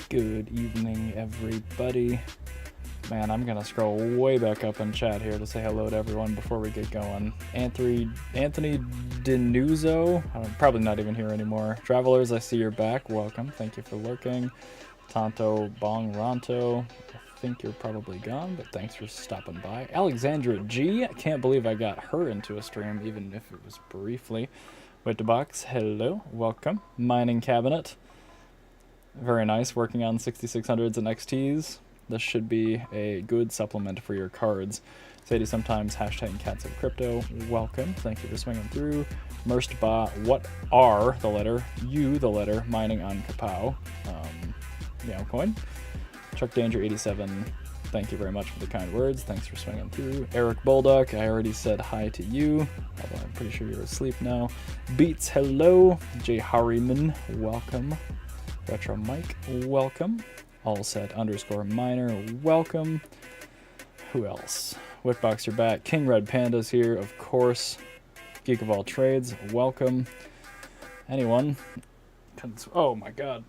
Good evening, everybody. Man, I'm gonna scroll way back up in chat here to say hello to everyone before we get going. Anthony Denuzzo, I'm probably not even here anymore. Travelers, I see you're back. Welcome. Thank you for lurking. Tonto Bong Ronto, I think you're probably gone, but thanks for stopping by. Alexandra G, I can't believe I got her into a stream, even if it was briefly. Witterbox, hello, welcome. Mining Cabinet, very nice, working on 6600s and XTs. This should be a good supplement for your cards. Sadie sometimes, hashtag cats of crypto, welcome, thank you for swinging through. Merst Ba, what are the letter, you the letter, mining on Kapow. Coin. Chuck Danger 87, thank you very much for the kind words. Thanks for swinging through. Eric Bulldog, I already said hi to you, although I'm pretty sure you're asleep now. Beats, hello. J Harriman, welcome. Retro Mike, welcome. All set underscore miner, welcome. Who else? Whitbox, you're back. King Red Panda's here, of course. Geek of all trades, welcome. Anyone? Oh my god.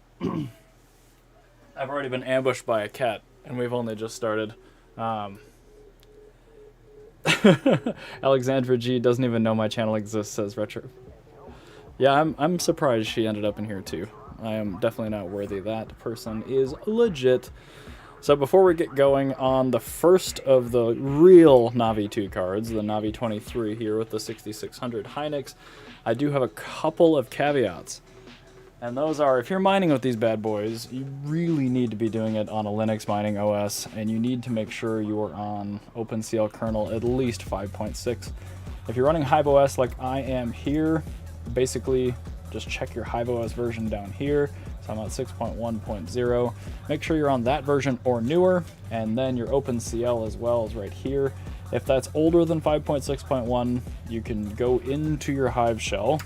I've already been ambushed by a cat, and we've only just started. Alexandra G doesn't even know my channel exists, says Retro. Yeah, I'm surprised she ended up in here too. I am definitely not worthy. That person is legit. So before we get going on the first of the real Navi 2 cards, the Navi 23 here with the 6600 Hynix, I do have a couple of caveats. And those are, if you're mining with these bad boys, you really need to be doing it on a Linux mining OS, and you need to make sure you are on OpenCL kernel at least 5.6. If you're running HiveOS like I am here, basically just check your HiveOS version down here. So I'm on 6.1.0. Make sure you're on that version or newer, and then your OpenCL as well is right here. If that's older than 5.6.1, you can go into your Hive shell,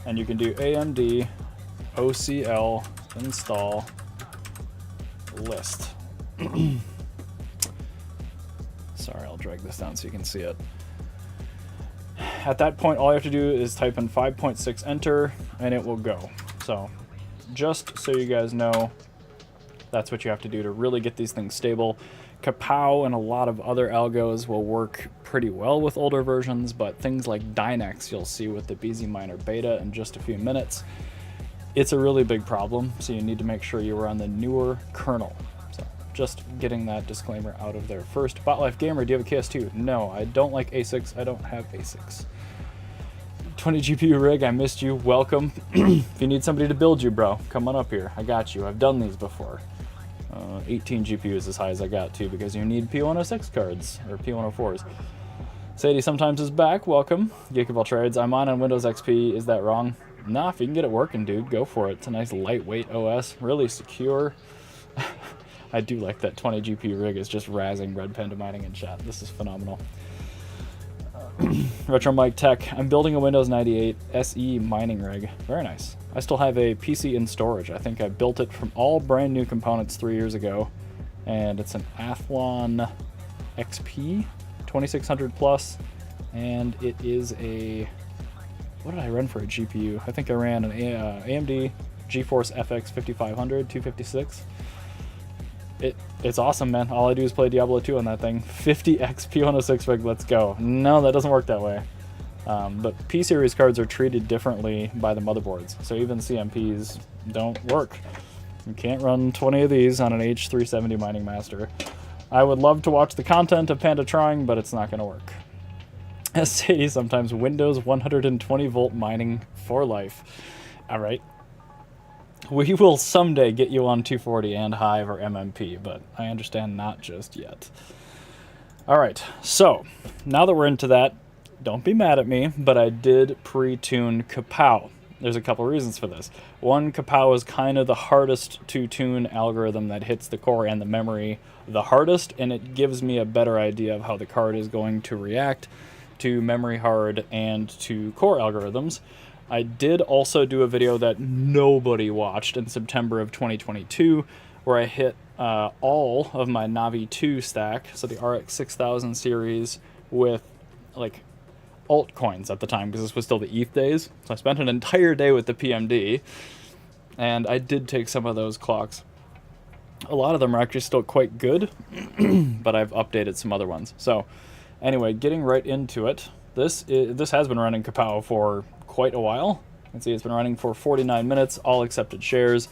and you can do AMD OCL install list. Sorry, I'll drag this down so you can see it. At that point, all you have to do is type in 5.6 enter, and it will go. So just so you guys know, that's what you have to do to really get these things stable. Kapow and a lot of other algos will work pretty well with older versions, but things like Dynex you'll see with the BZ Miner beta in just a few minutes. It's a really big problem, so you need to make sure you are on the newer kernel. So just getting that disclaimer out of there first. BotLife Gamer, do you have a KS2? No, I don't like ASICs. I don't have ASICs. 20 GPU rig, I missed you. Welcome. If you need somebody to build you, bro, come on up here. I got you. I've done these before. 18 GPUs as high as I got too, because you need P106 cards, or P104s. Sadie sometimes is back, welcome. Geek of all trades, I'm on Windows XP, is that wrong? Nah, if you can get it working, dude, go for it. It's a nice lightweight OS, really secure. I do like that 20 GPU rig is just razzing Red Panda mining in chat. This is phenomenal. Retro Mike Tech, I'm building a Windows 98 SE mining rig. Very nice. I still have a PC in storage. I think I built it from all brand new components 3 years ago, and it's an Athlon XP 2600 plus, and it is a, what did I run for a GPU? I think I ran an AMD GeForce FX 5500 256. It's awesome, man. All I do is play Diablo 2 on that thing. 50x P106 rig, let's go. No, that doesn't work that way. But P-Series cards are treated differently by the motherboards, so even CMPs don't work. You can't run 20 of these on an H370 Mining Master. I would love to watch the content of Panda trying, but it's not going to work. As Sadie sometimes, Windows 120 volt mining for life. Alright. We will someday get you on 240 and Hive or MMP, but I understand not just yet. Alright, so now that we're into that, don't be mad at me, but I did pre-tune Kapow. There's a couple reasons for this. One, Kapow is kind of the hardest to tune algorithm that hits the core and the memory the hardest, and it gives me a better idea of how the card is going to react to memory hard and to core algorithms. I did also do a video that nobody watched in September of 2022, where I hit all of my Navi 2 stack, so the RX 6000 series, with like altcoins at the time, because this was still the ETH days. So I spent an entire day with the PMD, And I did take some of those clocks. A lot of them are actually still quite good, but I've updated some other ones. So anyway, getting right into it. This has been running Kapow for quite a while. You can see it's been running for 49 minutes, all accepted shares.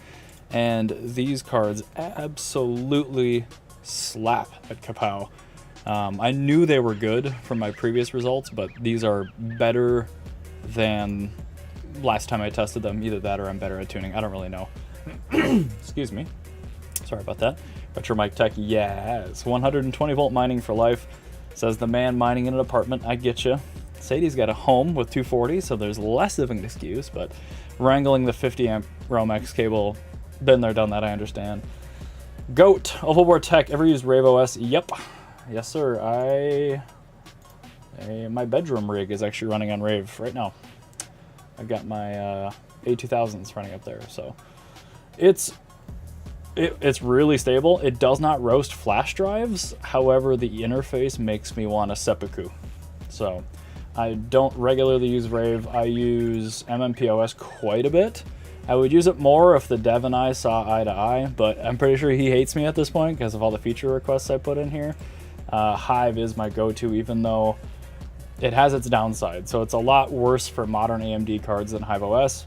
And these cards absolutely slap at Kapow. I knew they were good from my previous results, but these are better than last time I tested them. Either that or I'm better at tuning. I don't really know. Excuse me. Sorry about that. Retro Mike Tech, yes. 120 volt mining for life. Says the man mining in an apartment. I get you. Sadie's got a home with 240, so there's less of an excuse, but wrangling the 50 amp Romex cable, been there, done that, I understand. Goat, Ovalboard Tech, ever used Rave OS? Yep. Yes, sir. My bedroom rig is actually running on Rave right now. I've got my A2000s running up there, so it's really stable. It does not roast flash drives. However, the interface makes me want a seppuku. So I don't regularly use Rave. I use MMPoS quite a bit. I would use it more if the dev and I saw eye to eye, but I'm pretty sure he hates me at this point because of all the feature requests I put in here. Hive is my go-to, even though it has its downside. So it's a lot worse for modern AMD cards than Hive OS.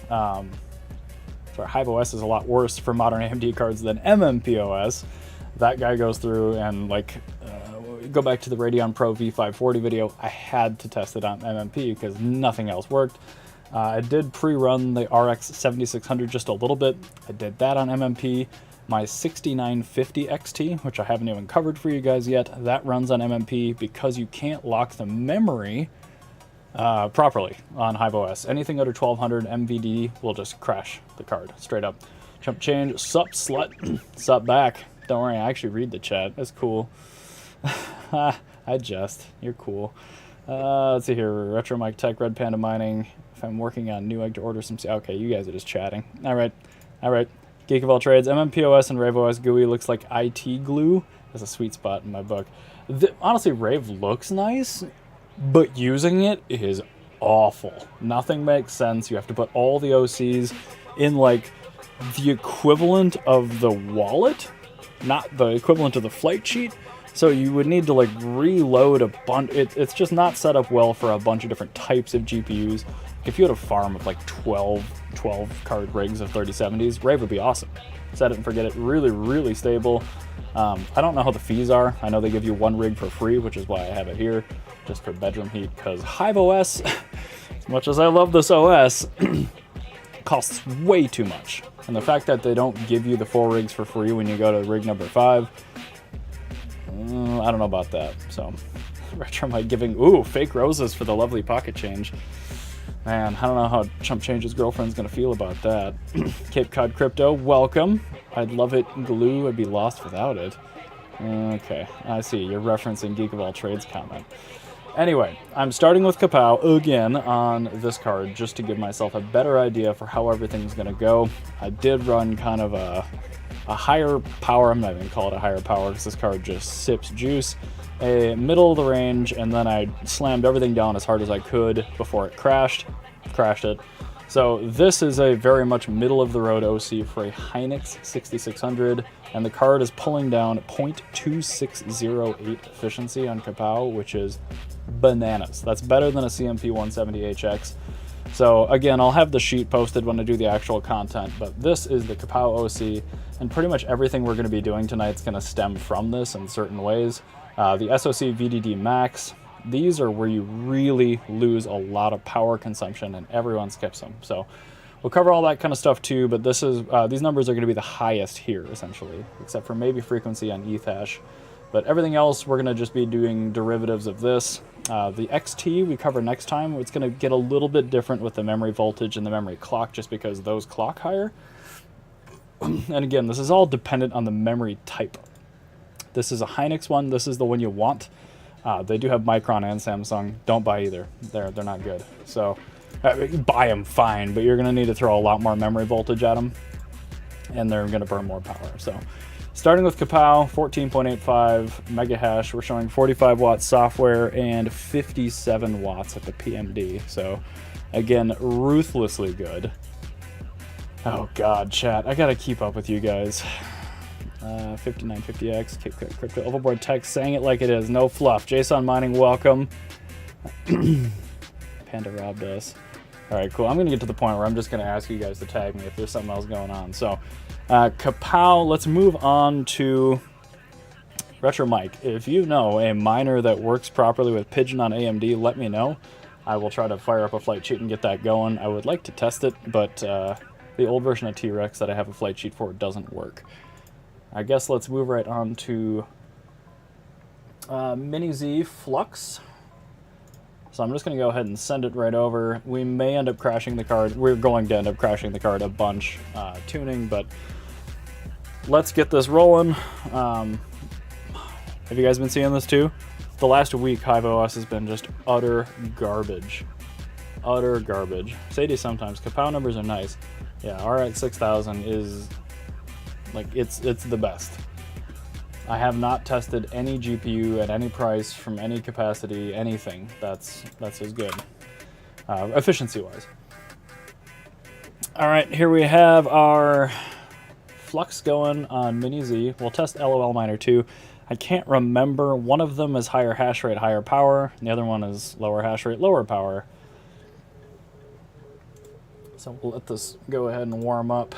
Hive OS is a lot worse for modern AMD cards than MMPoS. That guy goes through and go back to the Radeon Pro V540 video. I had to test it on MMP because nothing else worked. I did pre-run the RX 7600 just a little bit. I did that on MMP. My 6950 XT, which I haven't even covered for you guys yet, that runs on MMP because you can't lock the memory properly on Hive OS. Anything under 1200 MVD will just crash the card straight up. Chump change, sup slut, sup back. Don't worry, I actually read the chat. That's cool. I jest. You're cool. Let's see here. Retro Mike Tech, Red Panda Mining. If I'm working on new egg to order some... Okay, you guys are just chatting. All right. Geek of all trades. MMPoS and Rave OS GUI looks like IT glue. That's a sweet spot in my book. Honestly, Rave looks nice, but using it is awful. Nothing makes sense. You have to put all the OCs in like the equivalent of the wallet, not the equivalent of the flight sheet. So you would need to like reload a bunch. It's just not set up well for a bunch of different types of GPUs. If you had a farm of like 12 card rigs of 3070s, Rave would be awesome. Set it and forget it. Really, really stable. I don't know how the fees are. I know they give you one rig for free, which is why I have it here, just for bedroom heat, because Hive OS, as much as I love this OS, costs way too much. And the fact that they don't give you the 4 rigs for free when you go to rig number 5, I don't know about that. So, Retro Mike giving, fake roses for the lovely pocket change. Man, I don't know how Chump Change's girlfriend's gonna feel about that. Cape Cod Crypto, welcome. I'd love it glue, I'd be lost without it. Okay, I see, you're referencing Geek of All Trades comment. Anyway, I'm starting with Kapow again on this card just to give myself a better idea for how everything's gonna go. I did run kind of a higher power, I'm not even gonna call it a higher power because this card just sips juice. A middle of the range, and then I slammed everything down as hard as I could before it crashed it. So this is a very much middle of the road OC for a Hynix 6600, and the card is pulling down 0.2608 efficiency on Kapow, which is bananas. That's better than a CMP 170HX. So again, I'll have the sheet posted when I do the actual content, but this is the Kapow OC, and pretty much everything we're going to be doing tonight is going to stem from this in certain ways. The SoC VDD Max, these are where you really lose a lot of power consumption, and everyone skips them. So we'll cover all that kind of stuff too, but this is these numbers are going to be the highest here, essentially, except for maybe frequency on ETH hash. But everything else, we're going to just be doing derivatives of this. The XT we cover next time. It's going to get a little bit different with the memory voltage and the memory clock, just because those clock higher. And again, this is all dependent on the memory type. This is a Hynix one. This is the one you want. They do have Micron and Samsung. Don't buy either. They're not good. So buy them, fine, but you're going to need to throw a lot more memory voltage at them, and they're going to burn more power. So starting with Kapow, 14.85 mega hash. We're showing 45 watts software and 57 watts at the PMD. So again, ruthlessly good. Oh god, chat. I gotta keep up with you guys. 5950X, Crypto Overboard Text saying it like it is. No fluff. JSON Mining, welcome. Panda robbed us. Alright, cool. I'm gonna get to the point where I'm just gonna ask you guys to tag me if there's something else going on. So, Kapow, let's move on to Retro Mike. If you know a miner that works properly with Pigeon on AMD, let me know. I will try to fire up a flight sheet and get that going. I would like to test it, but the old version of T-Rex that I have a flight sheet for doesn't work. I guess let's move right on to Mini Z Flux. So I'm just going to go ahead and send it right over. We may end up crashing the card. We're going to end up crashing the card a bunch tuning, but let's get this rolling. Have you guys been seeing this too? The last week, HiveOS has been just utter garbage. Utter garbage. Sadie sometimes. Kapow numbers are nice. Yeah, RX 6000 is, like, it's the best. I have not tested any GPU at any price from any capacity, anything that's as good, efficiency-wise. All right, here we have our Flux going on Mini Z. We'll test LOL Miner 2. I can't remember. One of them is higher hash rate, higher power, and the other one is lower hash rate, lower power. So we'll let this go ahead and warm up.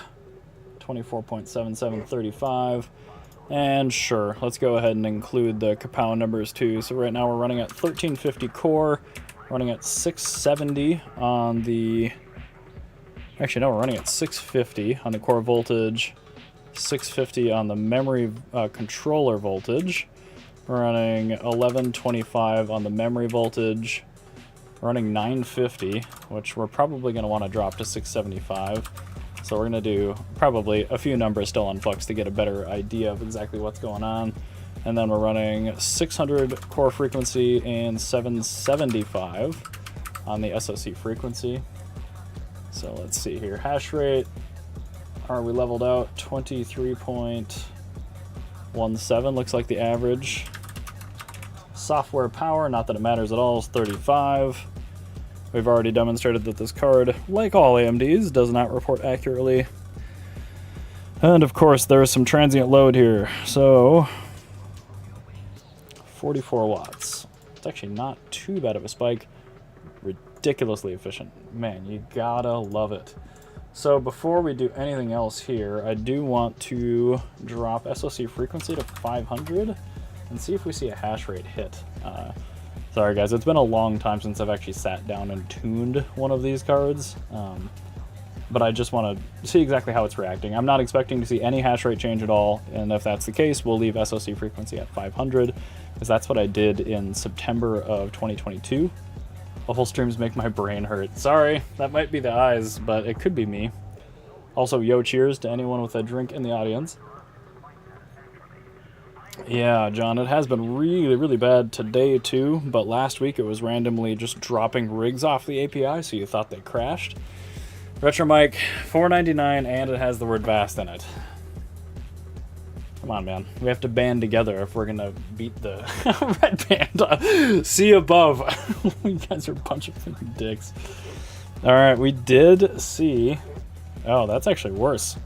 24.7735. And sure, let's go ahead and include the Kapow numbers too. So right now we're running at 1350 core, running at 670 on the... Actually, no, we're running at 650 on the core voltage, 650 on the memory controller voltage. We're running 1125 on the memory voltage. We're running 950, which we're probably going to want to drop to 675. So we're going to do probably a few numbers still on Flux to get a better idea of exactly what's going on. And then we're running 600 core frequency and 775 on the SoC frequency. So let's see here. Hash rate, are we leveled out? 23.17 looks like the average. Software power, not that it matters at all, is 35. We've already demonstrated that this card, like all AMDs, does not report accurately. And of course, there is some transient load here. So, 44 watts. It's actually not too bad of a spike. Ridiculously efficient. Man, you gotta love it. So before we do anything else here, I do want to drop SoC frequency to 500 and see if we see a hash rate hit. Sorry guys, it's been a long time since I've actually sat down and tuned one of these cards, but I just want to see exactly how it's reacting. I'm not expecting to see any hash rate change at all, and if that's the case, we'll leave SoC frequency at 500, because that's what I did in September of 2022. The whole streams make my brain hurt. Sorry, that might be the eyes, but it could be me. Also, yo cheers to anyone with a drink in the audience. Yeah, John, it has been really, really bad today too, but last week it was randomly just dropping rigs off the API, so you thought they crashed. Retro Mike, $4.99, and it has the word vast in it. Come on, man. We have to band together if we're gonna beat the Red Panda. See above. You guys are a bunch of freaking dicks. Alright, we did see... Oh, that's actually worse.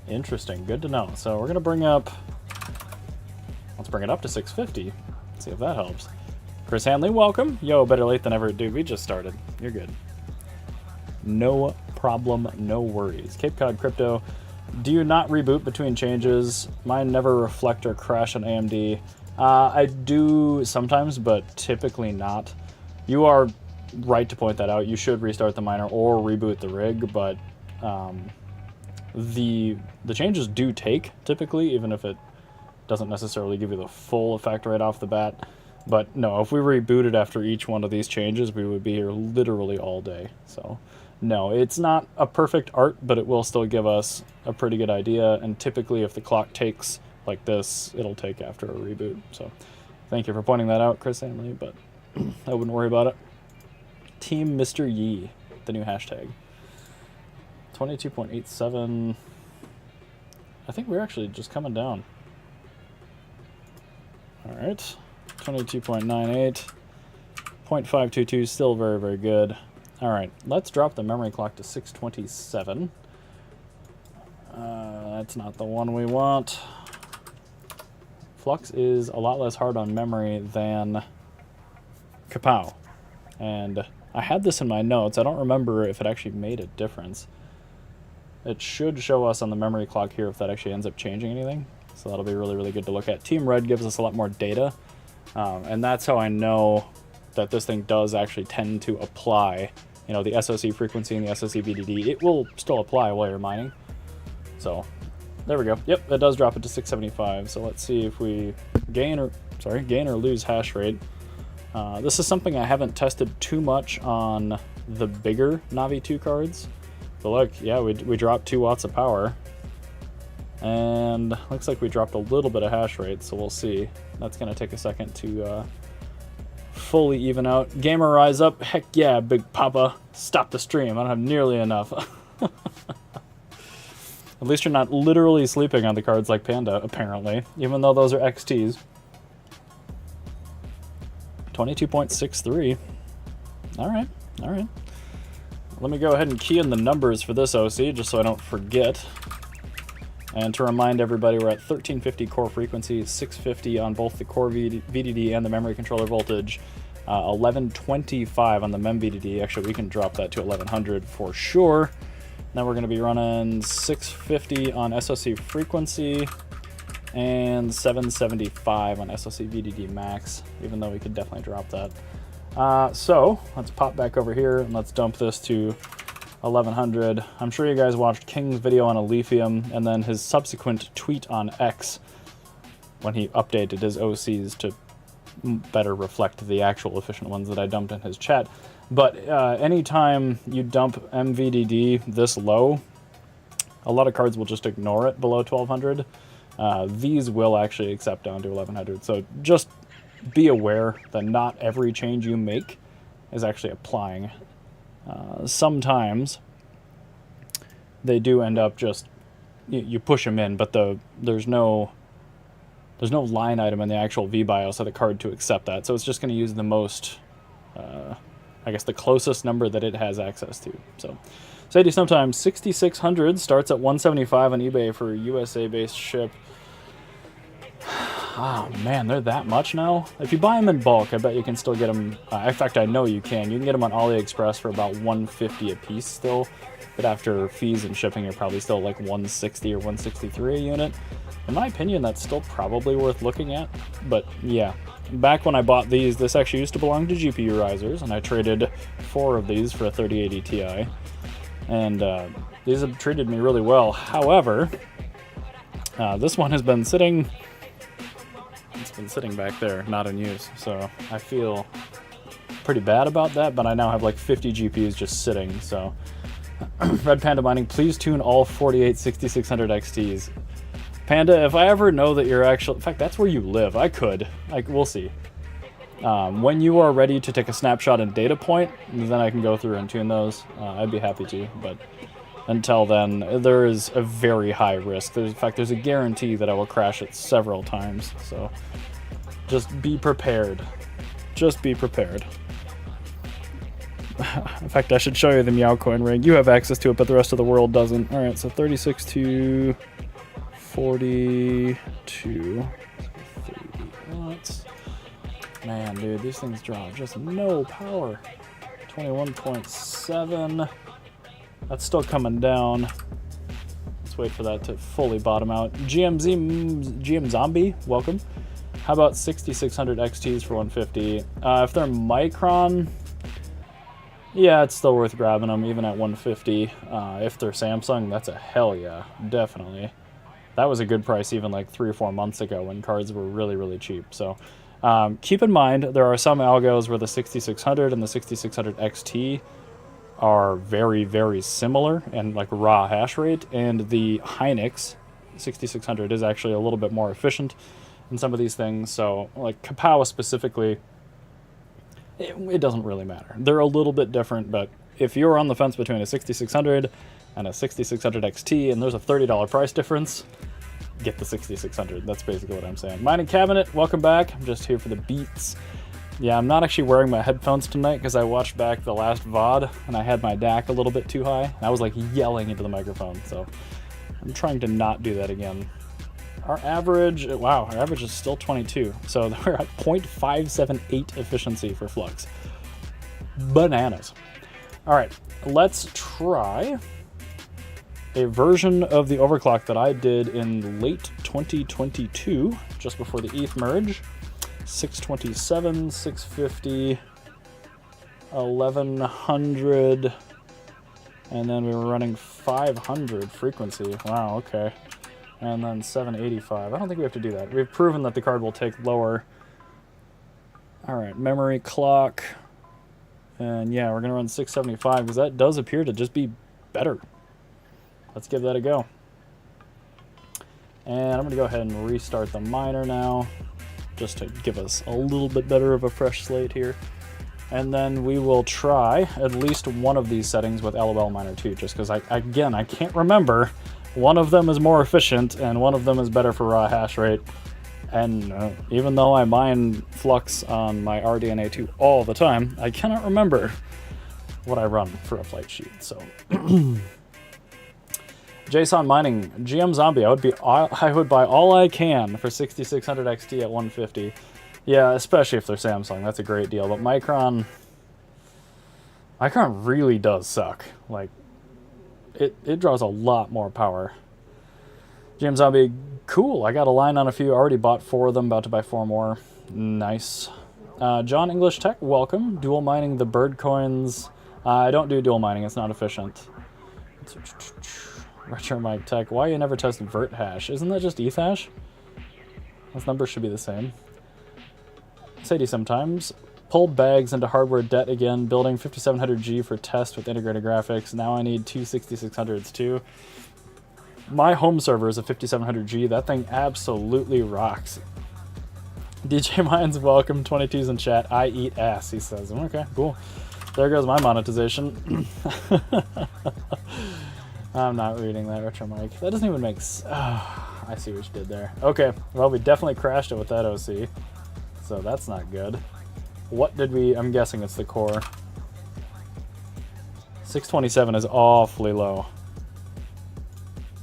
Interesting. Good to know. So we're gonna bring up... Let's bring it up to 650. See if that helps. Chris Hanley, welcome. Yo, better late than ever. Dude, we just started. You're good. No problem, no worries. Cape Cod Crypto. Do you not reboot between changes? Mine never reflect or crash on AMD. I do sometimes, but typically not. You are right to point that out. You should restart the miner or reboot the rig, but the changes do take, typically, even if it doesn't necessarily give you the full effect right off the bat. But no, if we rebooted after each one of these changes, we would be here literally all day. So no, it's not a perfect art, but it will still give us a pretty good idea. And typically if the clock takes like this, it'll take after a reboot. So thank you for pointing that out, Chris Hanley, but I wouldn't worry about it. Team Mr. Yee, the new hashtag. 22.87. I think we're actually just coming down. All right, 22.98, 0.522, still very, very good. All right, let's drop the memory clock to 627. That's not the one we want. Flux is a lot less hard on memory than Kapow. And I had this in my notes. I don't remember if it actually made a difference. It should show us on the memory clock here if that actually ends up changing anything. So that'll be really, really good to look at. Team Red gives us a lot more data. And that's how I know that this thing does actually tend to apply, you know, the SOC frequency and the SOC VDD. It will still apply while you're mining. So there we go. Yep, it does drop it to 675. So let's see if we gain or lose hash rate. This is something I haven't tested too much on the bigger Navi 2 cards. But look, yeah, we dropped 2 watts of power. And looks like we dropped a little bit of hash rate, so we'll see. That's going to take a second to fully even out. Gamer rise up. Heck yeah, Big Papa. Stop the stream. I don't have nearly enough. At least you're not literally sleeping on the cards like Panda, apparently. Even though those are XTs. 22.63. Alright, alright. Let me go ahead and key in the numbers for this OC, just so I don't forget. And to remind everybody, we're at 1350 core frequency, 650 on both the core VDD and the memory controller voltage, 1125 on the MEM VDD. Actually, we can drop that to 1100 for sure. Now we're going to be running 650 on SOC frequency and 775 on SOC VDD max, even though we could definitely drop that. So let's pop back over here and let's dump this to 1100. I'm sure you guys watched King's video on Aletheum and then his subsequent tweet on X when he updated his OCs to better reflect the actual efficient ones that I dumped in his chat. But anytime you dump MVDD this low, a lot of cards will just ignore it below 1200. These will actually accept down to 1100. So just be aware that not every change you make is actually applying. Sometimes they do end up just, you push them in, but there's no line item in the actual VBIOS of the card to accept that. So it's just going to use the most, I guess the closest number that it has access to. So Sadie, sometimes 6600 starts at 175 on eBay for USA-based ship. Oh man, they're that much now? If you buy them in bulk, I bet you can still get them. In fact, I know you can. You can get them on AliExpress for about 150 a piece still. But after fees and shipping, you're probably still like 160 or 163 a unit. In my opinion, that's still probably worth looking at. But yeah, back when I bought these, this actually used to belong to GPU Risers, and I traded 4 of these for a 3080 Ti. And these have treated me really well. However, this one has been sitting... It's been sitting back there, not in use, so I feel pretty bad about that, but I now have like 50 GPUs just sitting, so... Red Panda Mining, please tune all 48 6600 XTs. Panda, if I ever know that you're actually... In fact, that's where you live. I could. We'll see. When you are ready to take a snapshot and data point, then I can go through and tune those. I'd be happy to, but until then, there is a very high risk. In fact, there's a guarantee that I will crash it several times, so just be prepared. Just be prepared. In fact, I should show you the Meow Coin ring. You have access to it, but the rest of the world doesn't. Alright, so 36 to 42. Man, dude, these things draw just no power. 21.7. That's still coming down. Let's wait for that to fully bottom out. GM Zombie, welcome. How about 6600 XTs for 150? If they're Micron, yeah, it's still worth grabbing them, even at 150. If they're Samsung, that's a hell yeah, definitely. That was a good price even like 3 or 4 months ago when cards were really, really cheap. So keep in mind, there are some algos where the 6600 and the 6600 XT are very, very similar and like raw hash rate, and the Hynix 6600 is actually a little bit more efficient in some of these things. So like Kapow specifically, it doesn't really matter. They're a little bit different, but if you're on the fence between a 6600 and a 6600 XT and there's a $30 price difference, get the 6600. That's basically what I'm saying. Mining Cabinet, welcome back. I'm just here for the beats. Yeah, I'm not actually wearing my headphones tonight because I watched back the last VOD and I had my DAC a little bit too high. And I was like yelling into the microphone, so I'm trying to not do that again. Our average, wow, our average is still 22. So we're at 0.578 efficiency for Flux. Bananas. All right, let's try a version of the overclock that I did in late 2022, just before the ETH merge. 627, 650, 1100, and then we were running 500 frequency. Wow, okay. And then 785. I don't think we have to do that. We've proven that the card will take lower. All right, memory clock. And yeah, we're going to run 675 because that does appear to just be better. Let's give that a go. And I'm going to go ahead and restart the miner now, just to give us a little bit better of a fresh slate here. And then we will try at least one of these settings with LOL Miner 2, just because, again, I can't remember. One of them is more efficient, and one of them is better for raw hash rate. And even though I mine Flux on my RDNA 2 all the time, I cannot remember what I run for a flight sheet, so... JSON mining, GM Zombie, I would buy all I can for 6600 XT at 150. Yeah, especially if they're Samsung, that's a great deal. But Micron really does suck. Like, it draws a lot more power. GM Zombie, cool. I got a line on a few. Already bought 4 of them. About to buy 4 more. Nice. John English Tech, welcome. Dual mining the bird coins. I don't do dual mining. It's not efficient. Retro Mike Tech, why you never tested vert hash? Isn't that just ETH hash? Those numbers should be the same. Sadie sometimes. Pulled bags into hardware debt again, building 5700G for test with integrated graphics. Now I need two 6600s too. My home server is a 5700G. That thing absolutely rocks. DJ Mines, welcome. 22's in chat. I eat ass, he says. Okay, cool. There goes my monetization. I'm not reading that, Retro Mike. That doesn't even make sense. Oh, I see what you did there. Okay, well, we definitely crashed it with that OC. So that's not good. What did we... I'm guessing it's the core. 627 is awfully low.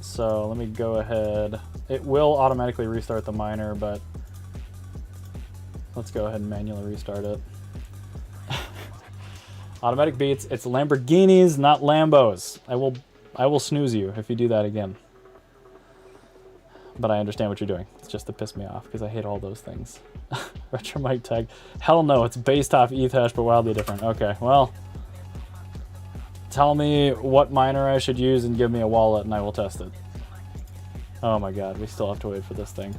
So let me go ahead. It will automatically restart the miner, but let's go ahead and manually restart it. Automatic beats. It's Lamborghinis, not Lambos. I will snooze you if you do that again. But I understand what you're doing. It's just to piss me off because I hate all those things. Retro Mike Tag. Hell no, it's based off ETH hash but wildly different. Okay, well. Tell me what miner I should use and give me a wallet and I will test it. Oh my god, we still have to wait for this thing.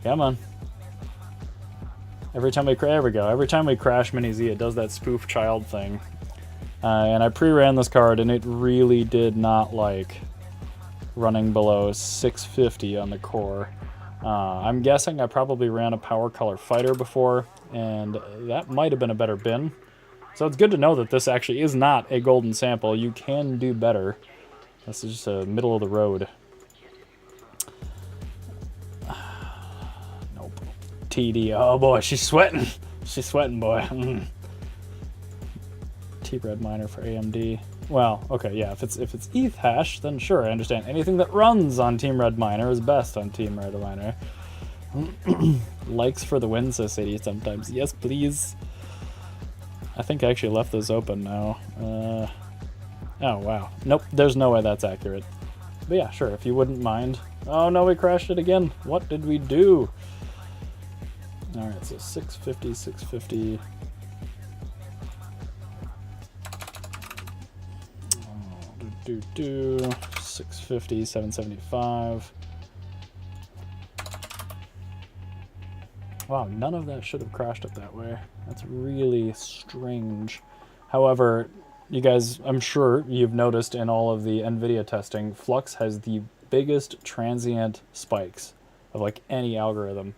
Come on. Every time we there we go. Every time we crash Mini Z, it does that spoof child thing. And I pre-ran this card, and it really did not like running below 650 on the core. I'm guessing I probably ran a Power Color Fighter before, and that might have been a better bin. So it's good to know that this actually is not a golden sample. You can do better. This is just a middle of the road. Nope. TD. Oh boy, she's sweating. She's sweating, boy. T-Red miner for AMD. Well, okay, yeah, if it's ETH hash, then sure, I understand. Anything that runs on Team Red Miner is best on Team Red Miner. Likes for the win, says Sadie sometimes. Yes, please. I think I actually left this open now. Oh, wow. Nope, there's no way that's accurate. But yeah, sure, if you wouldn't mind. Oh no, we crashed it again. What did we do? Alright, so 650, 650. 650, 775. Wow, none of that should have crashed it that way. That's really strange. However, you guys, I'm sure you've noticed in all of the NVIDIA testing, Flux has the biggest transient spikes of like any algorithm.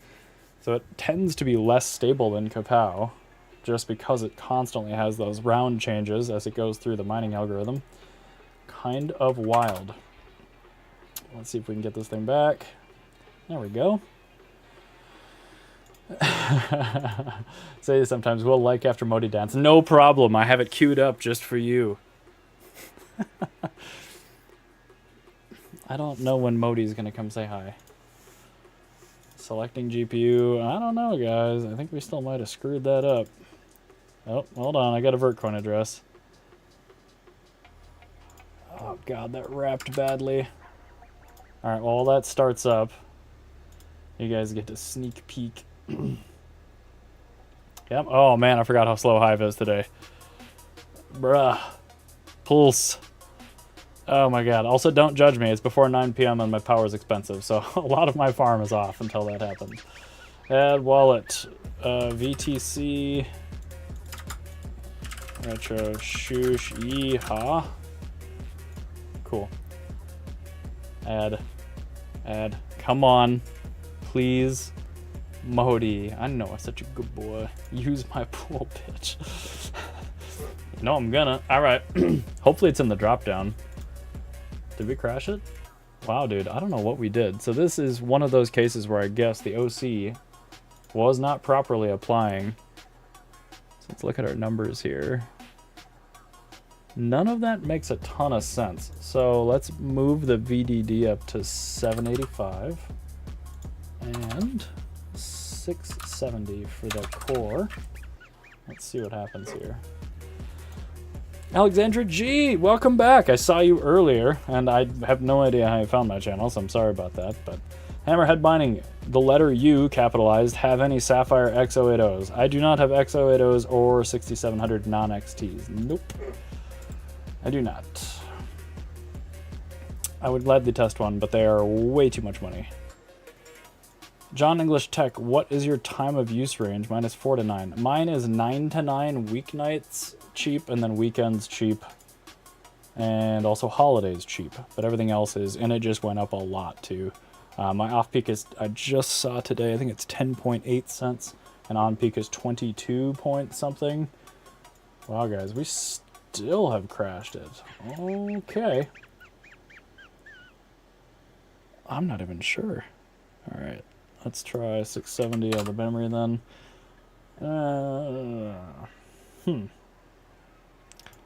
So it tends to be less stable than Kapow, just because it constantly has those round changes as it goes through the mining algorithm. Kind of wild. Let's see if we can get this thing back. There we go. Say sometimes we'll like after Modi dance. No problem. I have it queued up just for you. I don't know when Modi's gonna come say hi. Selecting GPU. I don't know, guys. I think we still might have screwed that up. Oh, hold on. I got a Vertcoin address. Oh, God, that wrapped badly. All right, well, while that starts up, you guys get to sneak peek. Yep. Oh, man, I forgot how slow Hive is today. Bruh. Pulse. Oh, my God. Also, don't judge me. It's before 9 p.m. and my power is expensive, so a lot of my farm is off until that happens. Add wallet. VTC. Retro. Shoosh. Yeehaw. Cool. Add. Come on. Please. Modi. I know I'm such a good boy. Use my pool pitch. No, I'm gonna. Alright. Hopefully it's in the drop down. Did we crash it? Wow, dude. I don't know what we did. So this is one of those cases where I guess the OC was not properly applying. So let's look at our numbers here. None of that makes a ton of sense. So let's move the VDD up to 785 and 670 for the core. Let's see what happens here. Alexandra G, welcome back. I saw you earlier, and I have no idea how you found my channel, so I'm sorry about that. But Hammerhead Mining, the letter U capitalized, have any Sapphire X080s? I do not have X080s or 6700 non-XTs. Nope. I do not. I would gladly test one, but they are way too much money. John English Tech, what is your time of use range? Mine is 4 to 9. Mine is 9 to 9, weeknights cheap, and then weekends cheap. And also holidays cheap, but everything else is, and it just went up a lot too. My off-peak is, I just saw today, I think it's 10.8 cents, and on-peak is 22 point something. Wow, guys, we still have crashed it. Okay. I'm not even sure. All right, let's try 670 on the memory then.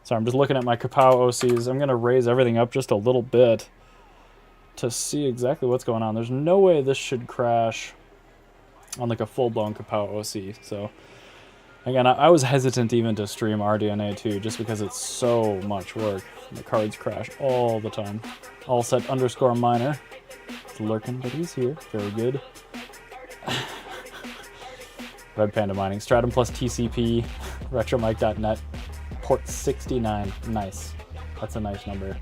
So I'm just looking at my Kapow OCs. I'm going to raise everything up just a little bit to see exactly what's going on. There's no way this should crash on like a full-blown Kapow OC. So again, I was hesitant even to stream RDNA 2 just because it's so much work. The cards crash all the time. All set _ miner. It's lurking, but he's here. Very good. Red Panda Mining. Stratum plus TCP. Retromike.net. Port 69. Nice. That's a nice number.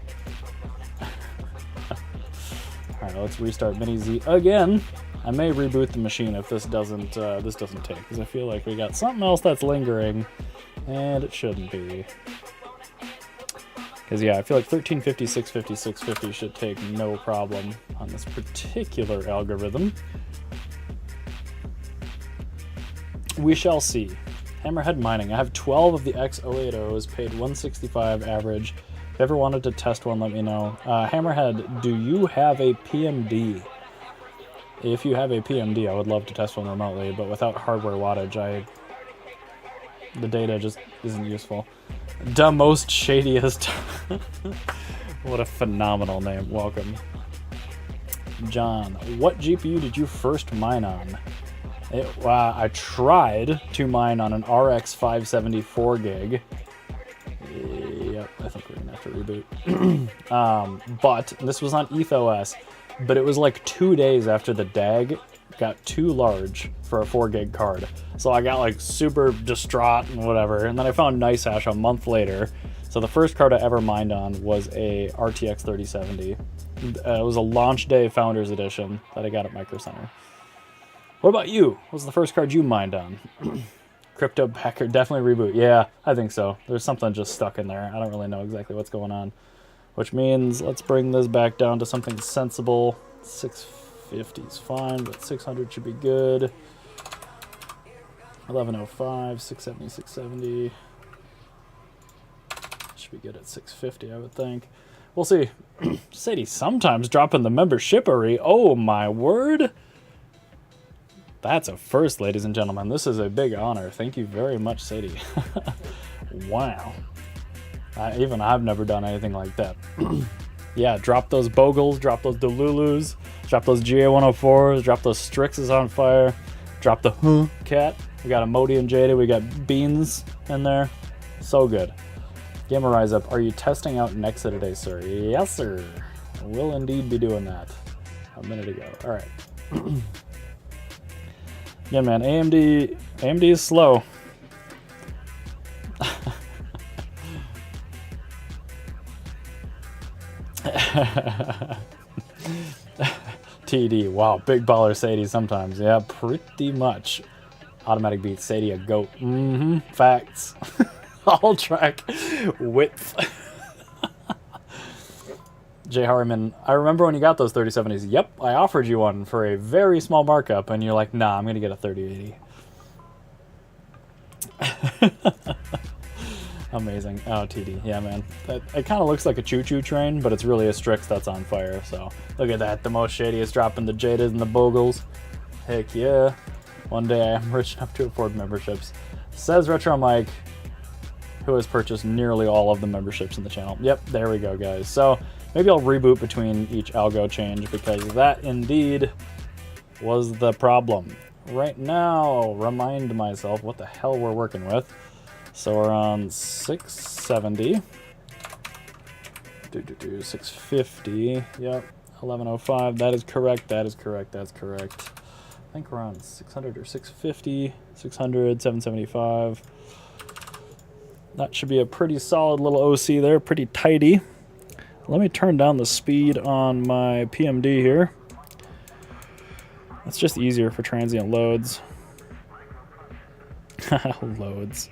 Alright, let's restart Mini Z again. I may reboot the machine if this doesn't take, because I feel like we got something else that's lingering, and it shouldn't be. Because yeah, I feel like 1350, 650, 650 should take no problem on this particular algorithm. We shall see. Hammerhead Mining. I have 12 of the X080s, paid 165 average. If you ever wanted to test one, let me know. Hammerhead, do you have a PMD? If you have a PMD, I would love to test one remotely, but without hardware wattage, the data just isn't useful. The most shadiest. What a phenomenal name. Welcome. John, what GPU did you first mine on? I tried to mine on an RX 574 gig. Yep, I think we're gonna have to reboot. But this was on ETHOS, but it was like 2 days after the DAG got too large for a 4 gig card. So I got like super distraught and whatever, and then I found NiceHash a month later. So the first card I ever mined on was a RTX 3070. It was a launch day Founders Edition that I got at Micro Center. What about you? What was the first card you mined on? Crypto Packer, definitely reboot. Yeah, I think so. There's something just stuck in there. I don't really know exactly what's going on. Which means let's bring this back down to something sensible. 650 is fine, but 600 should be good. 1105, 670, 670. Should be good at 650, I would think. We'll see. Sadie sometimes dropping the membership-ery. Oh my word. That's a first, ladies and gentlemen. This is a big honor. Thank you very much, Sadie. Wow. Even I've never done anything like that. Yeah, drop those Bogles, drop those Delulus, drop those GA104s, drop those Strixes on fire, drop the cat. We got Emoti and Jada, we got Beans in there. So good. Gamer Rise Up, are you testing out Nexa today, sir? Yes, sir. I will indeed be doing that. A minute ago. Alright. Yeah, man, AMD is slow. TD, wow, big baller Sadie sometimes. Yeah, pretty much. Automatic beat, Sadie a goat. Facts. All track width. Jay Harriman, I remember when you got those 3070s. Yep, I offered you one for a very small markup, and you're like, nah, I'm gonna get a 3080. Amazing. Oh, TD. Yeah, man. It kind of looks like a choo-choo train, but it's really a Strix that's on fire. So look at that. The most shadiest dropping the Jadas and the Bogles. Heck yeah. One day I'm rich enough to afford memberships. Says Retro Mike, who has purchased nearly all of the memberships in the channel. Yep, there we go, guys. So maybe I'll reboot between each algo change because that indeed was the problem. Right now, remind myself what the hell we're working with. So we're on 670. 650. Yep. 1105. That is correct. That is correct. That's correct. I think we're on 600 or 650. 600, 775. That should be a pretty solid little OC there. Pretty tidy. Let me turn down the speed on my PMD here. It's just easier for transient loads. Loads.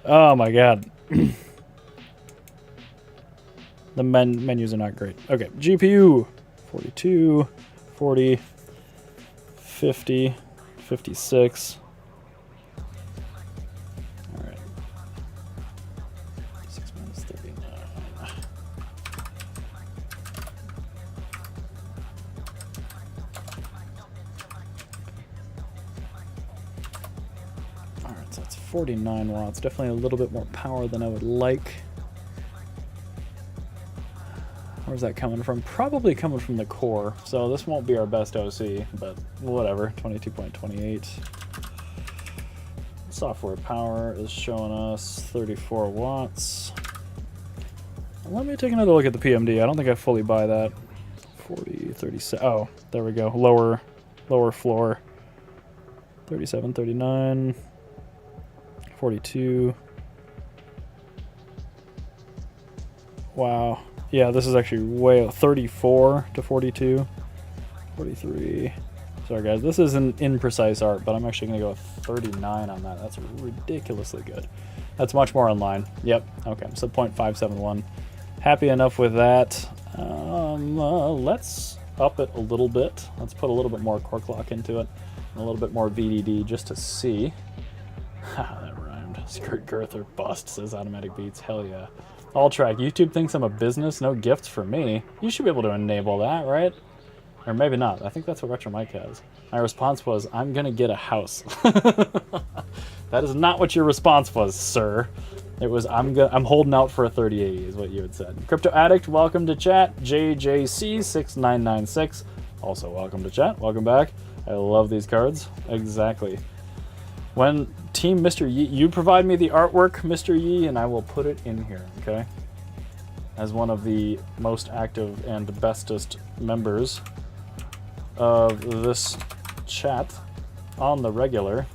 Oh my god. The menus are not great. Okay, GPU 42, 40, 50, 56. All right. 6 minutes 39. All right, so that's 49 watts. Definitely a little bit more power than I would like. Where's that coming from? Probably coming from the core. So this won't be our best OC, but whatever. 22.28. Software power is showing us 34 watts. Let me take another look at the PMD. I don't think I fully buy that. 40, 37. Oh, there we go. Lower floor. 37, 39, 42. Wow. Yeah, this is actually way 34 to 42, 43. Sorry guys, this isn't imprecise art, but I'm actually going to go with 39 on that. That's ridiculously good. That's much more in line. Yep. Okay, so 0.571. Happy enough with that. Let's up it a little bit. Let's put a little bit more core clock into it, and a little bit more VDD just to see. That rhymed. Skirt girth or bust, says Automatic Beats. Hell yeah. All track. YouTube thinks I'm a business. No gifts for me. You should be able to enable that, right? Or maybe not. I think that's what Retro Mike has. My response was, I'm gonna get a house. That is not what your response was, sir. It was, I'm holding out for a 3080 is what you had said. Crypto Addict, welcome to chat. JJC6996, also welcome to chat. Welcome back. I love these cards. Exactly. When Team Mr. Yi, you provide me the artwork, Mr. Yi, and I will put it in here, okay? As one of the most active and bestest members of this chat on the regular.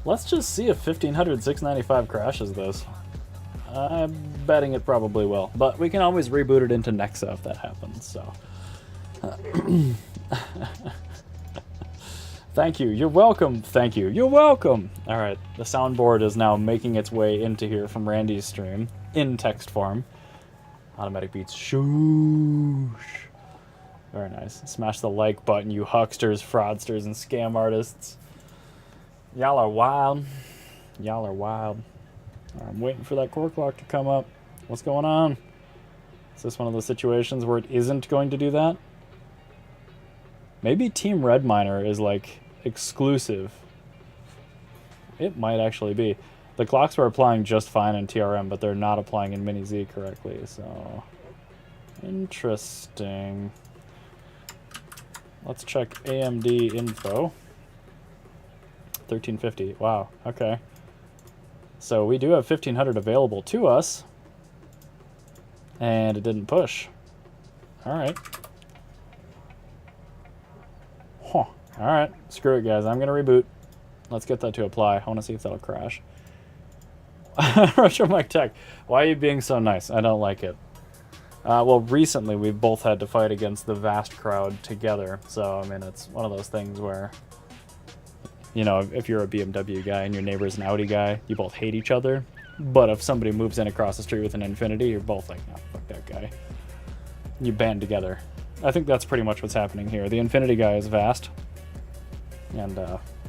Let's just see if 1500 695 crashes this. I'm betting it probably will, but we can always reboot it into Nexa if that happens, so. Thank you. You're welcome. Thank you. You're welcome. All right. The soundboard is now making its way into here from Randy's stream in text form. Automatic Beats. Shoosh. Very nice. Smash the like button, you hucksters, fraudsters, and scam artists. Y'all are wild. Y'all are wild. I'm waiting for that core clock to come up. What's going on? Is this one of those situations where it isn't going to do that? Maybe Team Red Miner is like exclusive. It might actually be. The clocks were applying just fine in TRM, but they're not applying in Mini Z correctly, so interesting. Let's check AMD info. 1350. Wow, okay. So we do have 1500 available to us, and it didn't push. Alright. Huh. Alright, screw it, guys. I'm going to reboot. Let's get that to apply. I want to see if that'll crash. Retro Mike Tech, why are you being so nice? I don't like it. Well, recently we've both had to fight against the vast crowd together. So, I mean, it's one of those things where, you know, if you're a BMW guy and your neighbor's an Audi guy, you both hate each other. But if somebody moves in across the street with an Infinity, you're both like, no, fuck that guy. You band together. I think that's pretty much what's happening here. The Infinity guy is vast, and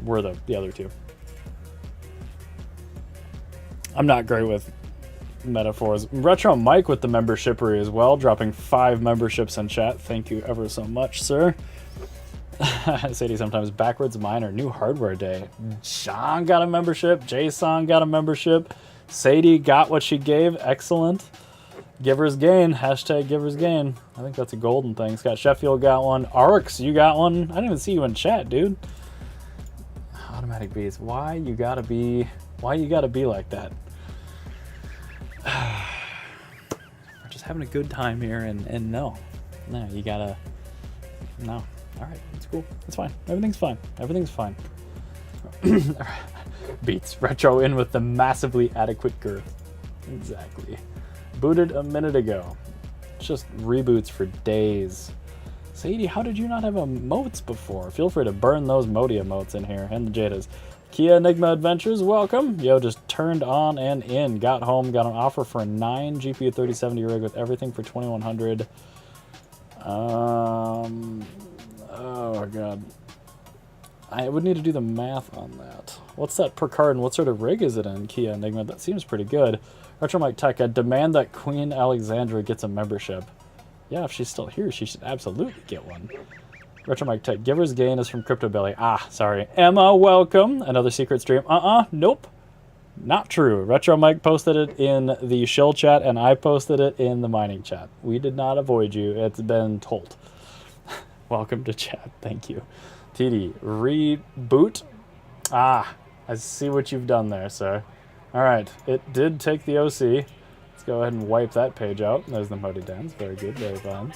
we're the other two. I'm not great with metaphors. Retro Mike with the membershippery as well, dropping 5 memberships in chat. Thank you ever so much, sir. Sadie sometimes backwards miner. New hardware day. Sean got a membership. Jason got a membership. Sadie got what she gave. Excellent. Givers gain. Hashtag givers gain. I think that's a golden thing. Scott Sheffield got one. Arx, you got one. I didn't even see you in chat, dude. Automatic beats. Why you gotta be like that? We're just having a good time here, and no, you gotta, no. All right, it's cool. It's fine. Everything's fine. Everything's fine. Beats. Retro in with the massively adequate girth. Exactly. Booted a minute ago. Just reboots for days. Sadie, how did you not have emotes before? Feel free to burn those Modi emotes in here, and the Jadas. Kia Enigma Adventures, welcome. Yo, just turned on and in. Got home, got an offer for a 9 GPU 3070 rig with everything for 2100. Oh god. I would need to do the math on that. What's that per card and what sort of rig is it in, Kia Enigma? That seems pretty good. Retro Mike Tech, I demand that Queen Alexandra gets a membership. Yeah, if she's still here, she should absolutely get one. Retro Mike Tech, Giver's Gain is from Crypto Belly. Ah, sorry. Emma, welcome. Another secret stream. Nope. Not true. Retro Mike posted it in the shill chat, and I posted it in the mining chat. We did not avoid you. It's been told. Welcome to chat. Thank you. TD, reboot. Ah, I see what you've done there, sir. All right, it did take the OC. Let's go ahead and wipe that page out. There's the Modi dance. Very good, very fun.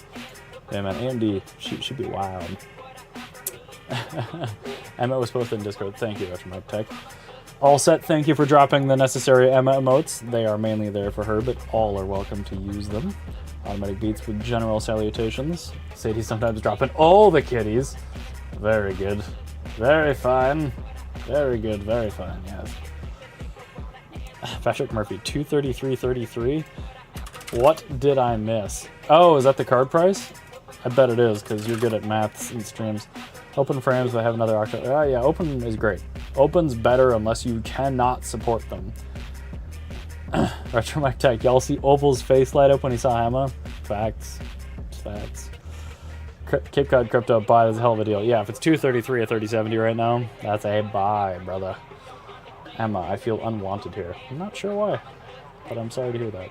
Yeah, man, AMD should be wild. Emma was posted in Discord. Thank you, Retro Mike Tech. All set, thank you for dropping the necessary Emma emotes. They are mainly there for her, but all are welcome to use them. Automatic beats with general salutations. Sadie sometimes dropping all the kitties. Very good. Very fine. Very good, very fine, yes. Patrick Murphy, 233.33. What did I miss? Oh, is that the card price? I bet it is, because you're good at maths and streams. Open frames, I have another octa. Oh yeah, open is great. Open's better unless you cannot support them. Retro Mike Tech, y'all see Oval's face light up when he saw Emma? Facts. Facts. Cape Cod Crypto, buy is a hell of a deal. Yeah, if it's 233 or 3070 right now, that's a buy, brother. Emma, I feel unwanted here. I'm not sure why, but I'm sorry to hear that.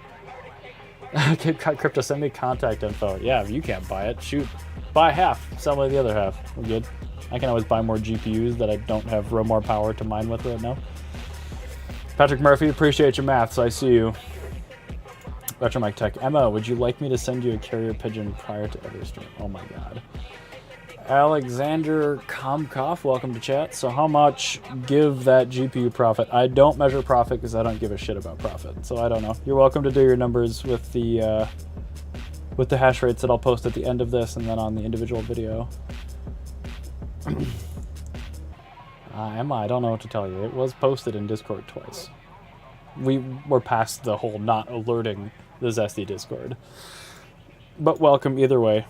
Cape Cod Crypto, send me contact info. Yeah, if you can't buy it, shoot. Buy half, sell me the other half. We're good. I can always buy more GPUs that I don't have more power to mine with right now. Patrick Murphy, appreciate your maths. I see you. Retro Mike Tech. Emma, would you like me to send you a carrier pigeon prior to every stream? Oh my god. Alexander Komkov, welcome to chat. So how much give that GPU profit? I don't measure profit because I don't give a shit about profit. So I don't know. You're welcome to do your numbers with the hash rates that I'll post at the end of this and then on the individual video. Emma, I don't know what to tell you. It was posted in Discord twice. We were past the whole not alerting the Zesty Discord. But welcome either way.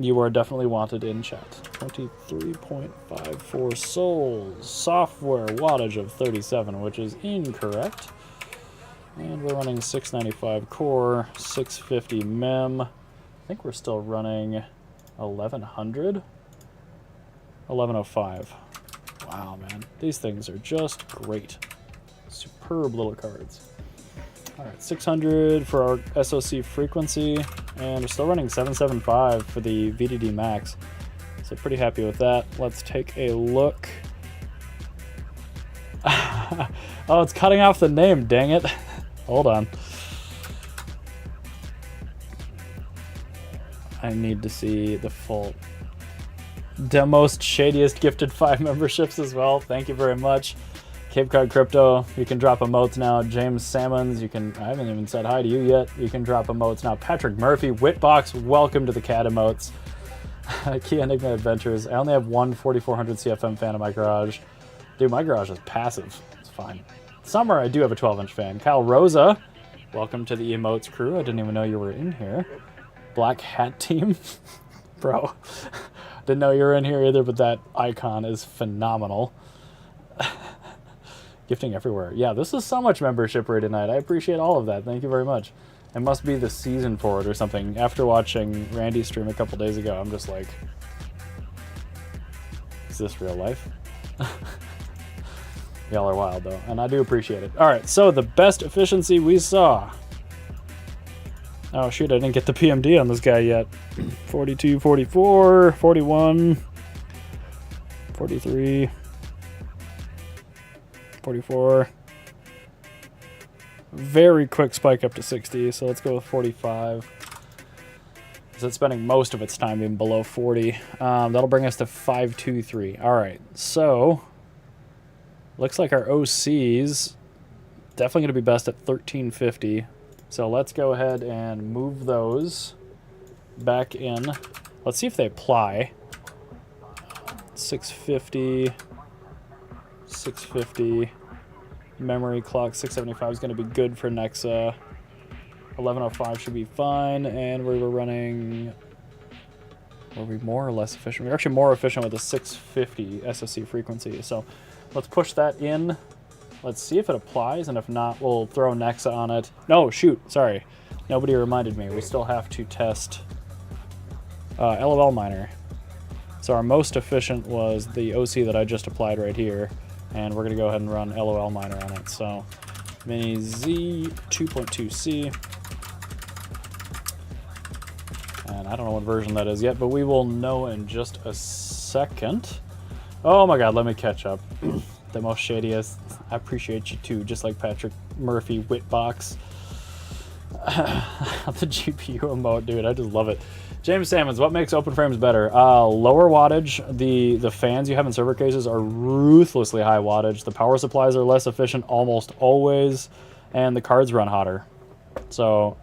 You are definitely wanted in chat. 23.54 souls. Software wattage of 37, which is incorrect. And we're running 695 core, 650 mem. I think we're still running 1100. 1105. Wow, man. These things are just great. Superb little cards. Alright, 600 for our SOC frequency, and we're still running 775 for the VDD max. So pretty happy with that. Let's take a look. Oh, it's cutting off the name, dang it. Hold on. I need to see the full Demost Shadiest gifted 5 memberships as well. Thank you very much. Cape Cod Crypto, you can drop emotes now. James Salmons, you can, I haven't even said hi to you yet. You can drop emotes now. Patrick Murphy, Whitbox, welcome to the cat emotes. Key Enigma Adventures. I only have one 4400 CFM fan in my garage. Dude, my garage is passive. It's fine. Summer, I do have a 12-inch fan. Kyle Rosa, welcome to the emotes crew. I didn't even know you were in here. Black Hat Team. Bro, didn't know you were in here either, but that icon is phenomenal. Gifting everywhere. Yeah, this is so much membership rate tonight. I appreciate all of that. Thank you very much. It must be the season for it or something. After watching Randy stream a couple days ago, I'm just like, is this real life? Y'all are wild though, and I do appreciate it. All right, so the best efficiency we saw. Oh shoot, I didn't get the PMD on this guy yet. 42, 44, 41, 43, 44. Very quick spike up to 60, so let's go with 45. Because it's spending most of its time being below 40. That'll bring us to 523. Alright, so looks like our OCs definitely going to be best at 1350. So let's go ahead and move those back in. Let's see if they apply. 650, 650. Memory clock 675 is going to be good for Nexa. 1105 should be fine, and we were running. Were we more or less efficient? We're actually more efficient with the 650 SOC frequency. So let's push that in. Let's see if it applies, and if not, we'll throw Nexa on it. No, shoot, sorry. Nobody reminded me. We still have to test LOL miner. So our most efficient was the OC that I just applied right here, and we're going to go ahead and run LOL miner on it. So Mini Z 2.2C. And I don't know what version that is yet, but we will know in just a second. Oh my god, let me catch up. The most shadiest. I appreciate you too, just like Patrick Murphy, Whitbox. The GPU emote, dude, I just love it. James Salmons, what makes open frames better? Lower wattage. The fans you have in server cases are ruthlessly high wattage. The power supplies are less efficient almost always, and the cards run hotter. So,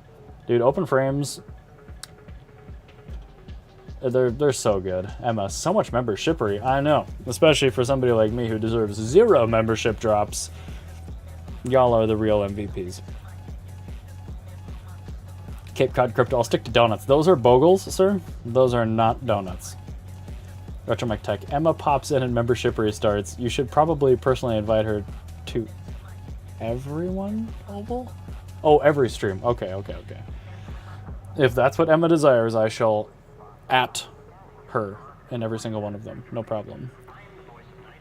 dude, open frames, they're so good. Emma, so much membershippery. I know, especially for somebody like me who deserves 0 membership drops. Y'all are the real MVPs. Cape Cod Crypto, I'll stick to donuts. Those are Bogles, sir. Those are not donuts. Retro Mike Tech. Emma pops in and membership restarts. You should probably personally invite her to everyone, Oval? Oh, every stream. Okay. If that's what Emma desires, I shall at her in every single one of them. No problem.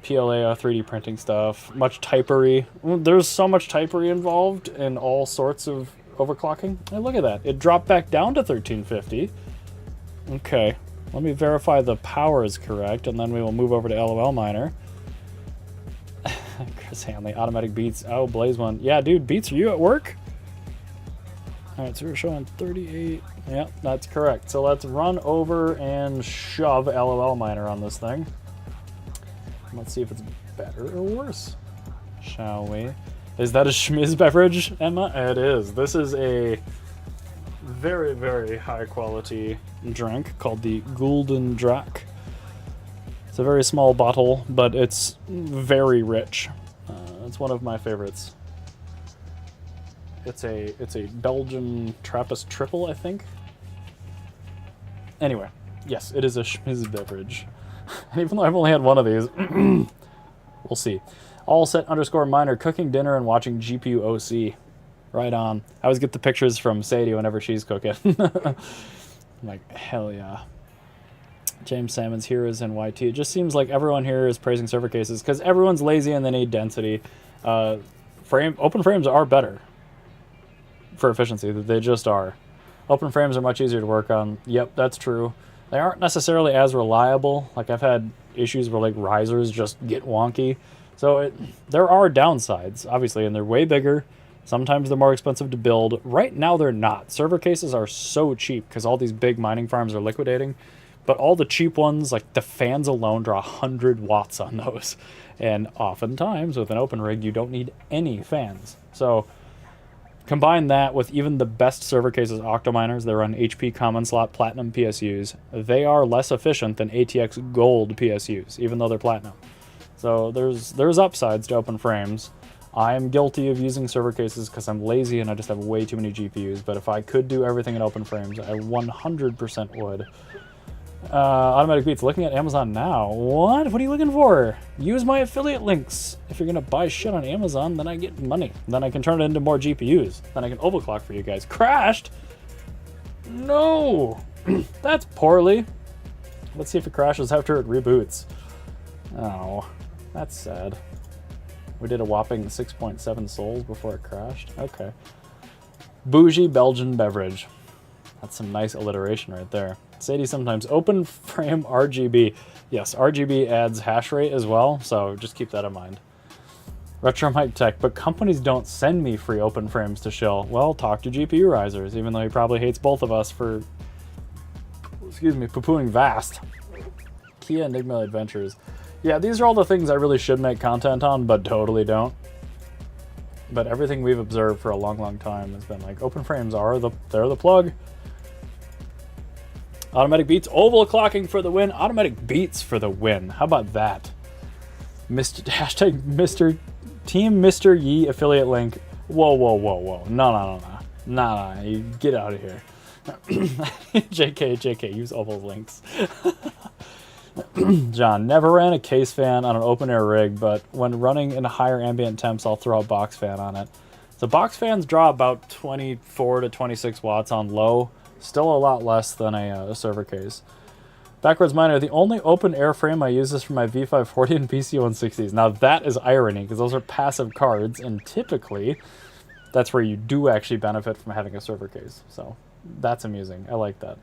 PLA, 3D printing stuff. Much typery. There's so much typery involved in all sorts of overclocking. Hey, look at that. It dropped back down to 1350. Okay. Let me verify the power is correct, and then we will move over to LOL miner. Chris Hanley, automatic beats. Oh, Blaze one. Yeah, dude, beats, are you at work? Alright, so we're showing 38. Yeah, that's correct. So let's run over and shove LOL miner on this thing. Let's see if it's better or worse. Shall we? Is that a schmiz beverage, Emma? It is. This is a very, very high quality drink called the Gulden Drac. It's a very small bottle, but it's very rich. It's one of my favorites. It's a Belgian Trappist triple, I think. Anyway, yes, it is a schmiz beverage. And even though I've only had one of these, we'll see. All set _ miner, cooking dinner and watching GPU OC. Right on. I always get the pictures from Sadie whenever she's cooking. I'm like, hell yeah. James Salmon's here is in YT. It just seems like everyone here is praising server cases because everyone's lazy and they need density. Open frames are better for efficiency. They just are. Open frames are much easier to work on. Yep, that's true. They aren't necessarily as reliable. Like, I've had issues where, like, risers just get wonky. So there are downsides, obviously, and they're way bigger. Sometimes they're more expensive to build. Right now, they're not. Server cases are so cheap because all these big mining farms are liquidating. But all the cheap ones, like the fans alone, draw 100 watts on those. And oftentimes, with an open rig, you don't need any fans. So combine that with even the best server cases, Octominers, that run HP Common Slot Platinum PSUs. They are less efficient than ATX Gold PSUs, even though they're Platinum. So there's upsides to open frames. I'm guilty of using server cases because I'm lazy and I just have way too many GPUs. But if I could do everything in open frames, I 100% would. Automatic Beats, looking at Amazon now. What? What are you looking for? Use my affiliate links. If you're going to buy shit on Amazon, then I get money. Then I can turn it into more GPUs. Then I can overclock for you guys. Crashed? No! That's poorly. Let's see if it crashes after it reboots. Oh, that's sad. We did a whopping 6.7 souls before it crashed. Okay. Bougie Belgian beverage. That's some nice alliteration right there. Sadie sometimes open frame RGB. Yes, RGB adds hash rate as well, so just keep that in mind. Retro Mike Tech, but companies don't send me free open frames to shill. Well, talk to GPU risers, even though he probably hates both of us for, excuse me, poo-pooing Vast. Kia Enigma Adventures. Yeah, these are all the things I really should make content on, but totally don't. But everything we've observed for a long, long time has been like, open frames they're the plug. Automatic Beats, oval clocking for the win. Automatic Beats for the win. How about that? Hashtag Mr. Team Mr. Yi affiliate link. Whoa, whoa, whoa, whoa. No. Nah, you get out of here. JK, use oval links. John, never ran a case fan on an open air rig, but when running in higher ambient temps, I'll throw a box fan on it. So box fans draw about 24 to 26 watts on low. Still a lot less than a server case. Backwards Miner, the only open air frame I use is for my V540 and PC160s. Now that is irony, because those are passive cards, and typically that's where you do actually benefit from having a server case. So that's amusing. I like that.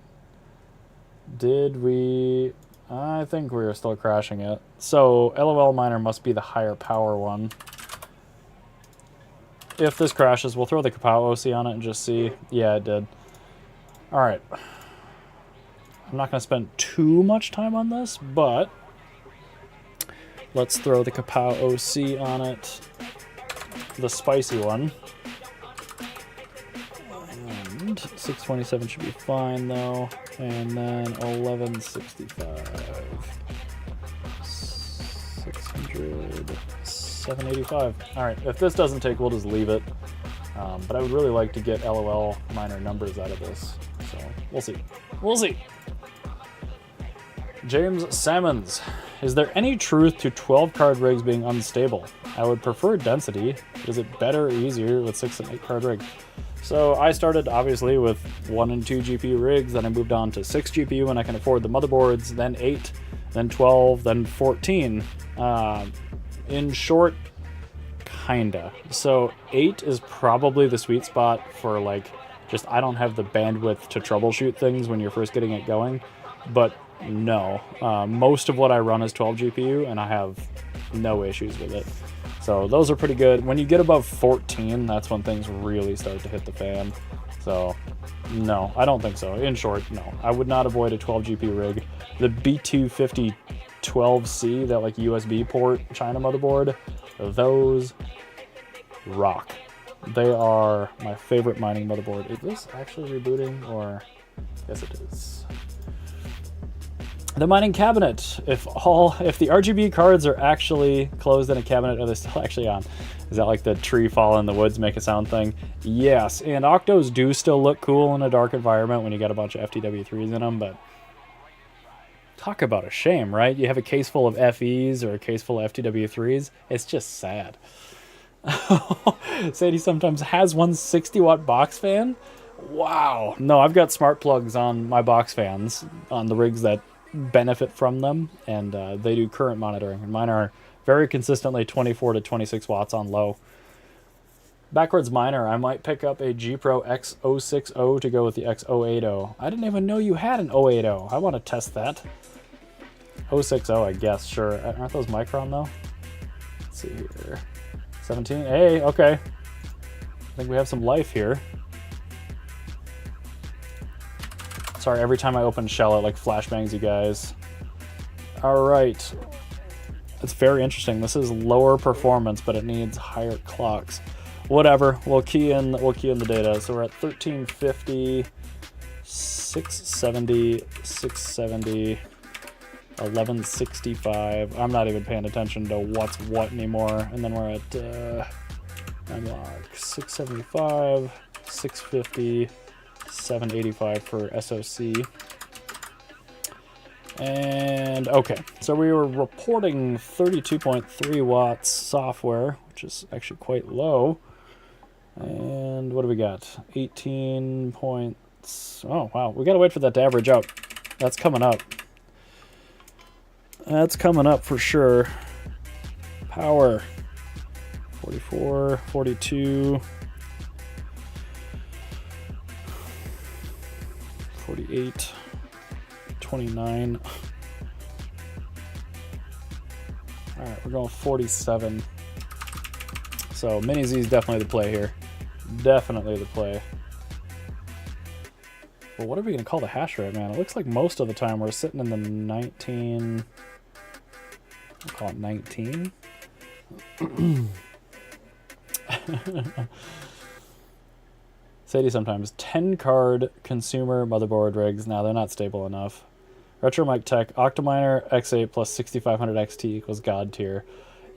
Did we... I think we were still crashing it. So LOL Miner must be the higher power one. If this crashes, we'll throw the Kapow OC on it and just see. Yeah, it did. Alright. I'm not going to spend too much time on this, but let's throw the Kapow OC on it. The spicy one. And 627 should be fine, though. And then 1165. 600. 785. Alright, if this doesn't take, we'll just leave it. But I would really like to get LOL Miner numbers out of this. So, we'll see. We'll see. James Salmons. Is there any truth to 12-card rigs being unstable? I would prefer density. Is it better or easier with 6 and 8 card rigs? So I started, obviously, with 1 and 2 GPU rigs. Then I moved on to 6 GPU when I can afford the motherboards. Then 8, then 12, then 14. In short, kinda. So 8 is probably the sweet spot for, like, just I don't have the bandwidth to troubleshoot things when you're first getting it going. But no, most of what I run is 12 GPU, and I have no issues with it. So those are pretty good. When you get above 14, that's when things really start to hit the fan. So no, I don't think so. In short, no. I would not avoid a 12 GPU rig. The B250 12C, that like USB port China motherboard, those rock. They are my favorite mining motherboard. Is this actually rebooting, or yes it is. The mining cabinet. If the RGB cards are actually closed in a cabinet, are they still actually on? Is that like the tree fall in the woods make a sound thing? Yes, and Octos do still look cool in a dark environment when you got a bunch of FTW3s in them, but talk about a shame, right? You have a case full of FEs or a case full of FTW3s. It's just sad. Sadie sometimes has one 60-watt box fan. Wow. No, I've got smart plugs on my box fans on the rigs that benefit from them, and they do current monitoring. And mine are very consistently 24 to 26 watts on low. Backwards miner, I might pick up a G Pro X060 to go with the X080. I didn't even know you had an 080. I want to test that. 060, I guess, sure. Aren't those Micron, though? Let's see here. 17? Hey, okay. I think we have some life here. Sorry, every time I open shell, it like flashbangs you guys. Alright. It's very interesting. This is lower performance, but it needs higher clocks. Whatever, we'll key in the data. So we're at 1350, 670, 670, 1165. I'm not even paying attention to what's what anymore. And then we're at unlock 675, 650, 785 for SOC. And okay, so we were reporting 32.3 watts software, which is actually quite low. And what do we got? 18 points. Oh, wow. We got to wait for that to average out. That's coming up. That's coming up for sure. Power. 44, 42. 48. 29. Alright, we're going 47. So Mini Z is definitely the play here. Definitely the play. Well, what are we going to call the hash rate, man? It looks like most of the time we're sitting in the 19... We'll call it 19. Sadie sometimes. 10 card consumer motherboard rigs. Now they're not stable enough. Retromike Tech, Octominer X8 plus 6500 XT equals God tier.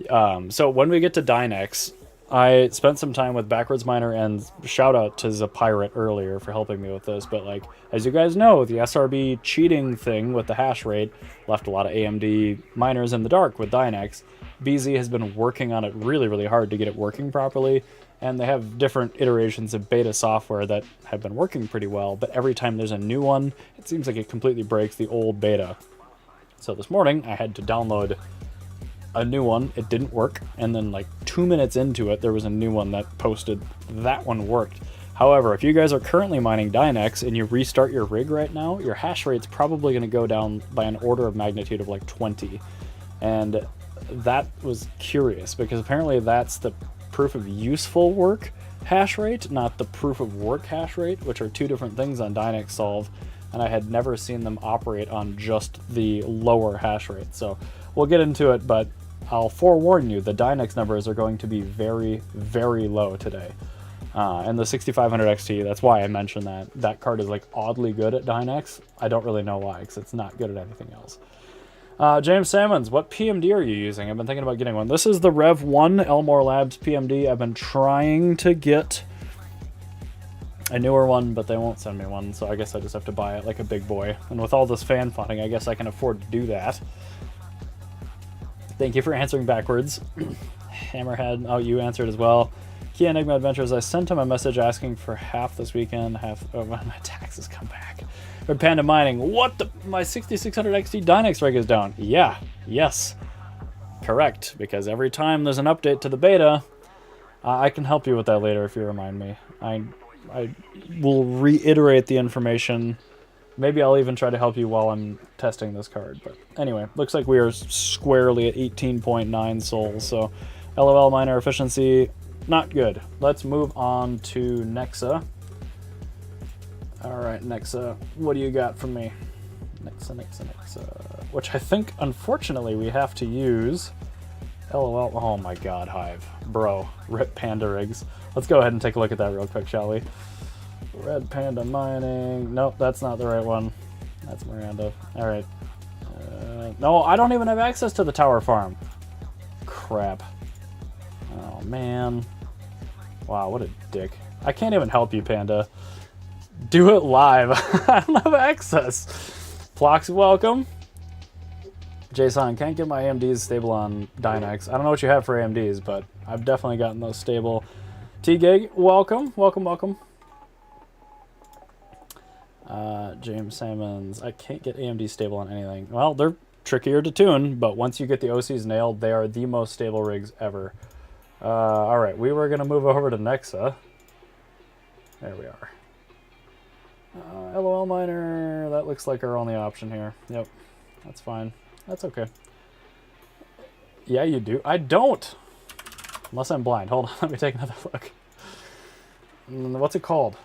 So when we get to Dynex, I spent some time with Backwards Miner, and shout out to Zapirate earlier for helping me with this. But like, as you guys know, the SRB cheating thing with the hash rate left a lot of AMD miners in the dark with Dynex. BZ has been working on it really, really hard to get it working properly. And they have different iterations of beta software that have been working pretty well, but every time there's a new one, it seems like it completely breaks the old beta. So this morning, I had to download a new one. It didn't work, and then like 2 minutes into it, there was a new one that posted that one worked. However, if you guys are currently mining Dynex and you restart your rig right now, your hash rate's probably going to go down by an order of magnitude of like 20. And that was curious, because apparently that's the proof of useful work hash rate, not the proof of work hash rate, which are two different things on Dynex Solve, and I had never seen them operate on just the lower hash rate. So we'll get into it, but I'll forewarn you, the Dynex numbers are going to be very, very low today. And the 6500 XT, that's why I mentioned that. That card is like oddly good at Dynex. I don't really know why, because it's not good at anything else. James Salmons, what PMD are you using? I've been thinking about getting one. This is the Rev 1 Elmore Labs PMD. I've been trying to get a newer one, but they won't send me one, so I guess I just have to buy it like a big boy. And with all this fan funding, I guess I can afford to do that. Thank you for answering backwards. Hammerhead, oh, you answered as well. Key Enigma Adventures, I sent him a message asking for half this weekend, half when my taxes come back. Red Panda Mining, what the, my 6600 XT Dynex rig is down. Yeah, yes, correct, because every time there's an update to the beta, I can help you with that later if you remind me. I will reiterate the information. Maybe I'll even try to help you while I'm testing this card. But anyway, looks like we are squarely at 18.9 souls, so LOL miner efficiency, not good. Let's move on to Nexa. All right, Nexa, what do you got from me? Nexa, which I think, unfortunately, we have to use. LOL, oh my god, Hive. Bro, rip Panda rigs. Let's go ahead and take a look at that real quick, shall we? Red Panda Mining. Nope, that's not the right one. That's Miranda. All right. No, I don't even have access to the tower farm. Crap. Oh, man. Wow, what a dick. I can't even help you, Panda. Do it live. I don't have access. Flux, welcome. Jason, can't get my AMDs stable on Dynex. I don't know what you have for AMDs, but I've definitely gotten those stable. T-Gig, welcome. James Salmons. I can't get AMD stable on anything. Well, they're trickier to tune, but once you get the OCs nailed, they are the most stable rigs ever. All right, we were going to move over to Nexa. There we are. LOL miner, that looks like our only option here. Yep, that's fine. That's okay. Yeah, you do. I don't. Unless I'm blind. Hold on, let me take another look. What's it called?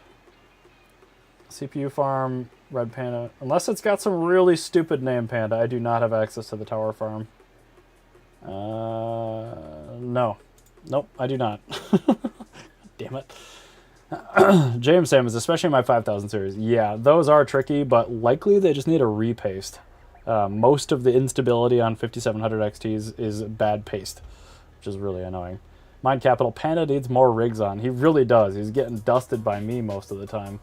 CPU farm, Red Panda. Unless it's got some really stupid name, Panda, I do not have access to the tower farm. No. Nope, I do not. Damn it. JM Salmons, especially my 5000 series. Yeah, those are tricky, but likely they just need a repaste. Most of the instability on 5700 XTs is bad paste, which is really annoying. Mind Capital, Panda needs more rigs on. He really does. He's getting dusted by me most of the time.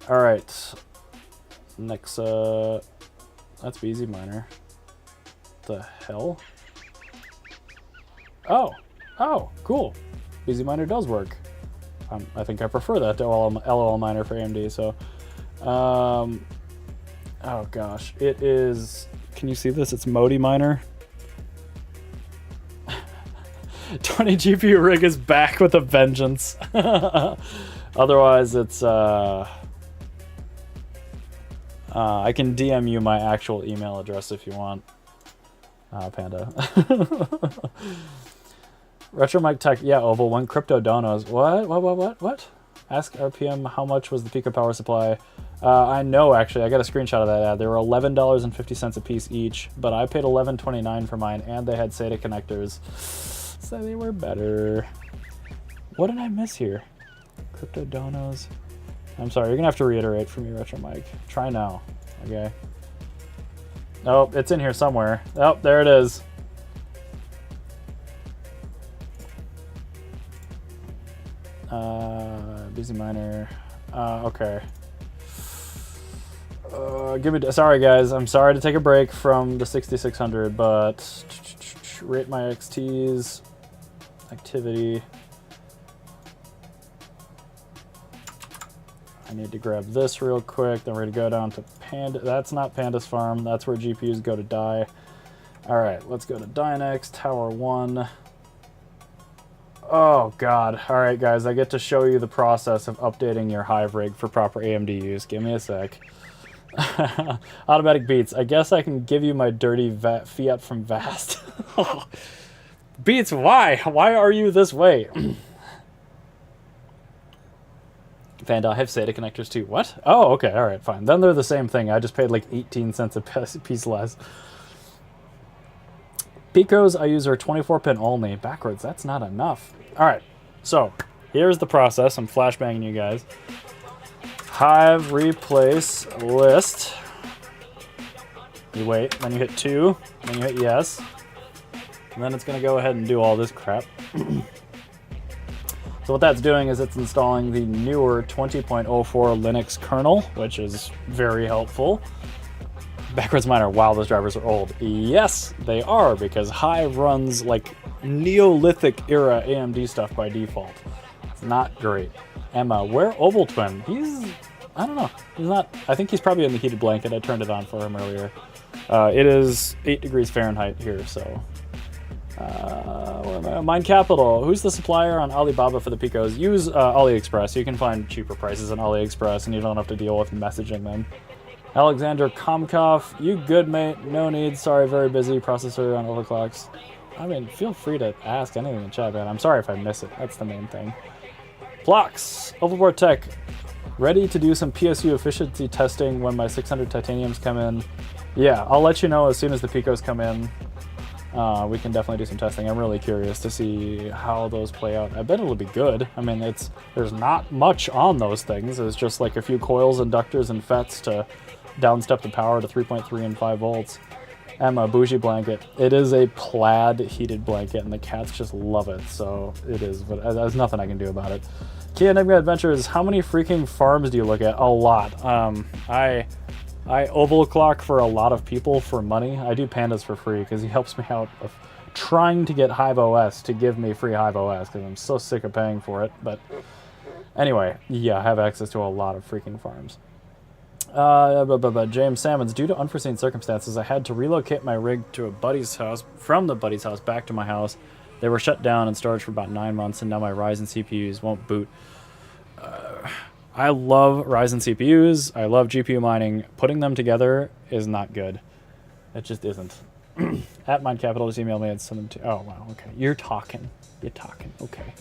All right. Next, that's BZ Miner. The hell? Oh, cool. BZ Miner does work. I think I prefer that to LOL Miner for AMD, so. Oh gosh, it is, can you see this? It's Modi Miner. 20 GPU rig is back with a vengeance. Otherwise, it's, I can DM you my actual email address if you want, Panda. Retro Mike Tech, yeah, Oval, one crypto donos. What? Ask RPM how much was the Pico power supply. I know, actually, I got a screenshot of that ad. They were $11.50 a piece each, but I paid $11.29 for mine, and they had SATA connectors, so they were better. What did I miss here? Crypto donos. I'm sorry, you're gonna have to reiterate for me, Retro Mike. Try now, okay? Oh, it's in here somewhere. Oh, there it is. Busy Miner. Okay. Sorry guys, I'm sorry to take a break from the 6600, but rate my XTs, activity. I need to grab this real quick, then we're gonna go down to Panda. That's not Panda's farm, that's where GPUs go to die. All right, let's go to Dynex, Tower 1. Oh god. Alright guys, I get to show you the process of updating your Hive rig for proper AMD use. Give me a sec. Automatic Beats. I guess I can give you my dirty fiat from Vast. Beats, why? Why are you this way? Panda, I have SATA connectors too. What? Oh, okay, alright, fine. Then they're the same thing. I just paid like 18 cents a piece less. Picos I use are 24-pin only. Backwards, that's not enough. Alright, so here's the process. I'm flashbanging you guys. Hive replace list. You wait, then you hit 2, then you hit yes. And then it's going to go ahead and do all this crap. So what that's doing is it's installing the newer 20.04 Linux kernel, which is very helpful. Backwards Miner, wow, those drivers are old. Yes, they are, because Hive runs like Neolithic era AMD stuff by default. It's not great. Emma, where Oval Twin? He's, I don't know. He's not, I think he's probably in the heated blanket. I turned it on for him earlier. It is 8 degrees Fahrenheit here, so. Where am I? Mind Capital, who's the supplier on Alibaba for the Picos? Use AliExpress. You can find cheaper prices on AliExpress, and you don't have to deal with messaging them. Alexander Komkov, you good, mate? No need. Sorry, very busy. Processor on overclocks. I mean, feel free to ask anything in chat, man. I'm sorry if I miss it. That's the main thing. Flux, Overboard Tech. Ready to do some PSU efficiency testing when my 600 titaniums come in. Yeah, I'll let you know as soon as the Picos come in. We can definitely do some testing. I'm really curious to see how those play out. I bet it'll be good. I mean, there's not much on those things. It's just like a few coils, inductors, and FETs to downstep the power to 3.3 and 5 volts. And a bougie blanket. It is a plaid heated blanket, and the cats just love it. So it is, but there's nothing I can do about it. Key Enigma Adventures, how many freaking farms do you look at? A lot. I oval clock for a lot of people for money. I do Pandas for free because he helps me out of trying to get Hive OS to give me free Hive OS because I'm so sick of paying for it. But anyway, yeah, I have access to a lot of freaking farms. James Salmons, due to unforeseen circumstances, I had to relocate my rig to a buddy's house, from the buddy's house back to my house. They were shut down in storage for about 9 months, and now my Ryzen CPUs won't boot. I love Ryzen CPUs. I love GPU mining. Putting them together is not good. It just isn't. At Mind Capital just emailed me and sent them to. Oh wow, okay. You're talking. Okay,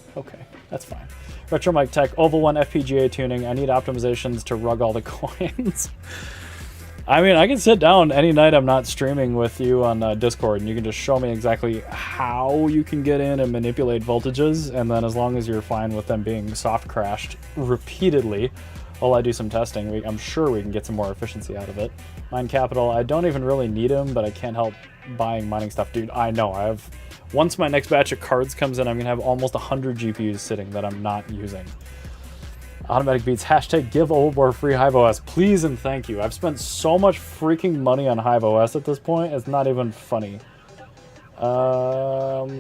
that's fine. Retro Mic Tech, Oval 1 FPGA tuning. I need optimizations to rug all the coins. I mean, I can sit down any night I'm not streaming with you on Discord, and you can just show me exactly how you can get in and manipulate voltages, and then as long as you're fine with them being soft crashed repeatedly, while I do some testing, I'm sure we can get some more efficiency out of it. Mind Capital, I don't even really need them, but I can't help buying mining stuff. Dude, I know, once my next batch of cards comes in, I'm going to have almost 100 GPUs sitting that I'm not using. Automatic Beats, hashtag give Overboard free HiveOS. Please and thank you. I've spent so much freaking money on HiveOS at this point, it's not even funny. Let's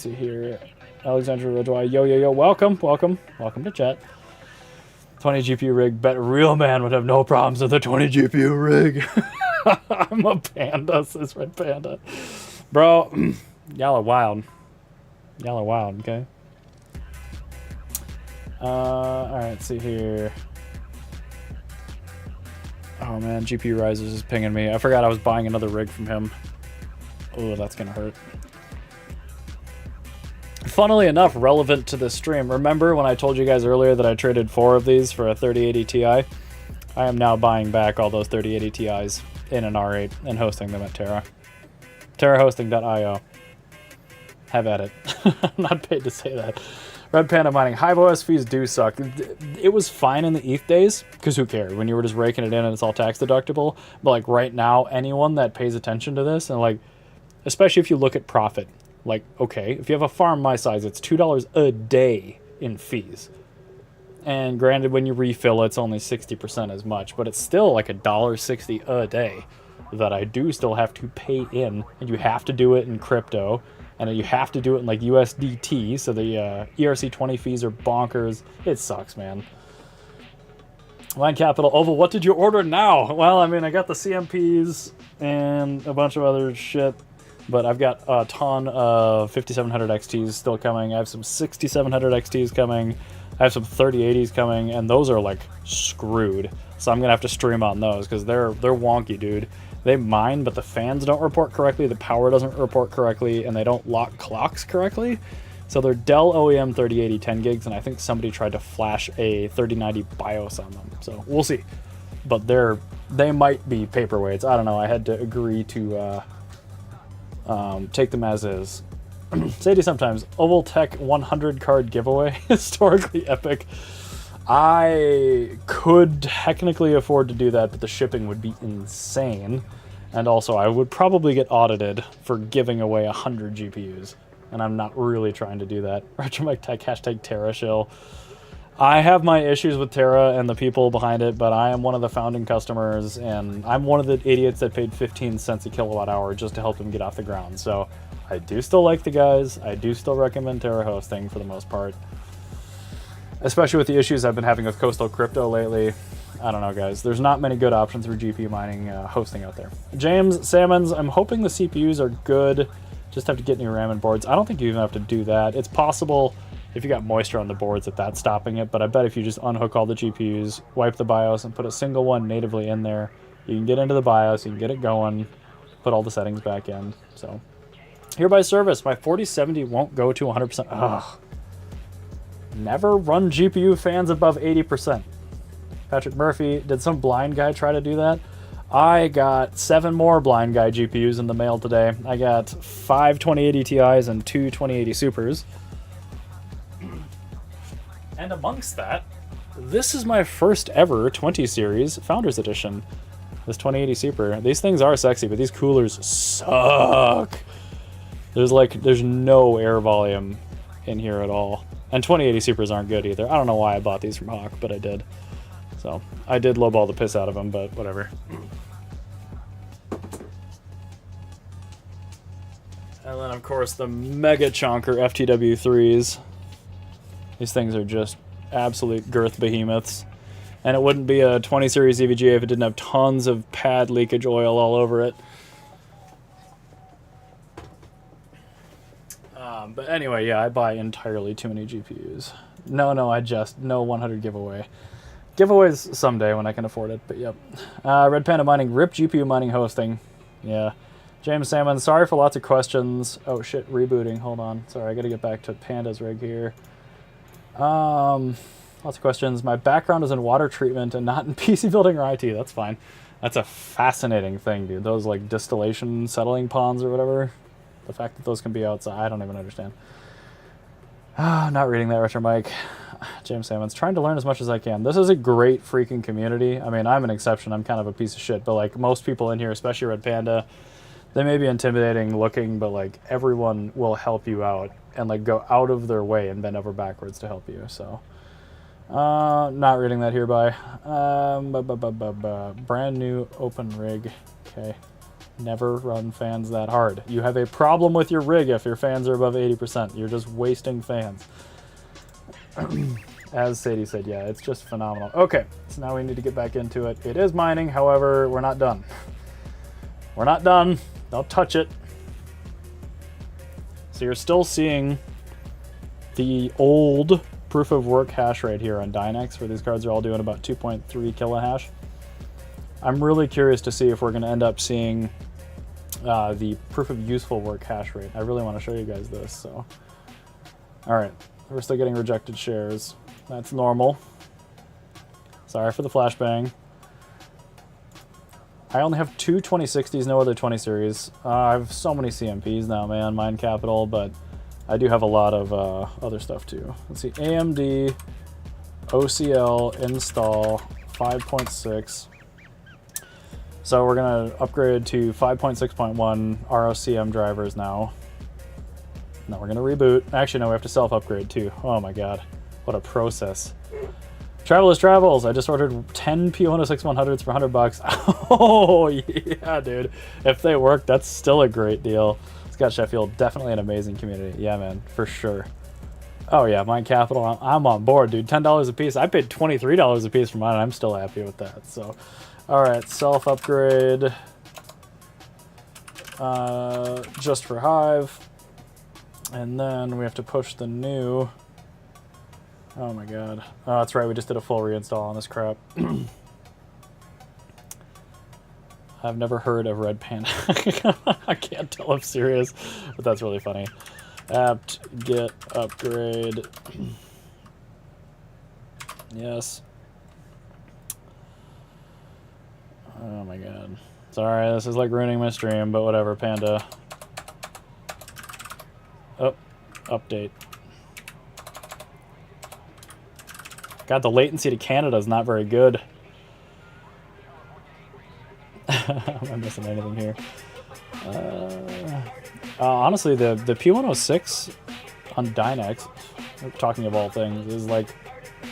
see here. Alexandra Rojoy, yo, welcome to chat. 20 GPU rig, bet real man would have no problems with a 20 GPU rig. I'm a panda, says Red Panda. Bro, y'all are wild. Okay? Alright, let's see here. Oh man, GPU Risers is pinging me. I forgot I was buying another rig from him. Oh, that's gonna hurt. Funnily enough, relevant to this stream, remember when I told you guys earlier that I traded 4 of these for a 3080 Ti? I am now buying back all those 3080 Ti's in an R8 and hosting them at Terra. TerraHosting.io. Have at it. I'm not paid to say that. Red Panda Mining. HiveOS fees do suck. It was fine in the ETH days, because who cared? When you were just raking it in and it's all tax deductible. But like right now, anyone that pays attention to this, and like, especially if you look at profit, like, okay, if you have a farm my size, it's $2 a day in fees. And granted, when you refill, it's only 60% as much, but it's still like $1.60 a day that I do still have to pay in, and you have to do it in crypto, and you have to do it in like USDT, so the ERC20 fees are bonkers. It sucks, man. Line Capital, Oval, what did you order now? Well, I mean, I got the CMPs and a bunch of other shit, but I've got a ton of 5700 XTs still coming. I have some 6700 XTs coming. I have some 3080s coming, and those are like screwed. So I'm gonna have to stream on those because they're wonky, dude. They mine, but the fans don't report correctly, the power doesn't report correctly, and they don't lock clocks correctly. So they're Dell OEM 3080 10 gigs, and I think somebody tried to flash a 3090 BIOS on them. So we'll see. But they might be paperweights. I don't know. I had to agree to take them as is. Sadie sometimes. Oval Tech 100 card giveaway. Historically epic. I could technically afford to do that, but the shipping would be insane. And also, I would probably get audited for giving away 100 GPUs. And I'm not really trying to do that. Retromech Tech, hashtag Terra shill. I have my issues with Terra and the people behind it, but I am one of the founding customers, and I'm one of the idiots that paid 15 cents a kilowatt hour just to help them get off the ground. So I do still like the guys. I do still recommend Terra hosting for the most part. Especially with the issues I've been having with Coastal Crypto lately. I don't know, guys. There's not many good options for GPU mining hosting out there. James Salmons, I'm hoping the CPUs are good. Just have to get new RAM and boards. I don't think you even have to do that. It's possible if you got moisture on the boards that that's stopping it, but I bet if you just unhook all the GPUs, wipe the BIOS, and put a single one natively in there, you can get into the BIOS, you can get it going, put all the settings back in. So, hereby service, my 4070 won't go to 100%. Ugh. Never run GPU fans above 80%. Patrick Murphy, did some blind guy try to do that? I got 7 more blind guy GPUs in the mail today. I got 5 2080 Ti's and 2 2080 Supers. And amongst that, this is my first ever 20 series Founders Edition. This 2080 Super. These things are sexy, but these coolers suck. There's no air volume in here at all. And 2080 Supers aren't good either. I don't know why I bought these from Hawk, but I did. So, I did lowball the piss out of them, but whatever. And then, of course, the Mega Chonker FTW3s. These things are just absolute girth behemoths. And it wouldn't be a 20 series EVGA if it didn't have tons of pad leakage oil all over it. But anyway, yeah, I buy entirely too many GPUs. No, no 100 giveaway. Giveaways someday when I can afford it, but yep. Red Panda Mining, RIP GPU mining hosting. Yeah. James Salmon, sorry for lots of questions. Oh shit, rebooting, hold on. Sorry, I gotta get back to Panda's rig here. Lots of questions. My background is in water treatment and not in PC building or IT. That's fine. That's a fascinating thing, dude. Those like distillation settling ponds or whatever. The fact that those can be outside, I don't even understand. Not reading that, Retro Mike. James Salmon's trying to learn as much as I can. This is a great freaking community. I mean, I'm an exception. I'm kind of a piece of shit. But like most people in here, especially Red Panda, they may be intimidating looking, but like everyone will help you out and like go out of their way and bend over backwards to help you. So, not reading that hereby. Brand new open rig. Okay. Never run fans that hard. You have a problem with your rig if your fans are above 80%. You're just wasting fans. As Sadie said, yeah, it's just phenomenal. Okay, so now we need to get back into it. It is mining, however, we're not done. We're not done. Don't touch it. So you're still seeing the old proof of work hash rate here on Dynex, where these cards are all doing about 2.3 kilohash. I'm really curious to see if we're going to end up seeing the proof of useful work hash rate. I really want to show you guys this. So, all right, we're still getting rejected shares. That's normal. Sorry for the flashbang. I only have two 2060s, no other 20 series. I have so many CMPs now, man, Mine Capital, but I do have a lot of other stuff too. Let's see, AMD, OCL, install, 5.6. So we're gonna upgrade to 5.6.1 ROCM drivers now. Now we're gonna reboot. Actually, no, we have to self-upgrade too. Oh my god, what a process. Travelers Travels, I just ordered 10 P106-100s for $100. Oh yeah, dude. If they work, that's still a great deal. Scott Sheffield, definitely an amazing community. Yeah, man, for sure. Oh yeah, Mine Capital, I'm on board, dude. $10 a piece. I paid $23 a piece for mine, and I'm still happy with that, so. All right, self-upgrade, just for Hive, and then we have to push the new, oh my god, oh, that's right, we just did a full reinstall on this crap. I've never heard of Red Panda. I can't tell if serious, but that's really funny. Apt get upgrade, yes. Oh my god. Sorry, this is like ruining my stream, but whatever, Panda. Oh, update. God, the latency to Canada is not very good. Am I missing anything here? Honestly, the P106 on Dynex, talking of all things, is like,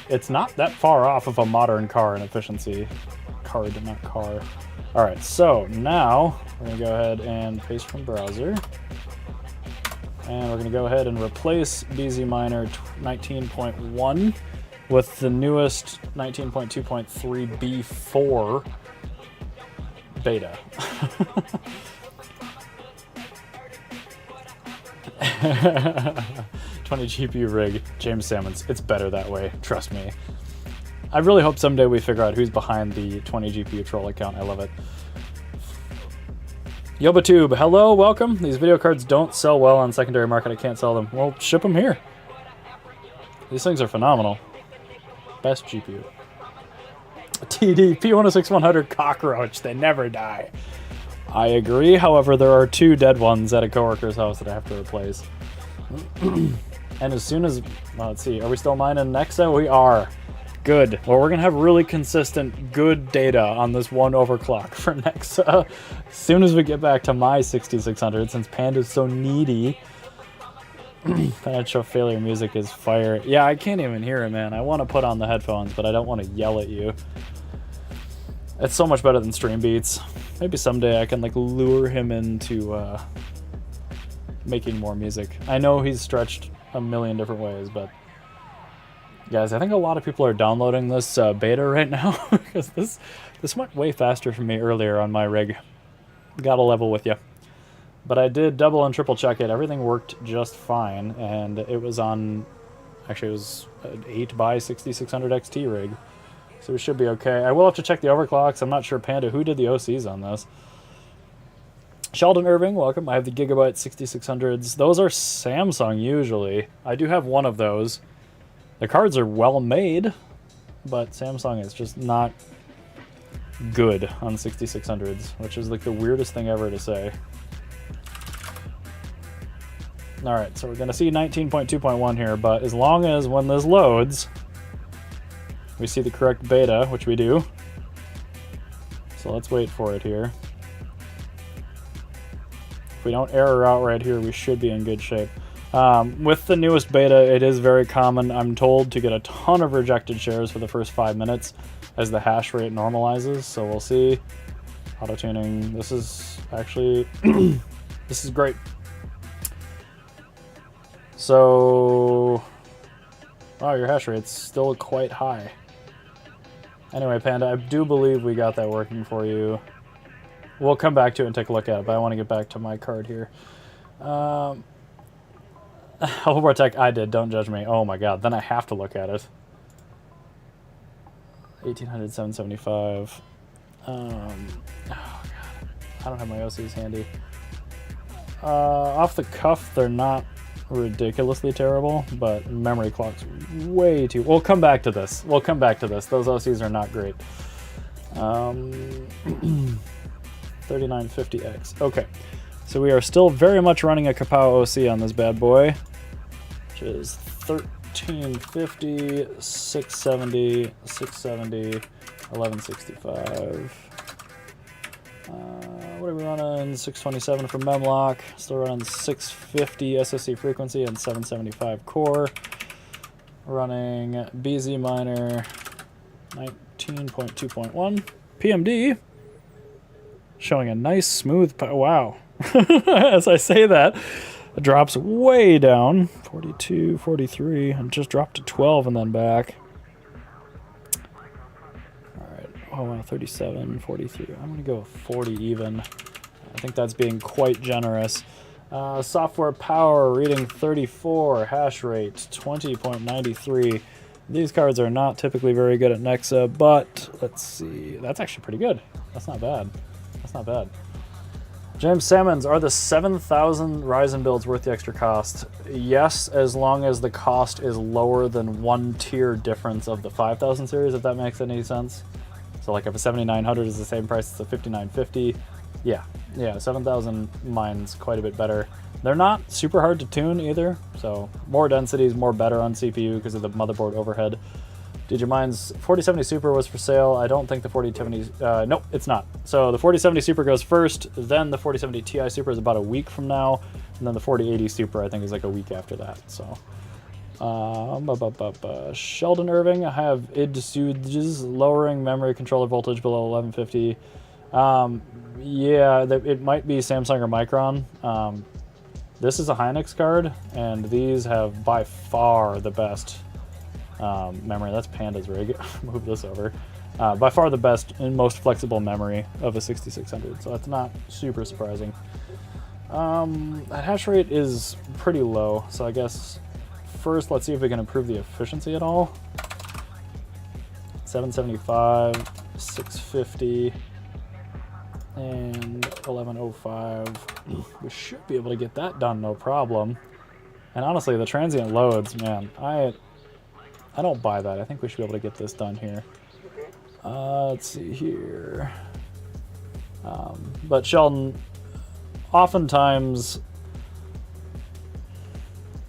it's not that far off of a modern car in efficiency. Card, not car. All right, so now we're gonna go ahead and paste from browser, and we're gonna go ahead and replace BZ Miner 19.1 with the newest 19.2.3 B4 beta. 20 GPU rig, James Salmons. It's better that way, trust me. I really hope someday we figure out who's behind the 20 GPU troll account. I love it. YobaTube, hello, welcome. These video cards don't sell well on secondary market. I can't sell them. Well, ship them here. These things are phenomenal. Best GPU. TD, P106-100 cockroach. They never die. I agree. However, there are 2 dead ones at a coworker's house that I have to replace. And as soon as, well, let's see, are we still mining Nexa? We are. Good. Well, we're going to have really consistent, good data on this one overclock for Nexa. As soon as we get back to my 6600, since Panda's so needy. Financial failure music is fire. Yeah, I can't even hear it, man. I want to put on the headphones, but I don't want to yell at you. It's so much better than Stream Beats. Maybe someday I can like lure him into making more music. I know he's stretched a million different ways, but Guys, I think a lot of people are downloading this beta right now because this went way faster for me earlier on my rig. Gotta level with you. But I did double and triple check it. Everything worked just fine, and it was on... Actually, it was an 8x6600 XT rig, so we should be okay. I will have to check the overclocks. I'm not sure, Panda, who did the OCs on this. Sheldon Irving, welcome. I have the Gigabyte 6600s. Those are Samsung usually. I do have one of those. The cards are well made, but Samsung is just not good on 6600s, which is like the weirdest thing ever to say. Alright, so we're going to see 19.2.1 here, but as long as when this loads, we see the correct beta, which we do. So let's wait for it here. If we don't error out right here, we should be in good shape. With the newest beta, it is very common, I'm told, to get a ton of rejected shares for the first 5 minutes as the hash rate normalizes. So we'll see. Auto-tuning. This is actually... this is great. So... wow, your hash rate's still quite high. Anyway, Panda, I do believe we got that working for you. We'll come back to it and take a look at it, but I want to get back to my card here. Hoverboard Tech, I did. Don't judge me. Oh my god, then I have to look at it. 1800, 775. Oh god, I don't have my OCs handy. Off the cuff, they're not ridiculously terrible, but memory clock's way too... We'll come back to this. We'll come back to this. Those OCs are not great. 3950X. Okay. So we are still very much running a Kapow OC on this bad boy, which is 1350, 670, 670, 1165. What are we running? 627 from Memlock. Still running 650 SoC frequency and 775 core. Running BZ miner 19.2.1. PMD showing a nice smooth... wow. As I say that, it drops way down. 42, 43, and just dropped to 12 and then back. Oh wow, 37, 43. I'm going to go with 40 even. I think that's being quite generous. Software power reading 34, hash rate 20.93. These cards are not typically very good at Nexa, but let's see. That's actually pretty good. That's not bad. That's not bad. James Salmons, are the 7,000 Ryzen builds worth the extra cost? Yes, as long as the cost is lower than one tier difference of the 5,000 series, if that makes any sense. So like if a 7900 is the same price as a 5950, yeah, 7,000 mine's quite a bit better. They're not super hard to tune either, so more densities, more better on CPU because of the motherboard overhead. Digimine's 4070 Super was for sale. I don't think the 4070, nope, it's not. So the 4070 Super goes first, then the 4070 Ti Super is about a week from now, and then the 4080 Super I think is like a week after that, so. Sheldon Irving, I have IDSUDs lowering memory controller voltage below 1150. Yeah, it might be Samsung or Micron. This is a Hynix card, and these have by far the best memory. That's Panda's rig. Move this over. By far the best and most flexible memory of a 6600, so that's not super surprising. That hash rate is pretty low, so I guess first let's see if we can improve the efficiency at all. 775, 650, and 1105. We should be able to get that done no problem. And honestly, the transient loads, man, I don't buy that. I think we should be able to get this done here. Let's see here. But Sheldon, oftentimes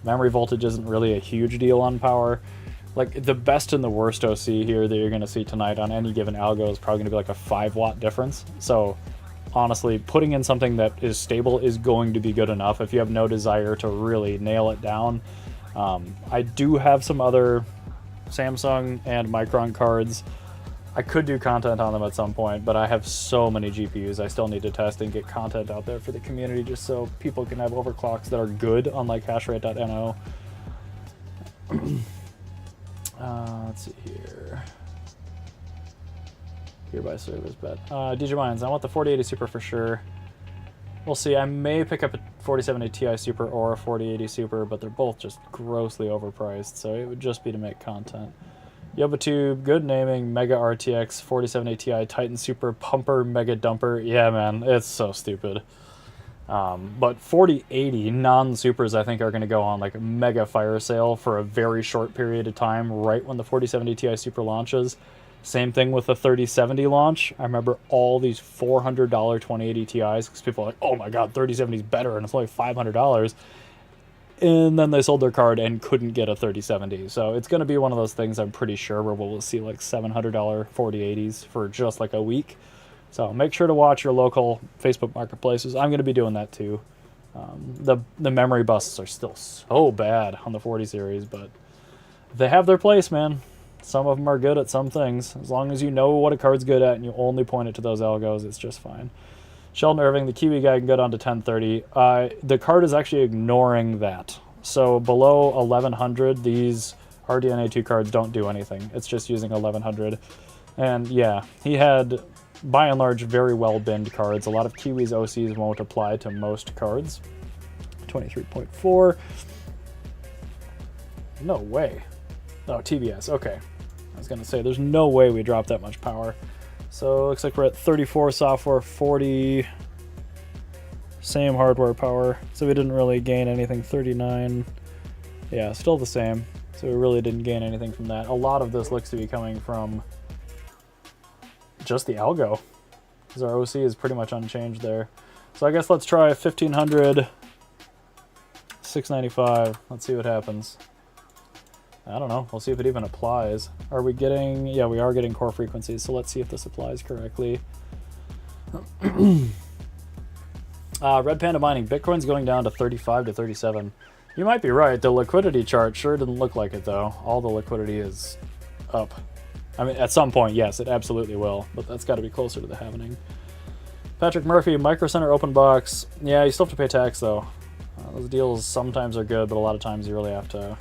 memory voltage isn't really a huge deal on power. Like the best and the worst OC here that you're going to see tonight on any given algo is probably going to be like a 5-watt difference. So honestly, putting in something that is stable is going to be good enough if you have no desire to really nail it down. I do have some other Samsung and Micron cards. I could do content on them at some point, but I have so many GPUs I still need to test and get content out there for the community just so people can have overclocks that are good, unlike hashrate.no. Let's see here. Hereby service bet. DJ Mines, I want the 4080 Super for sure. We'll see. I may pick up a 4070 Ti Super or a 4080 Super, but they're both just grossly overpriced, so it would just be to make content. Yobotube, good naming, Mega RTX, 4070 Ti, Titan Super, Pumper, Mega Dumper. Yeah, man, it's so stupid. But 4080 non-supers, I think, are going to go on like a mega fire sale for a very short period of time, right when the 4070 Ti Super launches. Same thing with the 3070 launch. I remember all these $400 2080 Ti's because people are like, oh my god, 3070 is better and it's only $500. And then they sold their card and couldn't get a 3070. So it's going to be one of those things, I'm pretty sure, where we'll see like $700 4080s for just like a week. So make sure to watch your local Facebook marketplaces. I'm going to be doing that too. The memory busts are still so bad on the 40 series, but they have their place, man. Some of them are good at some things. As long as you know what a card's good at and you only point it to those algos, it's just fine. Sheldon Irving, the Kiwi guy, can go down to 1030. The card is actually ignoring that. So below 1100, these RDNA 2 cards don't do anything. It's just using 1100. And yeah, he had, by and large, very well binned cards. A lot of Kiwi's OCs won't apply to most cards. 23.4. No way. Oh, TBS, okay. I was going to say, there's no way we dropped that much power. So looks like we're at 34 software, 40 same hardware power. So we didn't really gain anything. 39, yeah, still the same. So we really didn't gain anything from that. A lot of this looks to be coming from just the algo, because our OC is pretty much unchanged there. So I guess let's try 1500, 695. Let's see what happens. I don't know. We'll see if it even applies. Are we getting... Yeah, we are getting core frequencies, so let's see if this applies correctly. Red Panda Mining. Bitcoin's going down to 35 to 37. You might be right. The liquidity chart sure didn't look like it, though. All the liquidity is up. I mean, at some point, yes, it absolutely will, but that's got to be closer to the happening. Patrick Murphy, Micro Center open box. Yeah, you still have to pay tax, though. Those deals sometimes are good, but a lot of times you really have to...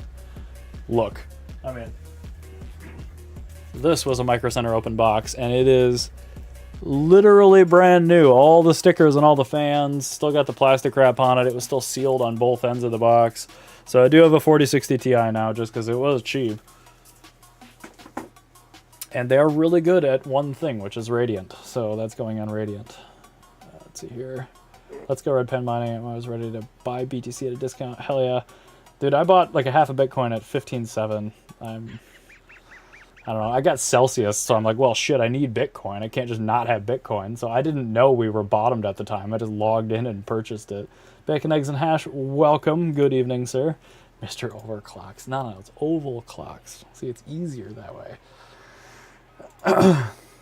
Look, I mean, this was a Micro Center open box, and it is literally brand new. All the stickers and all the fans, still got the plastic wrap on it. It was still sealed on both ends of the box. So I do have a 4060 Ti now, just because it was cheap. And they're really good at one thing, which is Radiant. So that's going on Radiant. Let's see here. Let's go Red Pen Mining. I was ready to buy BTC at a discount. Hell yeah. Dude, I bought like a half a Bitcoin at 15.7. I don't know. I got Celsius, so I'm like, well, shit, I need Bitcoin. I can't just not have Bitcoin. So I didn't know we were bottomed at the time. I just logged in and purchased it. Bacon, Eggs, and Hash, welcome. Good evening, sir. Mr. Overclocks. No, it's oval clocks. See, it's easier that way.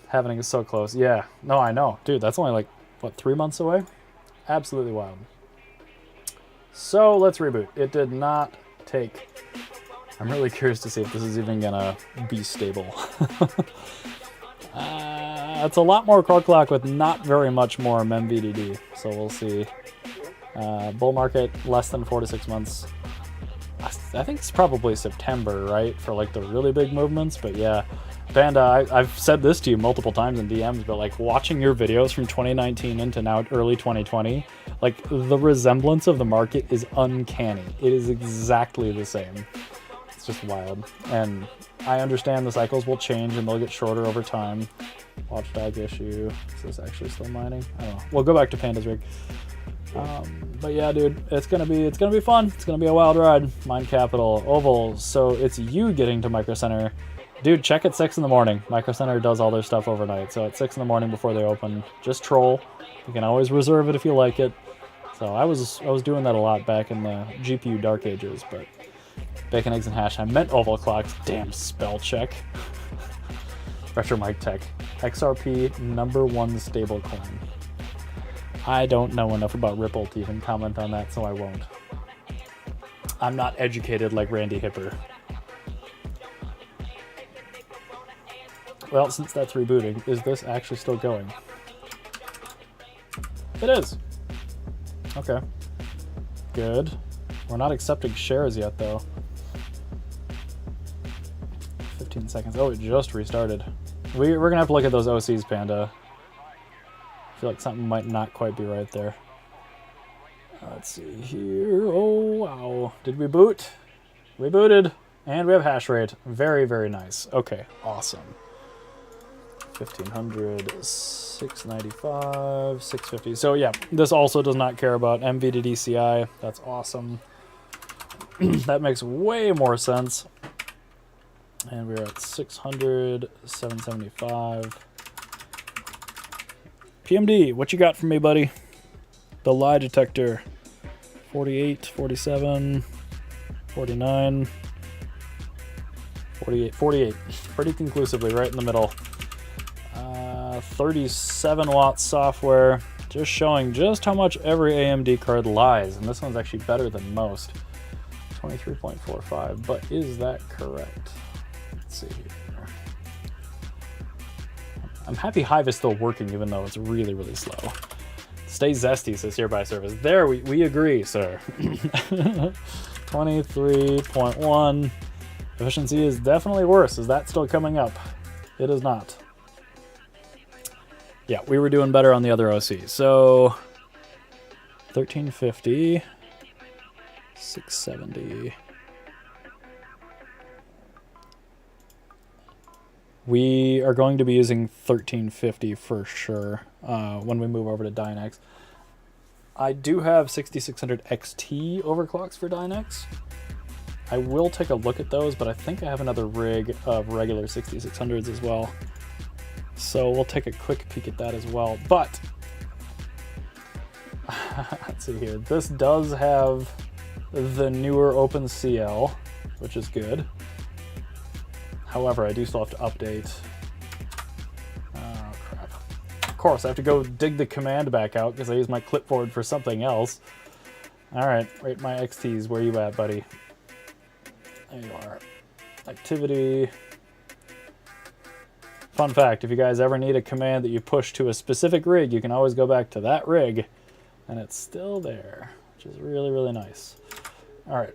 Happening is so close. Yeah. No, I know. Dude, that's only like, what, 3 months away? Absolutely wild. So let's reboot. It did not take. I'm really curious to see if this is even gonna be stable. It's a lot more core clock with not very much more MMVDD. So we'll see. Bull market less than 4 to 6 months. I think it's probably September, right, for like the really big movements. But yeah, Panda, I've said this to you multiple times in DMs, but like watching your videos from 2019 into now early 2020, like the resemblance of the market is uncanny. It is exactly the same. It's just wild. And I understand the cycles will change and they'll get shorter over time. Watchdog issue. Is this actually still mining? I don't know. We'll go back to Panda's rig. But yeah, dude, it's gonna be fun. It's gonna be a wild ride. Mine Capital, Oval. So it's you getting to Micro Center. Dude, check at 6 in the morning. Micro Center does all their stuff overnight. So at 6 in the morning before they open, just troll. You can always reserve it if you like it. So I was doing that a lot back in the GPU dark ages, but Bacon, Eggs, and Hash. I meant Oval Clocks. Damn spell check. Retro Mike Tech. XRP #1 stable coin. I don't know enough about Ripple to even comment on that, so I won't. I'm not educated like Randy Hipper. Well, since that's rebooting, is this actually still going? It is. Okay. Good. We're not accepting shares yet, though. seconds. Oh, it just restarted. We're going to have to look at those OCs, Panda. I feel like something might not quite be right there. Let's see here. Oh, wow. Did we boot? We booted. And we have hash rate. Very, very nice. Okay, awesome. 1500, 695, 650. So yeah, this also does not care about MV to DCI. That's awesome. That makes way more sense. And we're at 600, 775. PMD, what you got for me, buddy? The lie detector. 48, 47, 49, 48, 48. Pretty conclusively, right in the middle. 37 watt software, just showing just how much every AMD card lies. And this one's actually better than most. 23.45, but is that correct? Let's see here. I'm happy Hive is still working even though it's really, really slow. Stay zesty, says Hereby Service. There, we agree, sir. 23.1. Efficiency is definitely worse. Is that still coming up? It is not. Yeah, we were doing better on the other OC. So, 1350, 670. We are going to be using 1350 for sure when we move over to Dynex. I do have 6600 XT overclocks for Dynex. I will take a look at those, but I think I have another rig of regular 6600s as well. So we'll take a quick peek at that as well. But, let's see here. This does have the newer OpenCL, which is good. However, I do still have to update. Oh, crap. Of course, I have to go dig the command back out because I use my clipboard for something else. All right, rate my XTs. Where you at, buddy? There you are. Activity. Fun fact, if you guys ever need a command that you push to a specific rig, you can always go back to that rig, and it's still there, which is really, really nice. All right,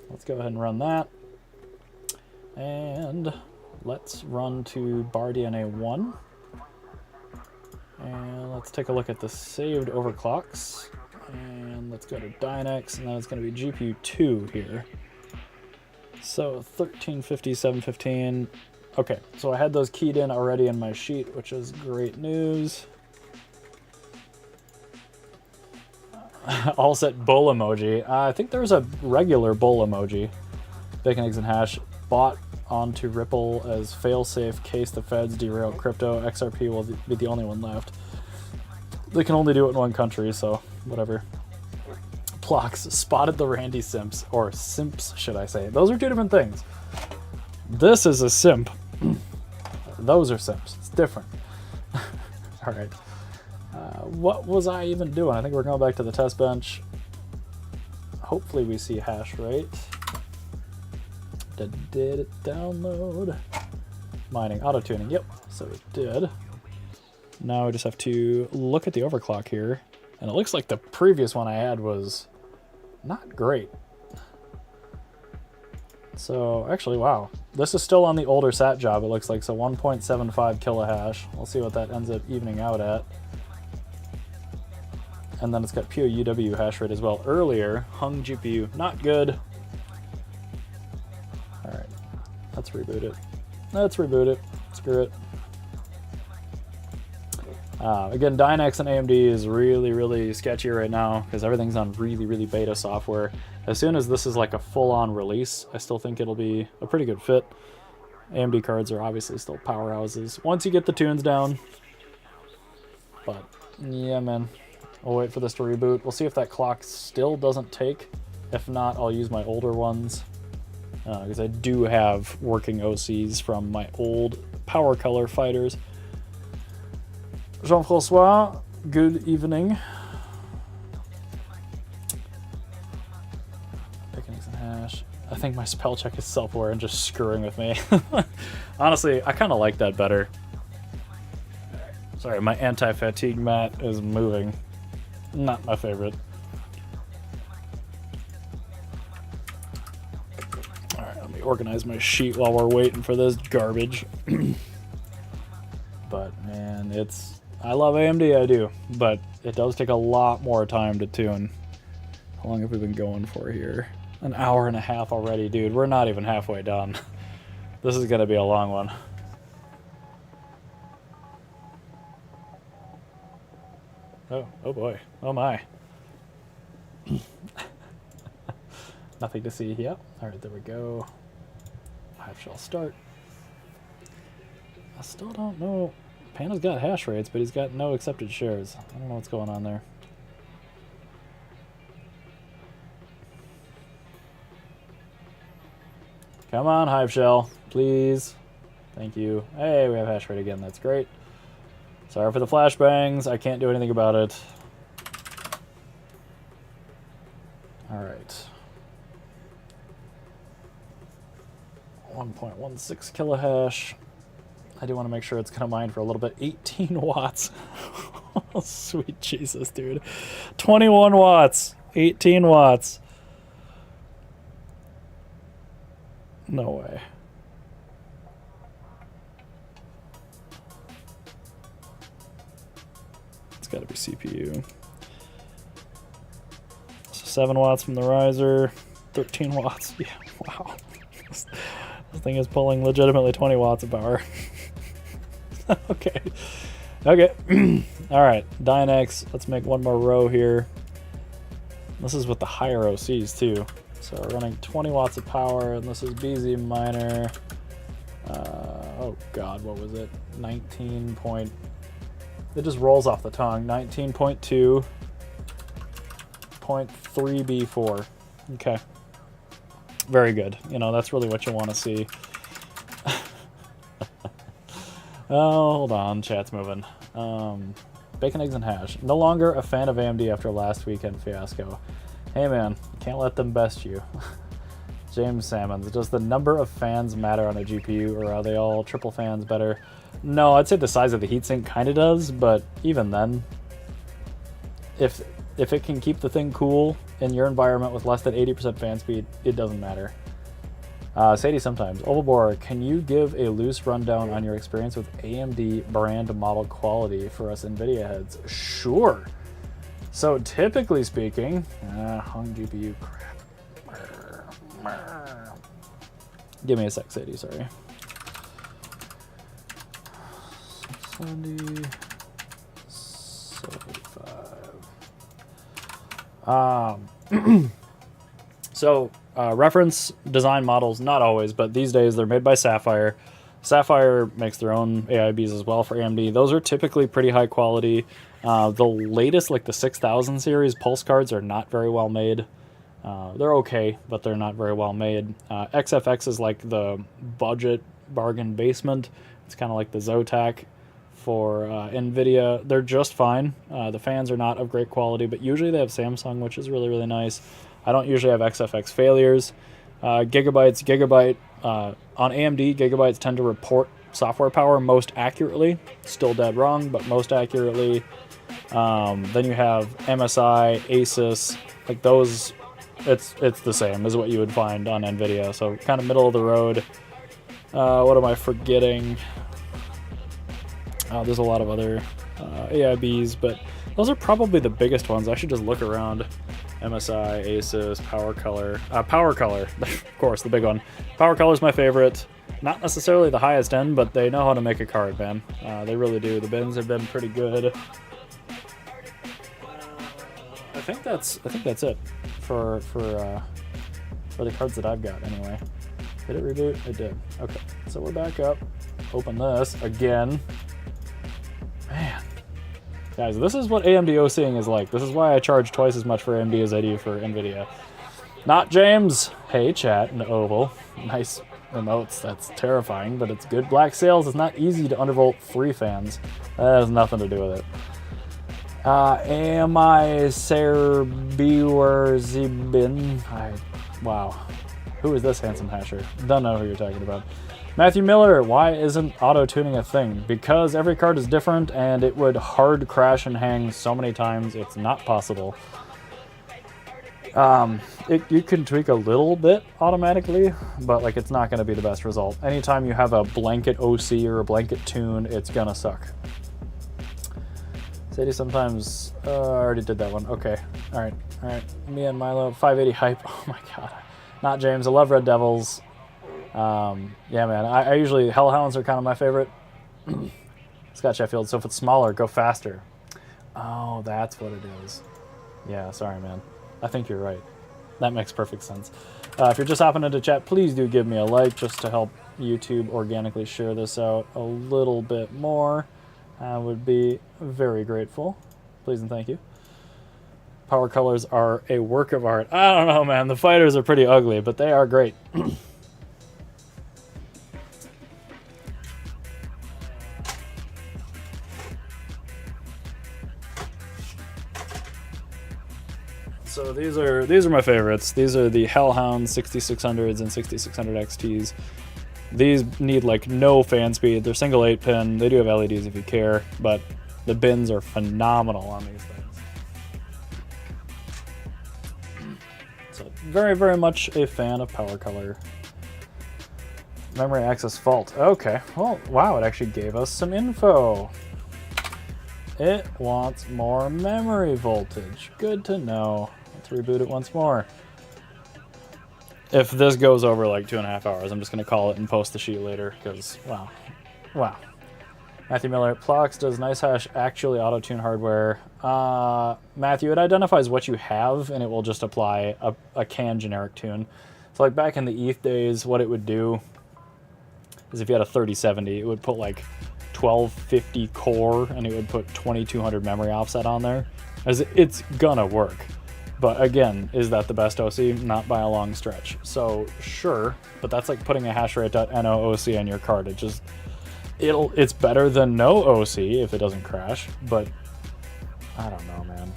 let's go ahead and run that. And let's run to bar DNA 1. And let's take a look at the saved overclocks. And let's go to Dynex, and then it's going to be GPU 2 here. So 1350, 715. Okay, so I had those keyed in already in my sheet, which is great news. All set bull emoji. I think there's a regular bull emoji. Bacon, eggs, and hash. Bought onto Ripple as failsafe case the feds derail crypto. XRP will be the only one left. They can only do it in one country, so whatever. Plox spotted the Randy simps, or simps, should I say. Those are two different things. This is a simp. Those are simps. It's different. All right. What was I even doing? I think we're going back to the test bench. Hopefully we see hash rate. Did it download? Mining, auto-tuning. Yep, so it did. Now I just have to look at the overclock here. And it looks like the previous one I had was not great. So actually, wow. This is still on the older SAT job, it looks like. So 1.75 kilohash. We'll see what that ends up evening out at. And then it's got pure UW hash rate as well. Earlier, hung GPU, not good. All right, let's reboot it. Let's reboot it. Screw it. Again, Dynex and AMD is really, really sketchy right now because everything's on really, really beta software. As soon as this is like a full-on release, I still think it'll be a pretty good fit. AMD cards are obviously still powerhouses once you get the tunes down. But, yeah, man. We'll wait for this to reboot. We'll see if that clock still doesn't take. If not, I'll use my older ones. Because I do have working OCs from my old Power Color fighters. Jean-Francois, good evening. Pickaxe and hash. I think my spell check is self-aware and just screwing with me. Honestly, I kind of like that better. Sorry, my anti-fatigue mat is moving. Not my favorite. Alright, let me me organize my sheet while we're waiting for this garbage. But man, I love AMD, I do, but it does take a lot more time to tune. How long have we been going for here? An hour and a half already, dude. We're not even halfway done. This is gonna be a long one. Oh boy. Oh my. Nothing to see. Yep. Alright, there we go. Hive shall start. I still don't know. Panda's got hash rates, but he's got no accepted shares. I don't know what's going on there. Come on, Hive Shell, please. Thank you. Hey, we have hash rate again. That's great. Sorry for the flashbangs. I can't do anything about it. All right. 1.16 kilohash. I do want to make sure it's going to mine for a little bit. 18 watts. Oh, sweet Jesus, dude. 21 watts. 18 watts. No way. It's got to be CPU. So 7 watts from the riser. 13 watts. Yeah, wow. This thing is pulling legitimately 20 watts of power. Okay. Okay. All right. Dynex. Let's make one more row here. This is with the higher OCs too. So we're running 20 watts of power, and this is BZ Miner. Oh God, what was it? 19 point. It just rolls off the tongue. 19.2.3B4. Okay. Very good. You know, that's really what you want to see. Oh, hold on. Chat's moving. Bacon, eggs, and hash. No longer a fan of AMD after last weekend fiasco. Hey man, can't let them best you. James Salmons. Does the number of fans matter on a GPU, or are they all triple fans better? No, I'd say the size of the heatsink kind of does, but even then, if it can keep the thing cool in your environment with less than 80% fan speed, it doesn't matter. Sadie sometimes. Ovalbor, can you give a loose rundown on your experience with AMD brand model quality for us NVIDIA heads? Sure. So typically speaking, hung GPU crap. Give me a sec, Sadie, sorry. 670, 75. So reference design models, not always, but these days they're made by Sapphire. Sapphire makes their own AIBs as well for AMD. Those are typically pretty high quality. The latest, like the 6000 series pulse cards, are not very well made. They're okay, but they're not very well made. XFX is like the budget bargain basement. It's kind of like the Zotac for NVIDIA. They're just fine. The fans are not of great quality, but usually they have Samsung, which is really, really nice. I don't usually have XFX failures. Gigabyte. On AMD, Gigabytes tend to report software power most accurately. Still dead wrong, but most accurately. Then you have MSI, Asus, like those. It's the same as what you would find on NVIDIA. So kind of middle of the road. What am I forgetting? There's a lot of other AIBs, but those are probably the biggest ones. I should just look around. MSI, Asus, PowerColor. PowerColor, of course, the big one. PowerColor is my favorite. Not necessarily the highest end, but they know how to make a card, man. They really do. The bins have been pretty good. I think that's it for the cards that I've got anyway. Did it reboot? It did. Okay, so we're back up. Open this again. Man. Guys, this is what AMD OCing is like. This is why I charge twice as much for AMD as I do for NVIDIA. Not James. Hey, chat and Oval. Nice remotes. That's terrifying, but it's good. Black Sails is not easy to undervolt 3 fans. That has nothing to do with it. Am I Ser Zibin? Wow. Who is this handsome hasher? Don't know who you're talking about. Matthew Miller, why isn't auto-tuning a thing? Because every card is different and it would hard crash and hang so many times it's not possible. You can tweak a little bit automatically, but like it's not going to be the best result. Anytime you have a blanket OC or a blanket tune, it's gonna suck. Sadie sometimes, I already did that one. Okay, all right. Me and Milo, 580 hype. Oh my god, not James. I love Red Devils. Yeah, man. I usually Hellhounds are kind of my favorite. Scott Sheffield. So if it's smaller, go faster. Oh, that's what it is. Yeah, sorry, man. I think you're right. That makes perfect sense. If you're just hopping into chat, please do give me a like just to help YouTube organically share this out a little bit more. I would be very grateful. Please and thank you. Power colors are a work of art. I don't know, man. The fighters are pretty ugly, but they are great. So these are my favorites. These are the Hellhounds 6600s and 6600 XTs. These need like no fan speed. They're single 8-pin. They do have LEDs if you care, but the bins are phenomenal on these things. So very, very much a fan of power color. Memory access fault. Okay. Well, wow, it actually gave us some info. It wants more memory voltage. Good to know. Let's reboot it once more. If this goes over like 2.5 hours, I'm just going to call it and post the sheet later because, wow. Wow. Matthew Miller, Flux does nice hash actually auto-tune hardware? Matthew, it identifies what you have and it will just apply a canned generic tune. So like back in the ETH days, what it would do is if you had a 3070, it would put like 1250 core and it would put 2200 memory offset on there. As it's gonna work. But again, is that the best OC? Not by a long stretch. So sure, but that's like putting a hashrate.no OC on your card. It's better than no OC if it doesn't crash, but I don't know, man.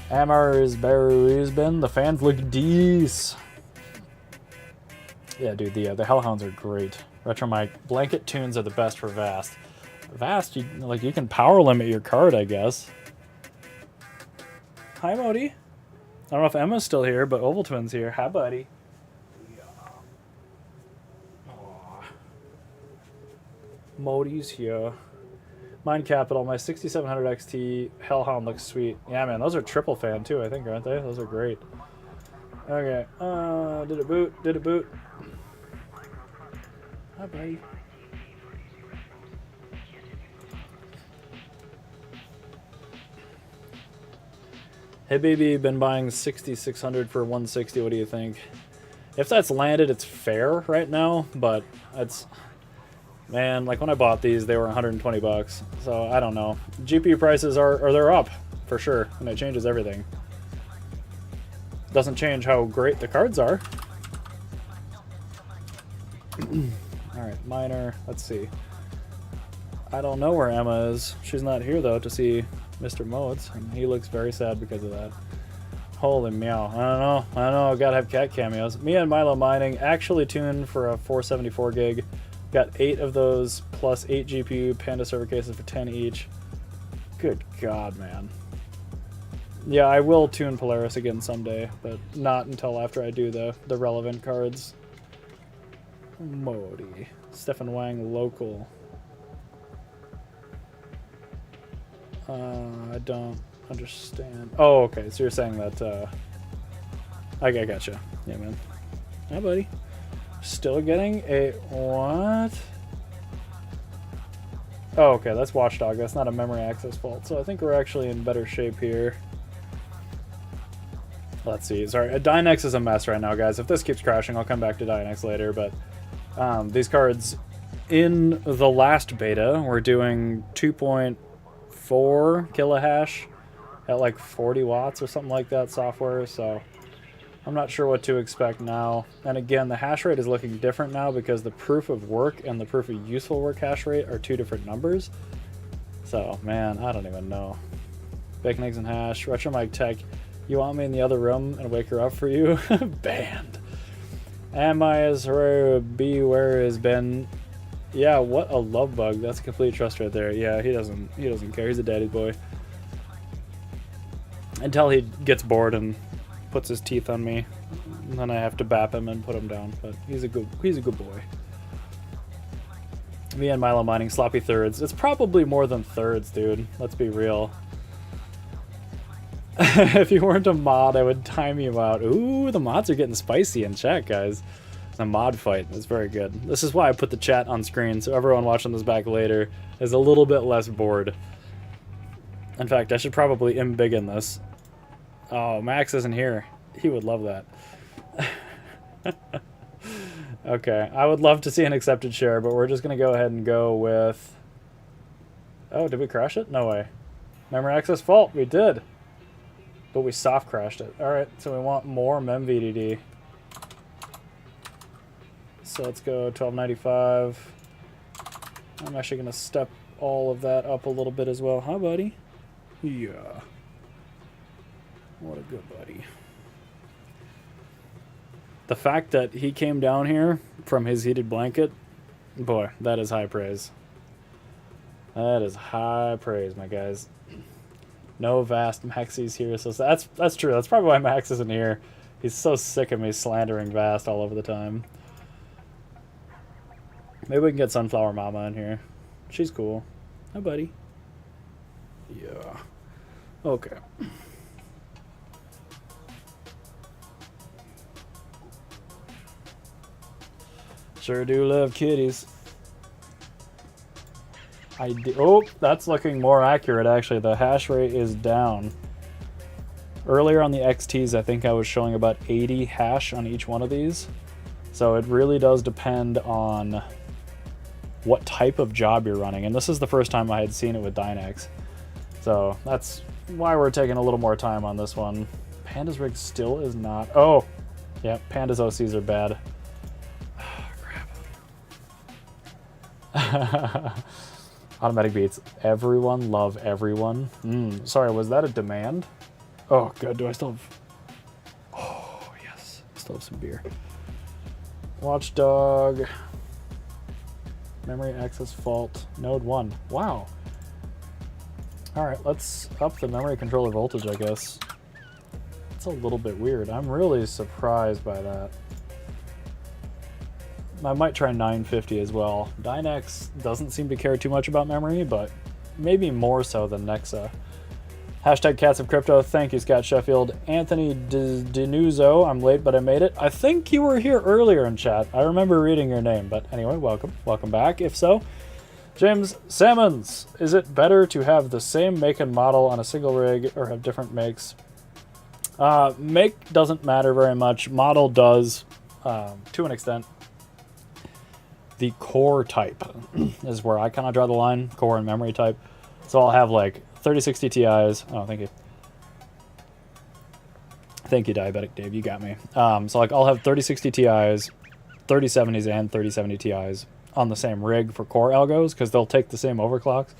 Amars Baruzbin, the fans look decent. Yeah, dude, the Hellhounds are great. Retro mic blanket tunes are the best for Vast. Vast, you can power limit your card, I guess. Hi, Modi. I don't know if Emma's still here, but Oval Twin's here. Hi, buddy. Modi's here. Mind Capital, my 6700 XT Hellhound looks sweet. Yeah, man, those are triple fan too, I think, aren't they? Those are great. Okay, did it boot? Did it boot? Hi, buddy. Hey, baby, been buying 6600 for 160. What do you think? If that's landed, it's fair right now, but it's... Man, like when I bought these, they were 120 bucks. So I don't know. GPU prices they're up for sure, and it changes everything. Doesn't change how great the cards are. All right, miner. Let's see. I don't know where Emma is. She's not here though to see Mr. Modes, and he looks very sad because of that. Holy meow. I don't know. Gotta have cat cameos. Me and Milo Mining actually tuned for a 474 gig. Got 8 of those plus 8 GPU Panda server cases for 10 each. Good God, man. Yeah, I will tune Polaris again someday, but not until after I do the relevant cards. Modi. Stefan Wang local. I don't understand. Oh, okay. So you're saying that, I gotcha. Yeah, man. Hi, buddy. Still getting a what? Oh, okay, that's Watchdog. That's not a memory access fault. So I think we're actually in better shape here. Let's see. Sorry, Dynex is a mess right now, guys. If this keeps crashing, I'll come back to Dynex later. But these cards in the last beta were doing 2.4 kilohash at like 40 watts or something like that software. So I'm not sure what to expect now. And again, the hash rate is looking different now because the proof of work and the proof of useful work hash rate are 2 different numbers. So, man, I don't even know. Bacon, eggs, and hash. Retro Mike Tech, you want me in the other room and wake her up for you? Banned. Am I as rare be where has been? Yeah, what a love bug. That's complete trust right there. Yeah, he doesn't care. He's a daddy boy. Until he gets bored and puts his teeth on me, and then I have to bap him and put him down. But he's a good boy. Me and Milo mining sloppy thirds. It's probably more than thirds, dude. Let's be real. If you weren't a mod, I would time you out. Ooh, the mods are getting spicy in chat, guys. A mod fight is very good. This is why I put the chat on screen, so everyone watching this back later is a little bit less bored. In fact, I should probably embiggen this. Oh, Max isn't here. He would love that. Okay, I would love to see an accepted share, but we're just going to go ahead and go with... Oh, did we crash it? No way. Memory access fault. We did. But we soft crashed it. Alright, so we want more memVDD. So let's go 1295. I'm actually going to step all of that up a little bit as well. Huh, buddy? Yeah. What a good buddy. The fact that he came down here from his heated blanket, boy, that is high praise. That is high praise, my guys. No Vast Maxie's here, so that's true. That's probably why Max isn't here. He's so sick of me slandering Vast all over the time. Maybe we can get Sunflower Mama in here. She's cool. Hi, buddy. Yeah. Okay. Sure do love kitties. Oh, that's looking more accurate, actually. The hash rate is down. Earlier on the XTs, I think I was showing about 80 hash on each one of these. So it really does depend on what type of job you're running. And this is the first time I had seen it with Dynex. So that's why we're taking a little more time on this one. Panda's rig still is not... Oh! Yeah, Panda's OCs are bad. Automatic beats. Everyone love everyone. Sorry, was that a demand? Oh, good. Do I still have... Oh, yes. Still have some beer. Watchdog. Memory access fault. Node 1. Wow. Alright, let's up the memory controller voltage, I guess. It's a little bit weird. I'm really surprised by that. I might try 950 as well. Dynex doesn't seem to care too much about memory, but maybe more so than Nexa. Hashtag Cats of Crypto. Thank you, Scott Sheffield. Anthony Denuzzo. I'm late, but I made it. I think you were here earlier in chat. I remember reading your name, but anyway, welcome. Welcome back, if so. James Salmons. Is it better to have the same make and model on a single rig or have different makes? Make doesn't matter very much. Model does, to an extent. The core type is where I kind of draw the line, core and memory type. So I'll have like 3060 Ti's. Oh, thank you. Thank you, Diabetic Dave. You got me. So like I'll have 3060 Ti's, 3070s, and 3070 Ti's on the same rig for core algos because they'll take the same overclocks.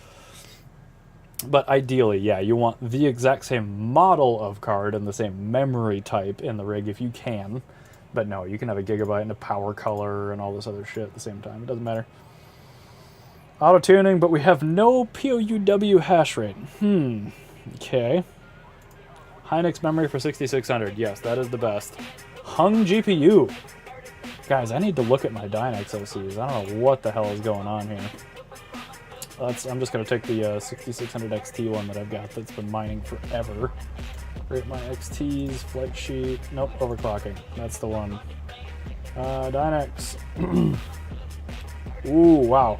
But ideally, yeah, you want the exact same model of card and the same memory type in the rig if you can. But no, you can have a gigabyte and a power color and all this other shit at the same time. It doesn't matter. Auto-tuning, but we have no POUW hash rate. Okay. Hynix memory for 6600. Yes, that is the best. Hung GPU. Guys, I need to look at my Dynex OCs. I don't know what the hell is going on here. I'm just going to take the 6600 XT one that I've got that's been mining forever. Rate my XTs, flight sheet. Nope, overclocking. That's the one. Dynex. Ooh, wow.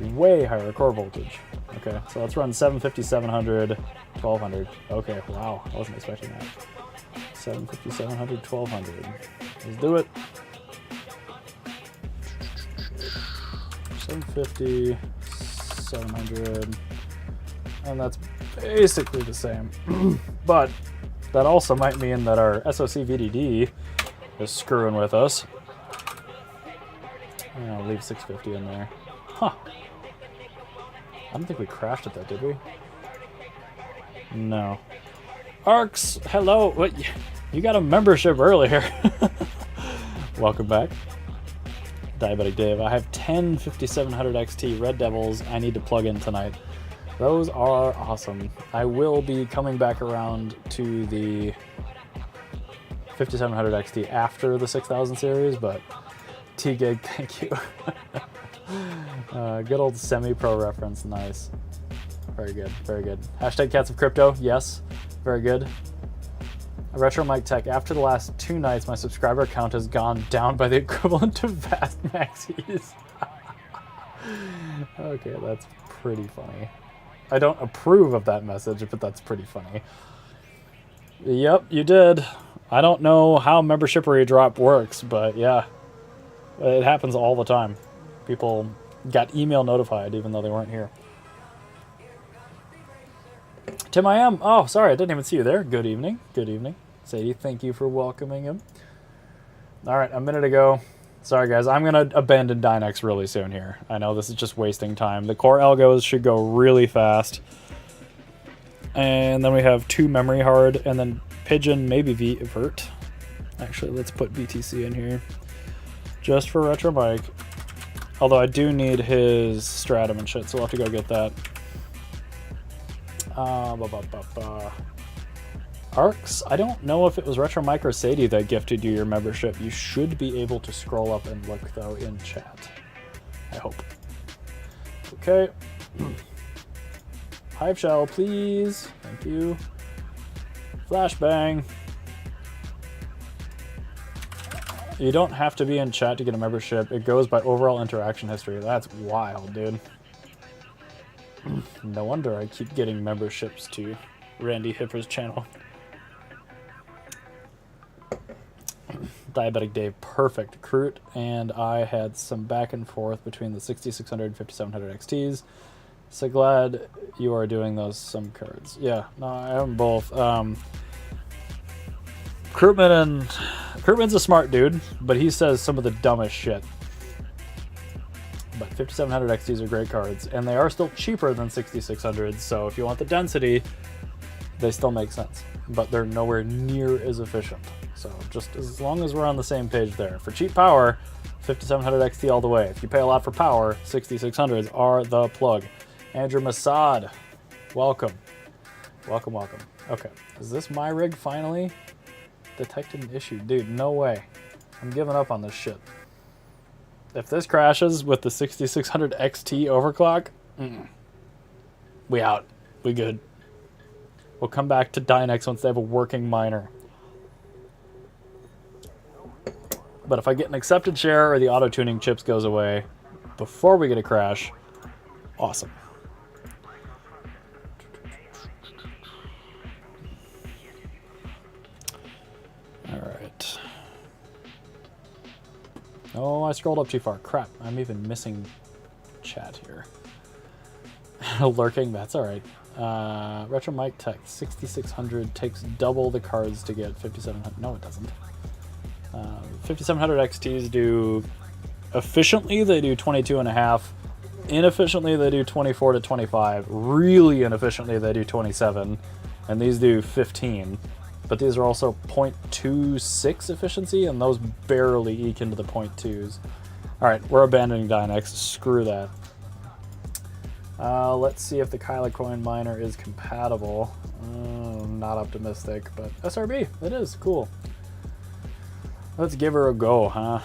Way higher core voltage. Okay, so let's run 750, 700, 1200. Okay, wow. I wasn't expecting that. 750, 700, 1200. Let's do it. 750, 700. And that's basically the same. But that also might mean that our SoC VDD is screwing with us. I'll leave 650 in there. Huh. I don't think we crashed at that, did we? No. Arcs, hello. What? You got a membership earlier. Welcome back. Diabetic Dave. I have 10 5700 XT Red Devils I need to plug in tonight. Those are awesome. I will be coming back around to the 5700 XT after the 6000 series, but T-Gig, thank you. Good old semi-pro reference, nice. Very good, very good. Hashtag Cats of Crypto, yes, very good. Retro Mike Tech, after the last 2 nights, my subscriber count has gone down by the equivalent of vast maxis. Okay, that's pretty funny. I don't approve of that message, but that's pretty funny. Yep, you did. I don't know how membership redrop works, but yeah, it happens all the time. People got email notified even though they weren't here. Tim, I am. Oh, sorry, I didn't even see you there. Good evening. Good evening. Sadie, thank you for welcoming him. All right, a minute ago. Sorry, guys. I'm going to abandon Dynex really soon here. I know this is just wasting time. The core algos should go really fast. And then we have 2 memory hard, and then Pigeon, maybe Vert. Actually, let's put BTC in here. Just for Retro Mike. Although I do need his Stratum and shit, so we'll have to go get that. Arcs, I don't know if it was Retro Mike or Sadie that gifted you your membership. You should be able to scroll up and look, though, in chat. I hope. Okay. Hive Shell, please. Thank you. Flashbang. You don't have to be in chat to get a membership. It goes by overall interaction history. That's wild, dude. No wonder I keep getting memberships to Randy Hipper's channel. Diabetic Dave, perfect. Kroot and I had some back and forth between the 6600 and 5700 XTs. So glad you are doing those some cards. Yeah, no, I have them both. Krootman's a smart dude, but he says some of the dumbest shit. But 5700 XTs are great cards, and they are still cheaper than 6600s, so if you want the density, they still make sense. But they're nowhere near as efficient. So just as long as we're on the same page there. For cheap power, 5700 XT all the way. If you pay a lot for power, 6600s are the plug. Andrew Masad, welcome. Welcome, welcome. Okay, is this my rig finally? Detected an issue. Dude, no way. I'm giving up on this shit. If this crashes with the 6600 XT overclock, we out. We good. We'll come back to Dynex once they have a working miner. But if I get an accepted share or the auto-tuning chips goes away before we get a crash, awesome. All right. Oh, I scrolled up too far. Crap, I'm even missing chat here. Lurking, that's all right. Retro Mike Tech, 6600 takes double the cards to get 5700. No, it doesn't. 5700 XTs do efficiently, they do 22.5. Inefficiently, they do 24 to 25. Really inefficiently, they do 27. And these do 15. But these are also 0.26 efficiency, and those barely eke into the 0.2s. Alright, we're abandoning Dynex. Screw that. Let's see if the Kyla coin miner is compatible. Not optimistic, but SRB, it is. Cool. Let's give her a go, huh?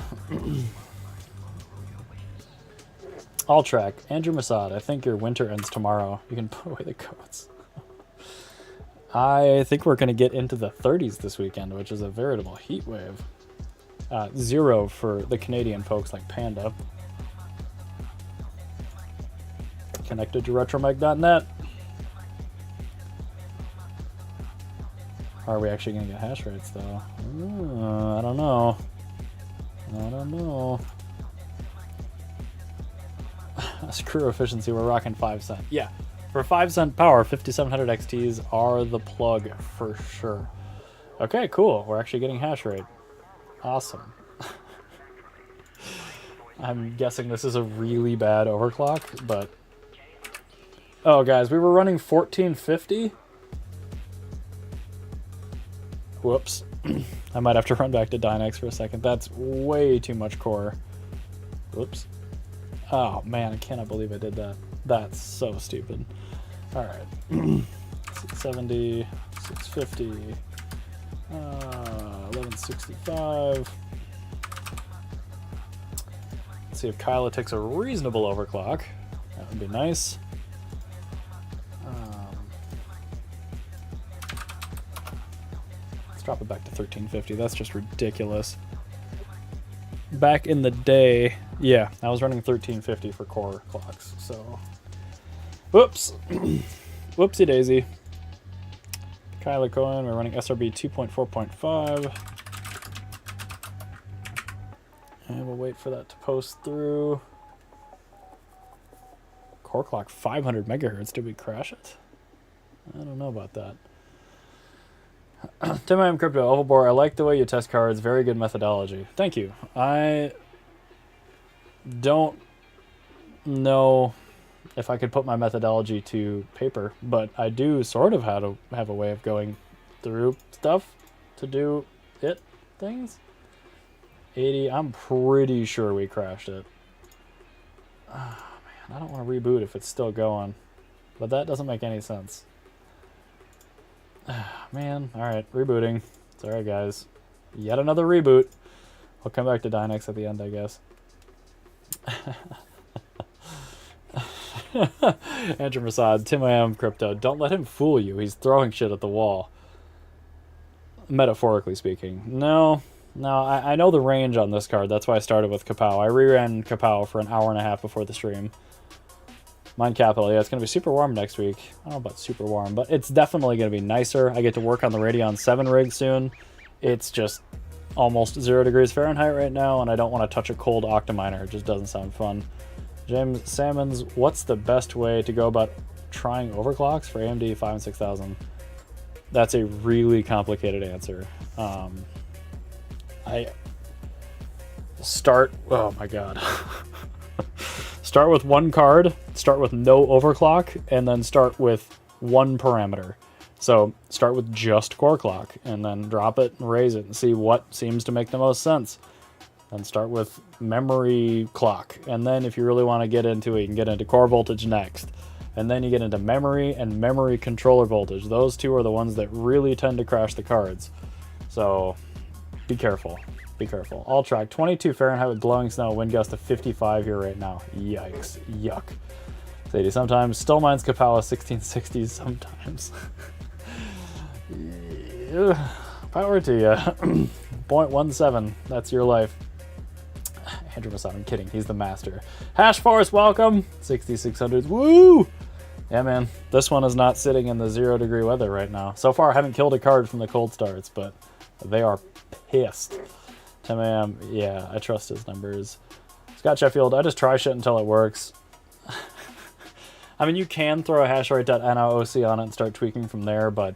I'll track. Andrew Masad, I think your winter ends tomorrow. You can put away the coats. I think we're going to get into the 30s this weekend, which is a veritable heat wave. 0 for the Canadian folks like Panda. Connected to retromag.net. Are we actually going to get hash rates, though? I don't know. I don't know. Screw efficiency, we're rocking 5 cent. Yeah, for 5 cent power, 5700 XTs are the plug for sure. Okay, cool. We're actually getting hash rate. Awesome. I'm guessing this is a really bad overclock, but... Oh, guys, we were running 1450? Whoops. I might have to run back to Dynex for a second. That's way too much core. Whoops. Oh, man, I cannot believe I did that. That's so stupid. All right. 670, 650, 1165. Let's see if Kyla takes a reasonable overclock. That would be nice. Let's drop it back to 1350. That's just ridiculous. Back in the day, yeah, I was running 1350 for core clocks, so whoops. Whoopsie daisy. Kyla Cohen, we're running SRB 2.4.5. And we'll wait for that to post through. Core clock 500 megahertz. Did we crash it? I don't know about that. Tim I am Crypto, Ovalbor, I like the way you test cards. Very good methodology. Thank you. I don't know if I could put my methodology to paper, but I do sort of have a way of going through stuff to do things. 80, I'm pretty sure we crashed it. Oh, man, I don't want to reboot if it's still going, but that doesn't make any sense. Man, alright, rebooting. It's alright, guys. Yet another reboot. I'll come back to Dynex at the end, I guess. Andrew Masad, Tim I am Crypto. Don't let him fool you. He's throwing shit at the wall. Metaphorically speaking. No, I know the range on this card. That's why I started with Kapow. I reran Kapow for an hour and a half before the stream. Mine Capital, yeah, it's going to be super warm next week. I don't know about super warm, but it's definitely going to be nicer. I get to work on the Radeon 7 rig soon. It's just almost 0 degrees Fahrenheit right now, and I don't want to touch a cold Octominer. It just doesn't sound fun. James Salmons, what's the best way to go about trying overclocks for AMD 5 and 6000? That's a really complicated answer. I start, oh my god. Start with one card, start with no overclock, and then start with one parameter. So start with just core clock, and then drop it and raise it and see what seems to make the most sense. Then start with memory clock, and then if you really want to get into it, you can get into core voltage next. And then you get into memory and memory controller voltage. Those two are the ones that really tend to crash the cards. So be careful. Be careful. All track 22 Fahrenheit with blowing snow, wind gust to 55 here right now. Yikes. Yuck. 80 sometimes. Still mine's Kapow 1660s sometimes. Yeah. Power to you. 0.17. That's your life. Andrew Masad, I'm kidding. He's the master. Hash Force, welcome. 6600s. Woo! Yeah, man. This one is not sitting in the 0 degree weather right now. So far, I haven't killed a card from the cold starts, but they are pissed. 10 a.m. Yeah, I trust his numbers. Scott Sheffield, I just try shit until it works. I mean, you can throw a hashrate.NOC on it and start tweaking from there, but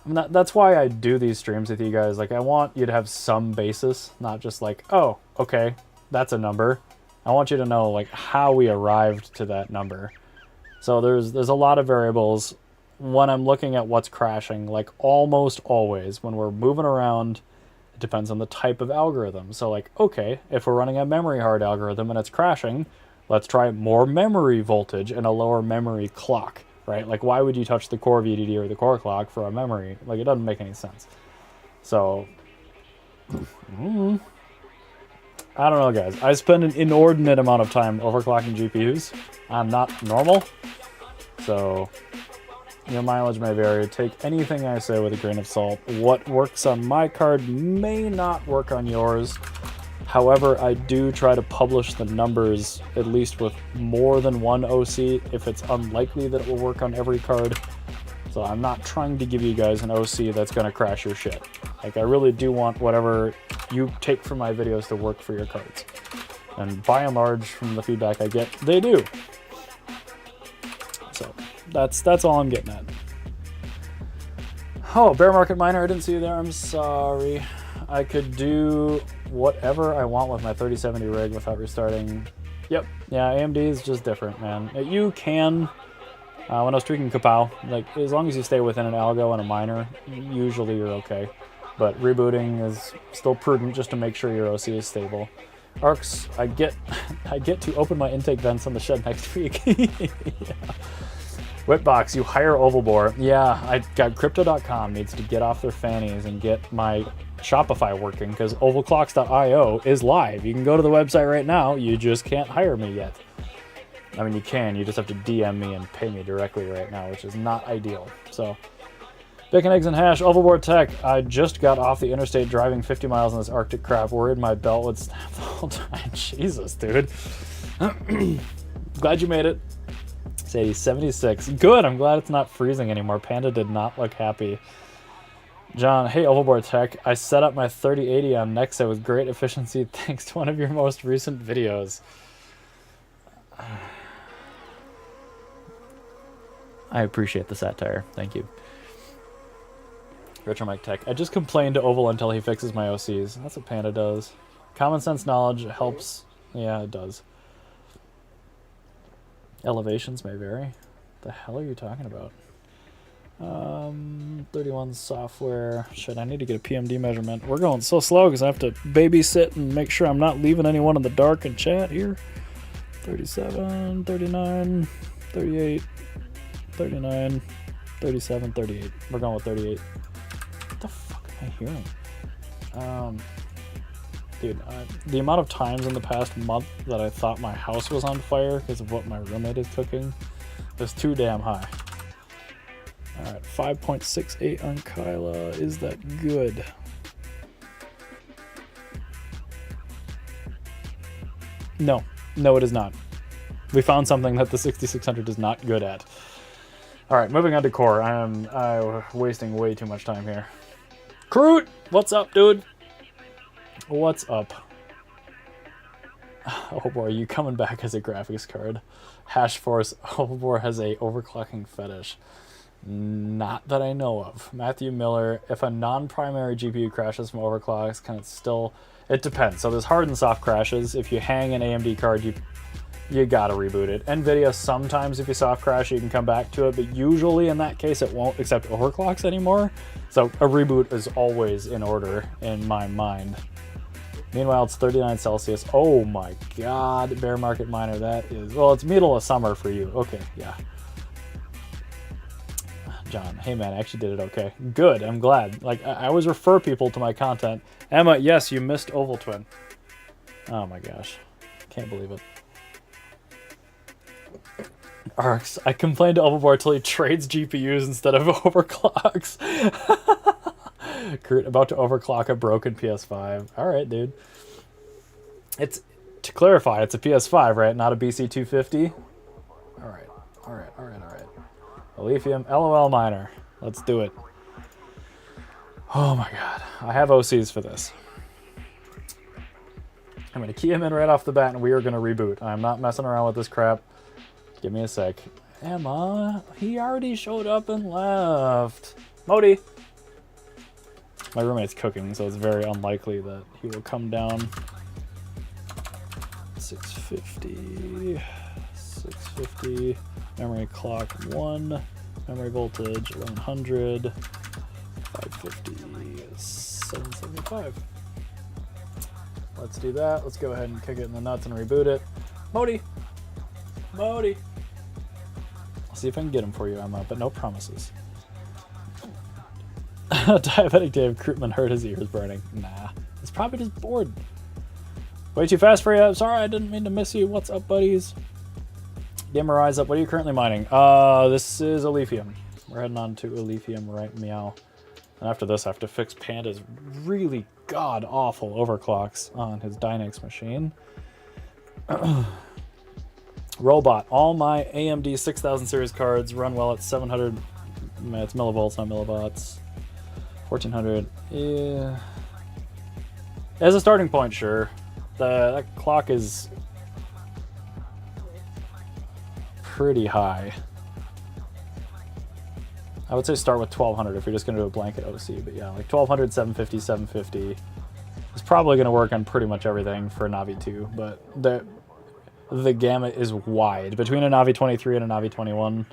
I mean, that's why I do these streams with you guys. Like, I want you to have some basis, not just like, oh, okay, that's a number. I want you to know, like, how we arrived to that number. So there's a lot of variables. When I'm looking at what's crashing, like almost always, when we're moving around, it depends on the type of algorithm. So like, okay, if we're running a memory hard algorithm and it's crashing, let's try more memory voltage and a lower memory clock, right? Like, why would you touch the core VDD or the core clock for a memory? Like, it doesn't make any sense. So, I don't know, guys. I spend an inordinate amount of time overclocking GPUs. I'm not normal, so your mileage may vary. Take anything I say with a grain of salt. What works on my card may not work on yours. However, I do try to publish the numbers, at least with more than one OC, if it's unlikely that it will work on every card. So I'm not trying to give you guys an OC that's going to crash your shit. Like, I really do want whatever you take from my videos to work for your cards. And by and large, from the feedback I get, they do. So that's all I'm getting at. Oh, bear market miner, I didn't see you there. I'm sorry. I could do whatever I want with my 3070 rig without restarting. Yep. Yeah, AMD is just different, man. You can, when I was tweaking Kapow, like, as long as you stay within an algo and a miner, usually you're okay. But rebooting is still prudent just to make sure your OC is stable. Arcs, I get to open my intake vents on the shed next week. Yeah. Whitbox, you hire oval bore. Yeah, I got crypto.com needs to get off their fannies and get my Shopify working because ovalclocks.io is live. You can go to the website right now. You just can't hire me yet. I mean, you can. You just have to DM me and pay me directly right now, which is not ideal. So, bacon, eggs, and hash, oval bore tech. I just got off the interstate driving 50 miles in this Arctic crap. Worried my belt would snap the whole time. Jesus, dude. Glad you made it. Say 76. Good, I'm glad it's not freezing anymore. Panda did not look happy. John, hey Overboard Tech. I set up my 3080 on Nexa with great efficiency thanks to one of your most recent videos. I appreciate the satire. Thank you. Retro Mike Tech. I just complained to Oval until he fixes my OCs. That's what Panda does. Common sense knowledge helps. Yeah, it does. Elevations may vary. The hell are you talking about? 31 software. Shit, I need to get a PMD measurement. We're going so slow because I have to babysit and make sure I'm not leaving anyone in the dark in chat here. 37, 39, 38, 39, 37, 38. We're going with 38. What the fuck am I hearing? Dude, the amount of times in the past month that I thought my house was on fire because of what my roommate is cooking is too damn high. Alright, 5.68 on Kyla. Is that good? No. No, it is not. We found something that the 6600 is not good at. Alright, moving on to core. I'm wasting way too much time here. Kroot! What's up, dude? What's up? Oh boy, you coming back as a graphics card. Hash Force Overbore has a overclocking fetish. Not that I know of. Matthew Miller, if a non-primary GPU crashes from overclocks, can it still... It depends. So there's hard and soft crashes. If you hang an AMD card, you gotta reboot it. NVIDIA, sometimes if you soft crash, you can come back to it, but usually in that case, it won't accept overclocks anymore. So a reboot is always in order in my mind. Meanwhile, it's 39 Celsius. Oh my god, bear market miner, that is... Well, it's middle of summer for you. Okay, yeah. John, hey man, I actually did it okay. Good, I'm glad. Like, I always refer people to my content. Emma, yes, you missed Oval Twin. Oh my gosh. Can't believe it. Arcs, I complained to Overboard till he trades GPUs instead of overclocks. Kurt, about to overclock a broken PS5. Alright, dude. It's, to clarify, it's a PS5, right? Not a BC250? Alright, alright, alright, alright. Lithium, LOL miner. Let's do it. Oh my god. I have OCs for this. I'm going to key him in right off the bat and we are going to reboot. I'm not messing around with this crap. Give me a sec. Emma, he already showed up and left. Modi. My roommate's cooking, so it's very unlikely that he will come down. 650. 650. Memory clock 1. Memory voltage 1100. 550. 775. Let's do that. Let's go ahead and kick it in the nuts and reboot it. Modi! Modi! I'll see if I can get him for you, Emma, but no promises. Diabetic Dave Krutman heard his ears burning. Nah, it's probably just bored. Way too fast for you. Sorry, I didn't mean to miss you. What's up, buddies? Gamer Rise Up. What are you currently mining? This is a lithium. We're heading on to a lithium right meow. And after this, I have to fix Panda's really god-awful overclocks on his Dynex machine. Robot. All my AMD 6000 series cards run well at 700. It's millivolts, not milliwatts. 1400. Yeah. As a starting point, sure. That clock is pretty high. I would say start with 1200 if you're just going to do a blanket OC, but yeah, like 1200, 750, 750 is probably going to work on pretty much everything for a Navi 2, but the gamut is wide. Between a Navi 23 and a Navi 21,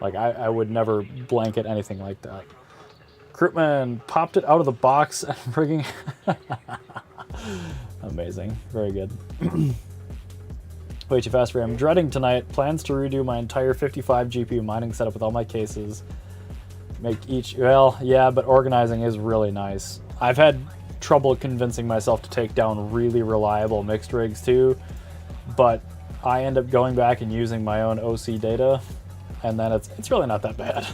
like I would never blanket anything like that. Krutman popped it out of the box and frigging... Amazing. Very good. Way too fast for him. Dreading tonight. Plans to redo my entire 55 GPU mining setup with all my cases. Make each... Well, yeah, but organizing is really nice. I've had trouble convincing myself to take down really reliable mixed rigs too, but I end up going back and using my own OC data, and then it's really not that bad.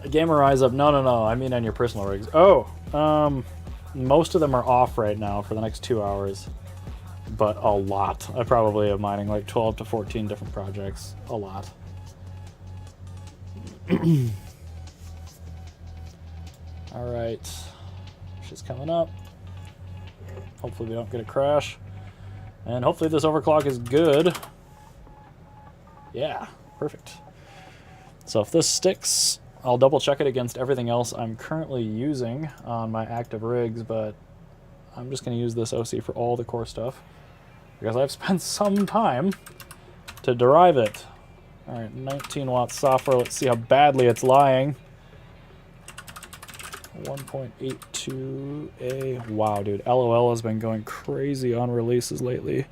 Gamer Rise Up. No, I mean on your personal rigs. Oh, most of them are off right now for the next 2 hours, but a lot. I probably am mining like 12 to 14 different projects. A lot. All right, she's coming up. Hopefully we don't get a crash, and hopefully this overclock is good. Yeah, perfect. So if this sticks, I'll double check it against everything else I'm currently using on my active rigs, but I'm just going to use this OC for all the core stuff because I've spent some time to derive it. All right, 19 watt software. Let's see how badly it's lying. 1.82A. Wow, dude. LOL has been going crazy on releases lately.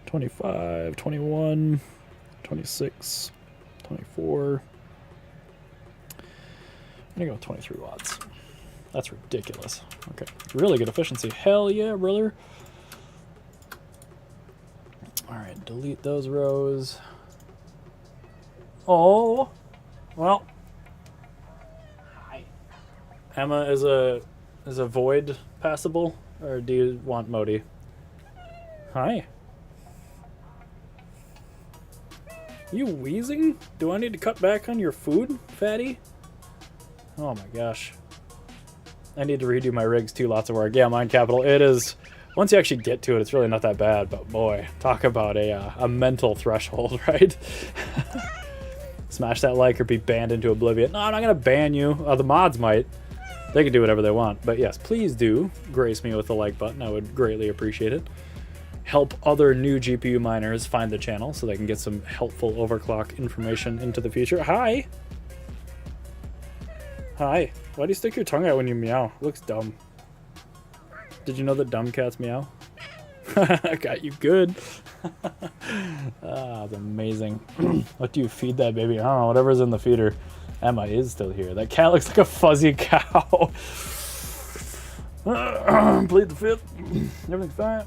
25, 21, 26, 24. I'm gonna go with 23 watts. That's ridiculous. Okay, really good efficiency. Hell yeah, brother. All right, delete those rows. Oh, well. Hi. Emma, is a void passable, or do you want Modi? Hi. You wheezing? Do I need to cut back on your food, fatty? Oh my gosh. I need to redo my rigs too, lots of work. Yeah, Mine Capital, it is, once you actually get to it, it's really not that bad, but boy, talk about a mental threshold, right? Smash that like or be banned into oblivion. No, I'm not gonna ban you. The mods might. They can do whatever they want, but yes, please do grace me with the like button. I would greatly appreciate it. Help other new GPU miners find the channel so they can get some helpful overclock information into the future. Hi! Hi. Why do you stick your tongue out when you meow? It looks dumb. Did you know that dumb cats meow? I got you good. That's amazing. What do you feed that baby? I don't know, whatever's in the feeder. Emma is still here. That cat looks like a fuzzy cow. Plead the fifth. Everything's fine.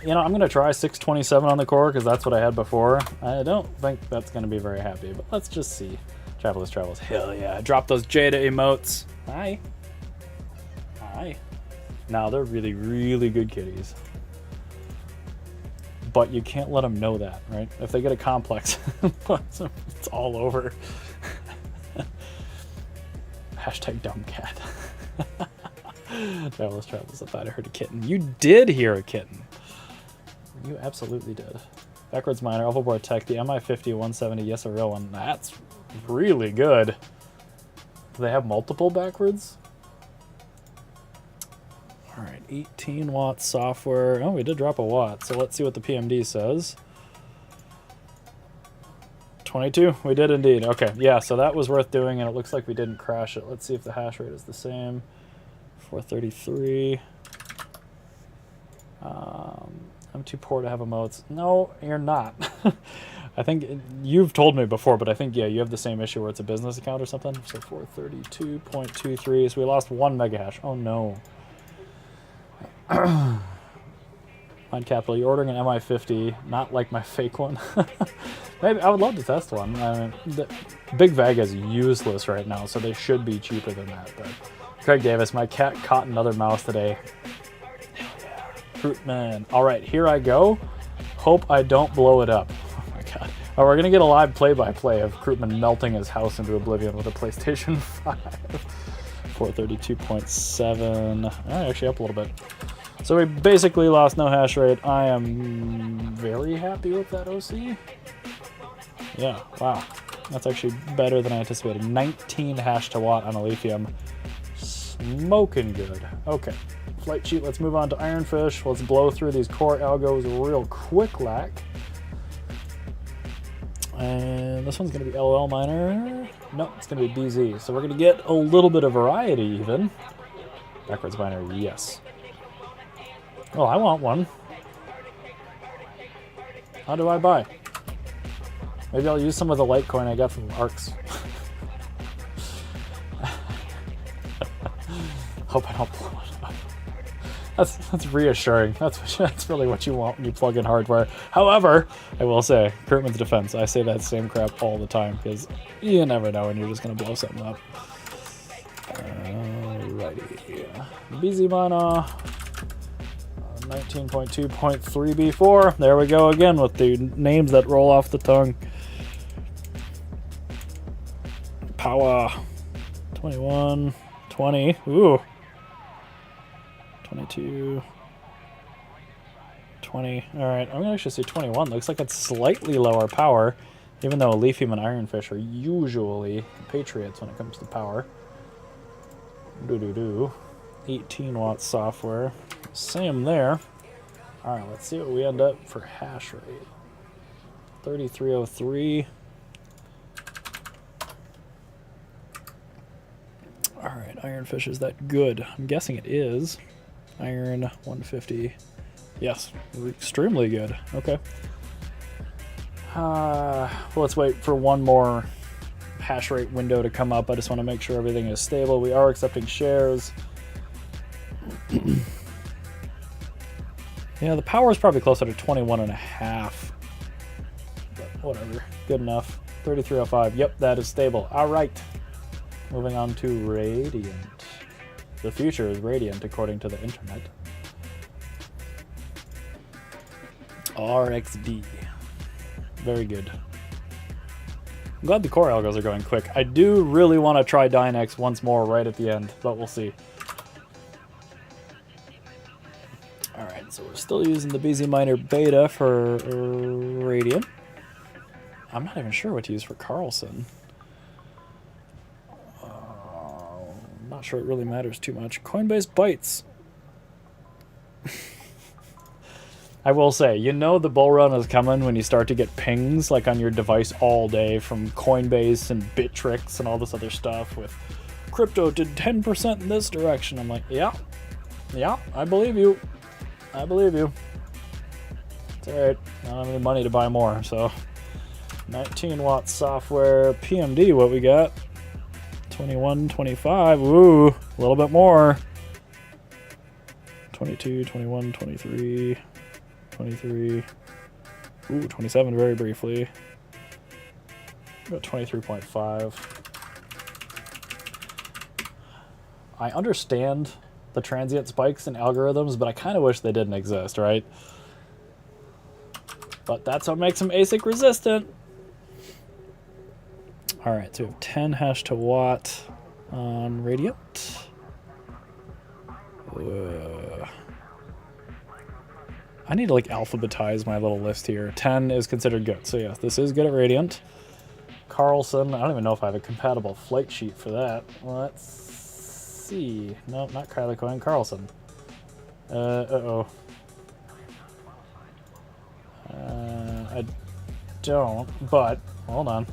You know, I'm going to try 627 on the core because that's what I had before. I don't think that's going to be very happy, but let's just see. Travelers travels. Hell yeah. Drop those Jada emotes. Hi. Hi. Now they're really, really good kitties. But you can't let them know that, right? If they get a complex, it's all over. Hashtag dumb cat. Travelers travels. I thought I heard a kitten. You did hear a kitten. You absolutely did. Backwards miner, overboard tech, the MI50 170, yes, a real one. That's really good. Do they have multiple backwards? All right, 18 watt software. Oh, we did drop a watt, so let's see what the PMD says. 22, we did indeed. Okay, yeah, so that was worth doing, and it looks like we didn't crash it. Let's see if the hash rate is the same. 433. I'm too poor to have emotes. No, you're not. I think you've told me before, but I think, yeah, you have the same issue where it's a business account or something. So 432.23, so we lost 1 mega hash. Oh no. Mind Capital, you're ordering an MI50, not like my fake one. Maybe I would love to test one. I mean, the Big Vega is useless right now, so they should be cheaper than that. But Craig Davis, my cat caught another mouse today. Man, all right, here I go. Hope I don't blow it up. Oh my god. Oh, we're gonna get a live play-by-play of Krutman melting his house into oblivion with a PlayStation 5. 432.7. Actually up a little bit. So we basically lost no hash rate. I am very happy with that OC. Yeah, wow. That's actually better than I anticipated. 19 hash to watt on a lithium. Smoking good. Okay. Flight sheet, let's move on to Ironfish. Let's blow through these core algos real quick, lack. And this one's going to be LOL miner. No, it's going to be BZ. So we're going to get a little bit of variety even. Backwards miner, yes. Oh, I want one. How do I buy? Maybe I'll use some of the Litecoin I got from ARX. Hope I don't blow it up. That's reassuring. That's really what you want when you plug in hardware. However, I will say, Kurtman's defense, I say that same crap all the time because you never know when you're just gonna blow something up. Alrighty. BZ Mana 19.2.3B4. There we go again with the names that roll off the tongue. Power 21, 20. Ooh. 22, 20. Alright, I'm gonna actually say 21. Looks like it's slightly lower power, even though Lithium and Ironfish are usually patriots when it comes to power. 18 watts software. Same there. Alright, let's see what we end up for hash rate. 3303. Alright, Ironfish, is that good? I'm guessing it is. Iron 150. Yes, extremely good. Okay. Well, let's wait for one more hash rate window to come up. I just want to make sure everything is stable. We are accepting shares. Yeah, the power is probably closer to 21.5. But whatever. Good enough. 3305. Yep, that is stable. All right. Moving on to Radiant. The future is radiant, according to the internet. RXD. Very good. I'm glad the core algos are going quick. I do really want to try Dynex once more right at the end, but we'll see. Alright, so we're still using the BZ Miner Beta for Radiant. I'm not even sure what to use for Carlson. Not sure it really matters too much. Coinbase Bytes. I will say, you know the bull run is coming when you start to get pings like on your device all day from Coinbase and Bittrex and all this other stuff with crypto did 10% in this direction. I'm like, yeah, I believe you. I believe you. It's alright. I don't have any money to buy more, so 19 watt software. PMD, what we got? 21, 25, ooh, a little bit more. 22, 21, 23, 23, ooh, 27 very briefly. About 23.5. I understand the transient spikes and algorithms, but I kind of wish they didn't exist, right? But that's what makes them ASIC resistant. Alright, so we have 10 hash to watt on Radiant. I need to like alphabetize my little list here. 10 is considered good, so yes, this is good at Radiant. Carlson, I don't even know if I have a compatible flight sheet for that. Let's see. Nope, not Kylecoin, Carlson. Uh-oh. I don't, but hold on.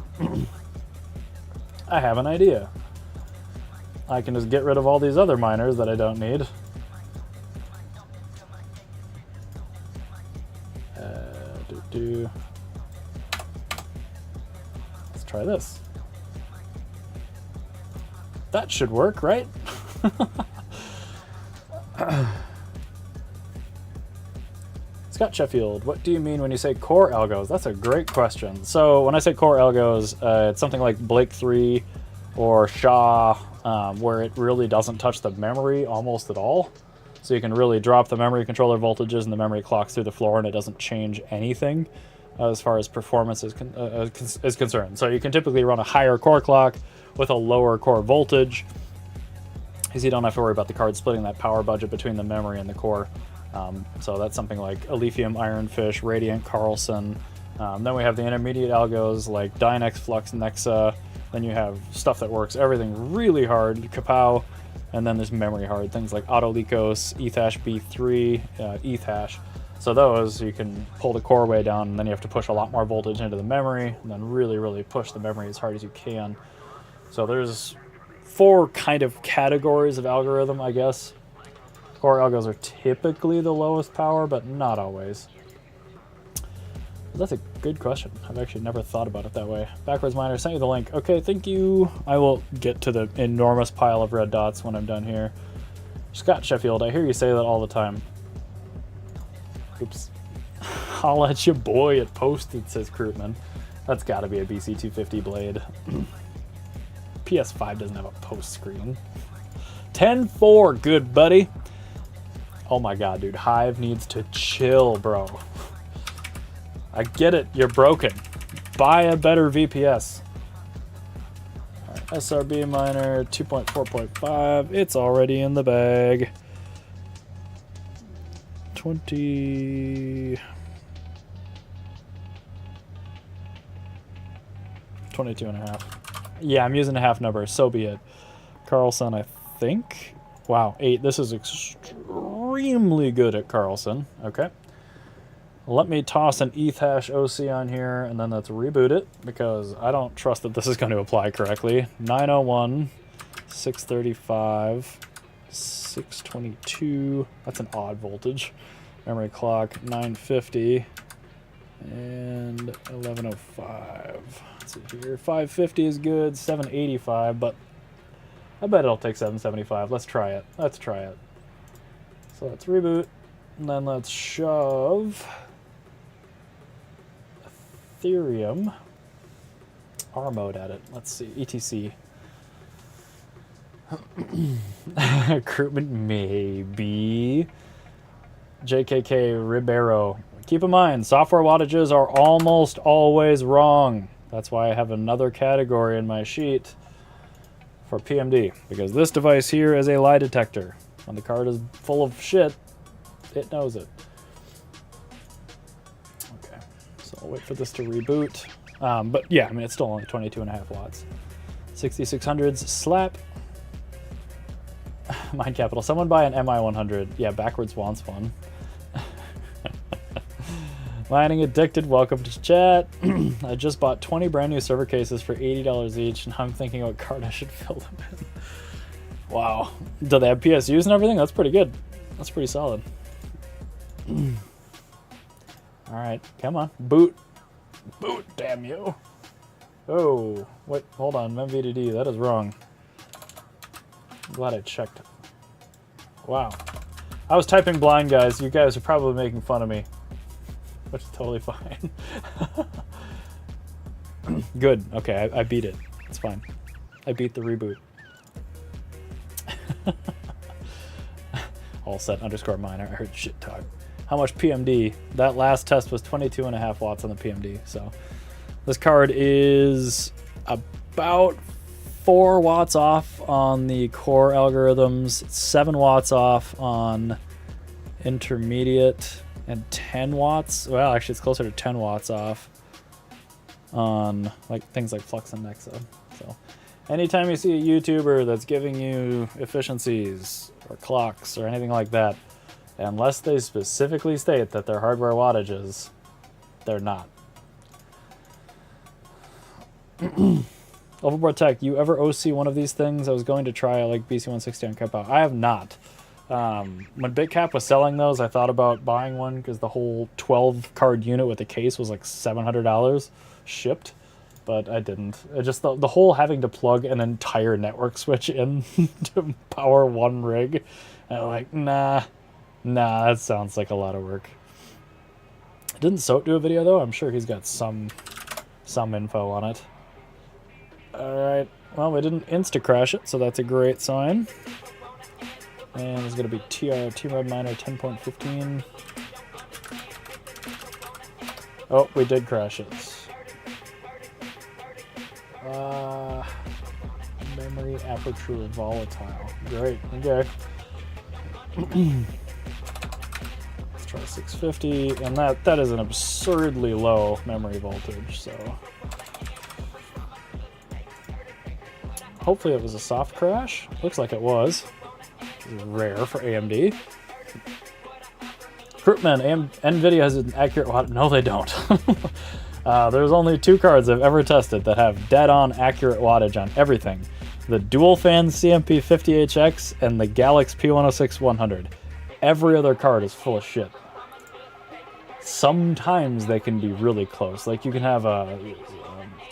I have an idea. I can just get rid of all these other miners that I don't need. Let's try this. That should work, right? Scott Sheffield, what do you mean when you say core algos? That's a great question. So when I say core algos, it's something like Blake 3 or SHA, where it really doesn't touch the memory almost at all. So you can really drop the memory controller voltages and the memory clocks through the floor and it doesn't change anything as far as performance is concerned. So you can typically run a higher core clock with a lower core voltage, because you don't have to worry about the card splitting that power budget between the memory and the core. So that's something like Alephium, Ironfish, Radiant, Carlson. Then we have the intermediate algos like Dynex, Flux, Nexa. Then you have stuff that works everything really hard, Kapow. And then there's memory hard, things like Autolycos, ETHash B3, ETHash. So those, you can pull the core way down, and then you have to push a lot more voltage into the memory, and then really, really push the memory as hard as you can. So there's 4 kind of categories of algorithm, I guess. Core algos are typically the lowest power, but not always. That's a good question. I've actually never thought about it that way. Backwards miner, sent you the link. Okay, thank you. I will get to the enormous pile of red dots when I'm done here. Scott Sheffield, I hear you say that all the time. Oops. I'll at your boy at posted, says Krutman. That's got to be a BC250 blade. PS5 doesn't have a post screen. 10-4, good buddy. Oh my god, dude. Hive needs to chill, bro. I get it. You're broken. Buy a better VPS. All right, SRB miner 2.4.5. It's already in the bag. 22 and a half. Yeah, I'm using a half number. So be it. Carlson, I think. Wow, 8. This is extremely good at Carlson. Okay. Let me toss an ETH hash OC on here, and then let's reboot it, because I don't trust that this is going to apply correctly. 901, 635, 622. That's an odd voltage. Memory clock, 950, and 1105. Let's see here. 550 is good, 785, but I bet it'll take 775. Let's try it. Let's try it. So let's reboot, and then let's shove Ethereum R mode at it. Let's see. ETC. Recruitment maybe. JKK Ribeiro. Keep in mind, software wattages are almost always wrong. That's why I have another category in my sheet for PMD, because this device here is a lie detector. When the card is full of shit, it knows it. Okay, so I'll wait for this to reboot. But yeah, I mean, it's still only 22.5 watts. 6600s slap. Mind Capital. Someone buy an MI100. Yeah, backwards wants one. Mining Addicted, welcome to chat. I just bought 20 brand new server cases for $80 each, and I'm thinking what card I should fill them in. Wow. Do they have PSUs and everything? That's pretty good. That's pretty solid. Alright, come on. Boot. Boot, damn you. Oh, wait, hold on. MVDD, that is wrong. I'm glad I checked. Wow. I was typing blind, guys. You guys are probably making fun of me, which is totally fine. Good. Okay, I beat it. It's fine. I beat the reboot. All set underscore miner. I heard shit talk. How much PMD? That last test was 22.5 watts on the PMD. So this card is about 4 watts off on the core algorithms, 7 watts off on intermediate, and 10 watts. Well, actually, it's closer to 10 watts off on like things like Flux and Nexa. So anytime you see a YouTuber that's giving you efficiencies or clocks or anything like that, unless they specifically state that they're hardware wattages, they're not. Overboard Tech, you ever OC one of these things? I was going to try like BC160 on Kapow. I have not. When BitCap was selling those, I thought about buying one because the whole 12 card unit with the case was like $700 shipped, but I didn't. It just the whole having to plug an entire network switch in to power one rig, and I'm like, nah, that sounds like a lot of work. Didn't Soat do a video though? I'm sure he's got some info on it. Alright, well, we didn't insta-crash it, so that's a great sign. And there's going to be T-Red Miner 10.15. Oh, we did crash it. Memory aperture volatile. Great, okay. Let's try 650, and that is an absurdly low memory voltage, so... Hopefully it was a soft crash. Looks like it was. Rare for AMD. Krutman, NVIDIA has an accurate watt. No, they don't. There's only 2 cards I've ever tested that have dead-on accurate wattage on everything. The dual fan CMP50HX and the Galix P106 100. every other card is full of shit. Sometimes they can be really close. Like you can have a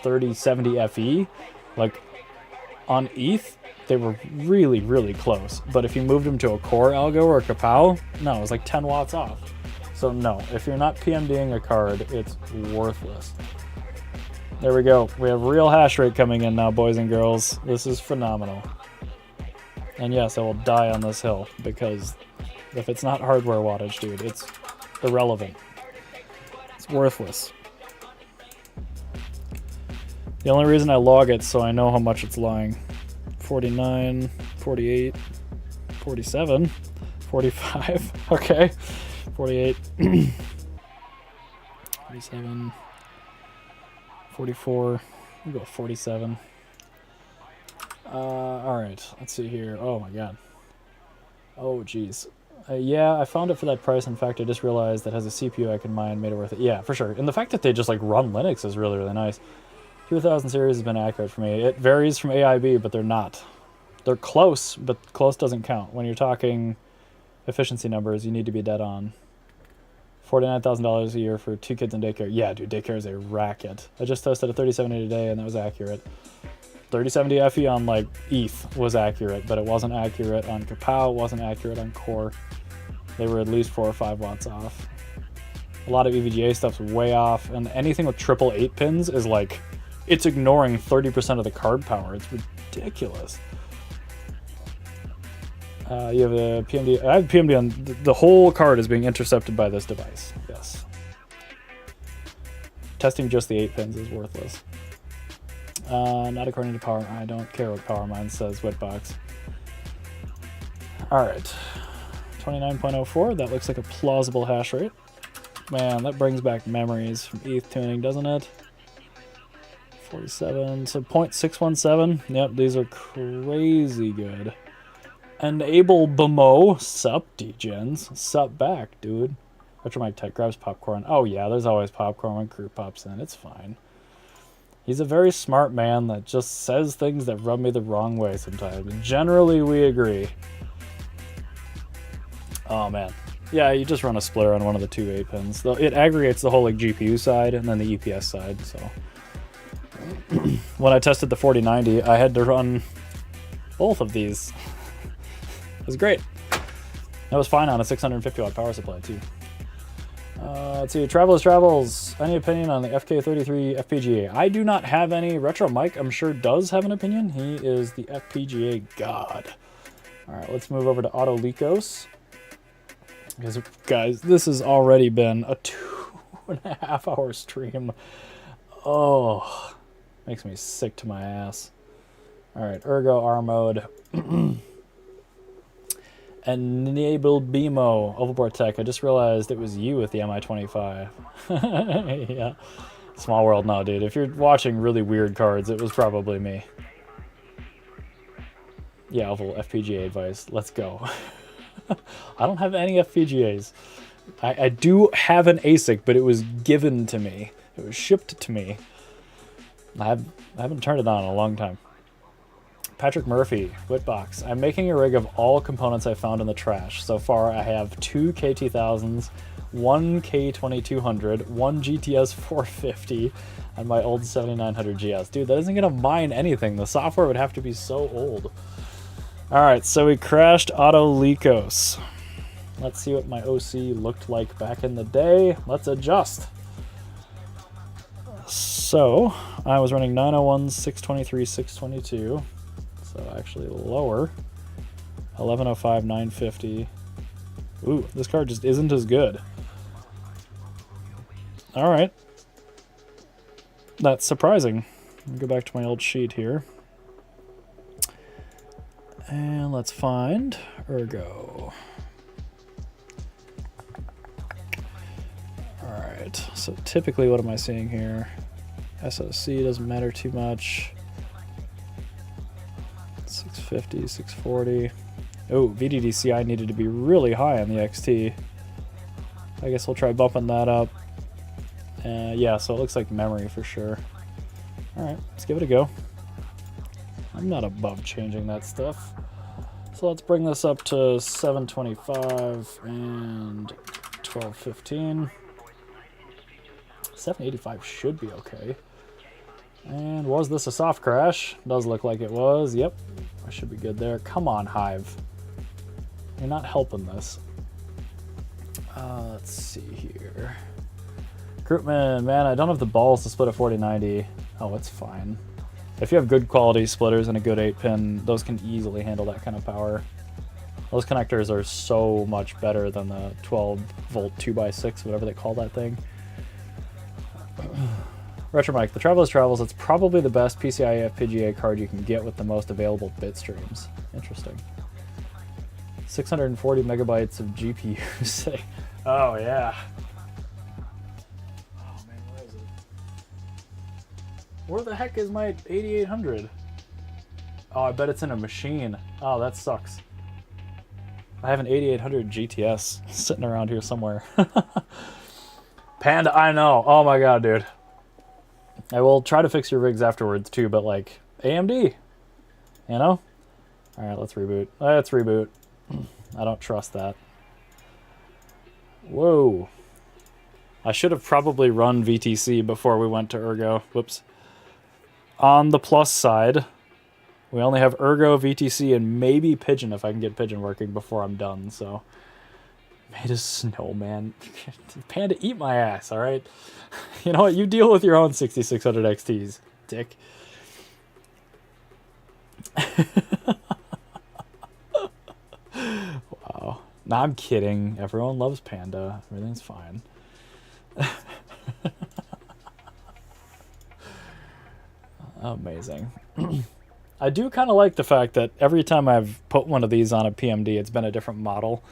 3070 FE, like on ETH, they were really, really close. But if you moved them to a core algo or a Kapow, no, it was like 10 watts off. So no, if you're not PMDing a card, it's worthless. There we go. We have real hash rate coming in now, boys and girls. This is phenomenal. And yes, I will die on this hill, because if it's not hardware wattage, dude, it's irrelevant. It's worthless. The only reason I log it so I know how much it's lying. 49, 48, 47, 45, okay. 48, 47, 44, we'll go 47. Alright, let's see here. Oh my god. Oh jeez. Yeah, I found it for that price. In fact, I just realized that has a CPU I can mine, made it worth it. Yeah, for sure. And the fact that they just like run Linux is really, really nice. 2000 series has been accurate for me. It varies from AIB, but they're not. They're close, but close doesn't count. When you're talking efficiency numbers, you need to be dead on. $49,000 a year for 2 kids in daycare. Yeah, dude, daycare is a racket. I just tested a 3070 today, and that was accurate. 3070 FE on like ETH was accurate, but it wasn't accurate on Kapow, wasn't accurate on Core. They were at least 4 or 5 watts off. A lot of EVGA stuff's way off, and anything with triple 8 pins is like, it's ignoring 30% of the card power. It's ridiculous. You have a PMD. I have PMD on the whole card is being intercepted by this device. Yes. Testing just the 8 pins is worthless. Not according to power. I don't care what power mine says. Wetbox. All right. 29.04. That looks like a plausible hash rate. Man, that brings back memories from ETH tuning, doesn't it? 47. So 0.617. Yep, these are crazy good. Enable BMO. Sup, degens. Sup back, dude. Retromike Tech grabs popcorn. Oh yeah, there's always popcorn when crew pops in. It's fine. He's a very smart man that just says things that rub me the wrong way sometimes. Generally, we agree. Oh man. Yeah, you just run a splitter on one of the 2 8 pins. It aggregates the whole like GPU side and then the EPS side, so. When I tested the 4090, I had to run both of these. It was great. That was fine on a 650 watt power supply too. Let's see, Travelers Travels. Any opinion on the FK33 FPGA? I do not have any. Retro Mike, I'm sure, does have an opinion. He is the FPGA god. All right, let's move over to Autolicos. Because, guys, this has already been a 2.5 hour stream. Oh, makes me sick to my ass. All right, Ergo R mode. Enable BMO, Overboard Tech. I just realized it was you with the MI25. Yeah. Small world now, dude. If you're watching really weird cards, it was probably me. Yeah, Oval FPGA advice. Let's go. I don't have any FPGAs. I do have an ASIC, but it was given to me. It was shipped to me. I haven't turned it on in a long time. Patrick Murphy, Whitbox. I'm making a rig of all components I found in the trash. So far, I have 2 KT1000s, 1 K2200, 1 GTS 450, and my old 7900 GS. Dude, that isn't gonna mine anything. The software would have to be so old. All right, so we crashed Autolicos. Let's see what my OC looked like back in the day. Let's adjust. So I was running 901, 623, 622. So actually lower. 1105, 950. Ooh, this card just isn't as good. All right. That's surprising. Let me go back to my old sheet here. And let's find Ergo. All right, so typically what am I seeing here? SoC doesn't matter too much. 650, 640. Oh, VDDCI needed to be really high on the XT. I guess we'll try bumping that up. Yeah, so it looks like memory for sure. All right, let's give it a go. I'm not above changing that stuff. So let's bring this up to 725 and 1215. 785 should be okay. And was this a soft crash? Does look like it was. Yep, I should be good there. Come on, Hive. You're not helping this. Let's see here. Recruitment, man, I don't have the balls to split a 4090. Oh, it's fine. If you have good quality splitters and a good 8-pin, those can easily handle that kind of power. Those connectors are so much better than the 12-volt 2x6, whatever they call that thing. Retro Mike, the Traveler's Travels, it's probably the best PCIe FPGA card you can get with the most available bit streams. Interesting. 640 megabytes of GPU. Oh, yeah. Oh, man, where is it? Where the heck is my 8800? Oh, I bet it's in a machine. Oh, that sucks. I have an 8800 GTS sitting around here somewhere. Panda, I know. Oh my god, dude. I will try to fix your rigs afterwards too, but like, AMD, you know? Alright, let's reboot. Let's reboot. I don't trust that. Whoa. I should have probably run VTC before we went to Ergo. Whoops. On the plus side, we only have Ergo, VTC, and maybe Pigeon if I can get Pigeon working before I'm done, so. Made a snowman. Panda, eat my ass, alright? You know what? You deal with your own 6600 XTs, dick. Wow. Nah, I'm kidding. Everyone loves Panda. Everything's fine. Amazing. I do kind of like the fact that every time I've put one of these on a PMD, it's been a different model.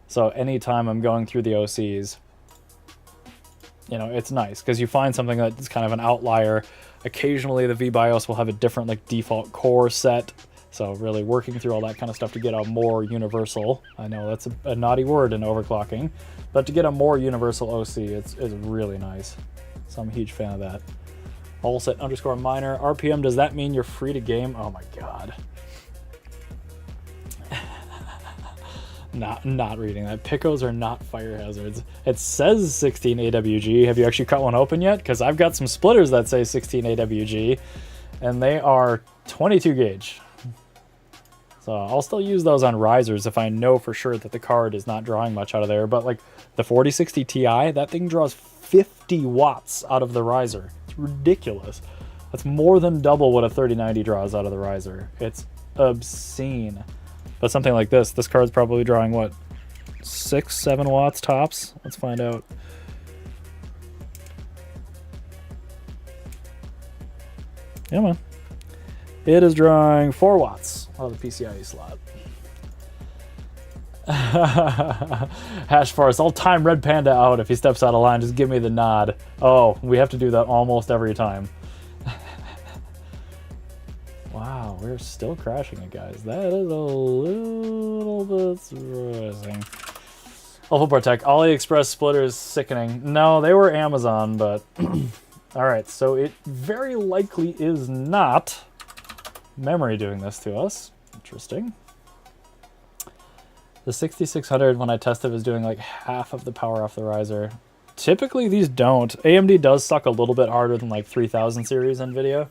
So anytime I'm going through the OCs, you know, it's nice because you find something that's kind of an outlier. Occasionally the VBIOS will have a different like default core set. So really working through all that kind of stuff to get a more universal, I know that's a naughty word in overclocking, but to get a more universal OC, it's really nice. So I'm a huge fan of that. Allset _ minor. RPM, does that mean you're free to game? Oh my god. Not reading that. Picos are not fire hazards. It says 16 AWG. Have you actually cut one open yet? Because I've got some splitters that say 16 AWG, and they are 22 gauge. So I'll still use those on risers if I know for sure that the card is not drawing much out of there. But like the 4060 Ti, that thing draws 50 watts out of the riser. It's ridiculous. That's more than double what a 3090 draws out of the riser. It's obscene. But something like this card's probably drawing, what, 6-7 watts tops? Let's find out. Yeah, man. It is drawing 4 watts out of the PCIe slot. Hash Forest, I'll time Red Panda out if he steps out of line. Just give me the nod. Oh, we have to do that almost every time. Wow, we're still crashing it, guys. That is a little bit surprising. Alpha Tech, AliExpress splitters sickening. No, they were Amazon, but... Alright, so it very likely is not memory doing this to us. Interesting. The 6600, when I tested, was doing like half of the power off the riser. Typically, these don't. AMD does suck a little bit harder than like 3000 series NVIDIA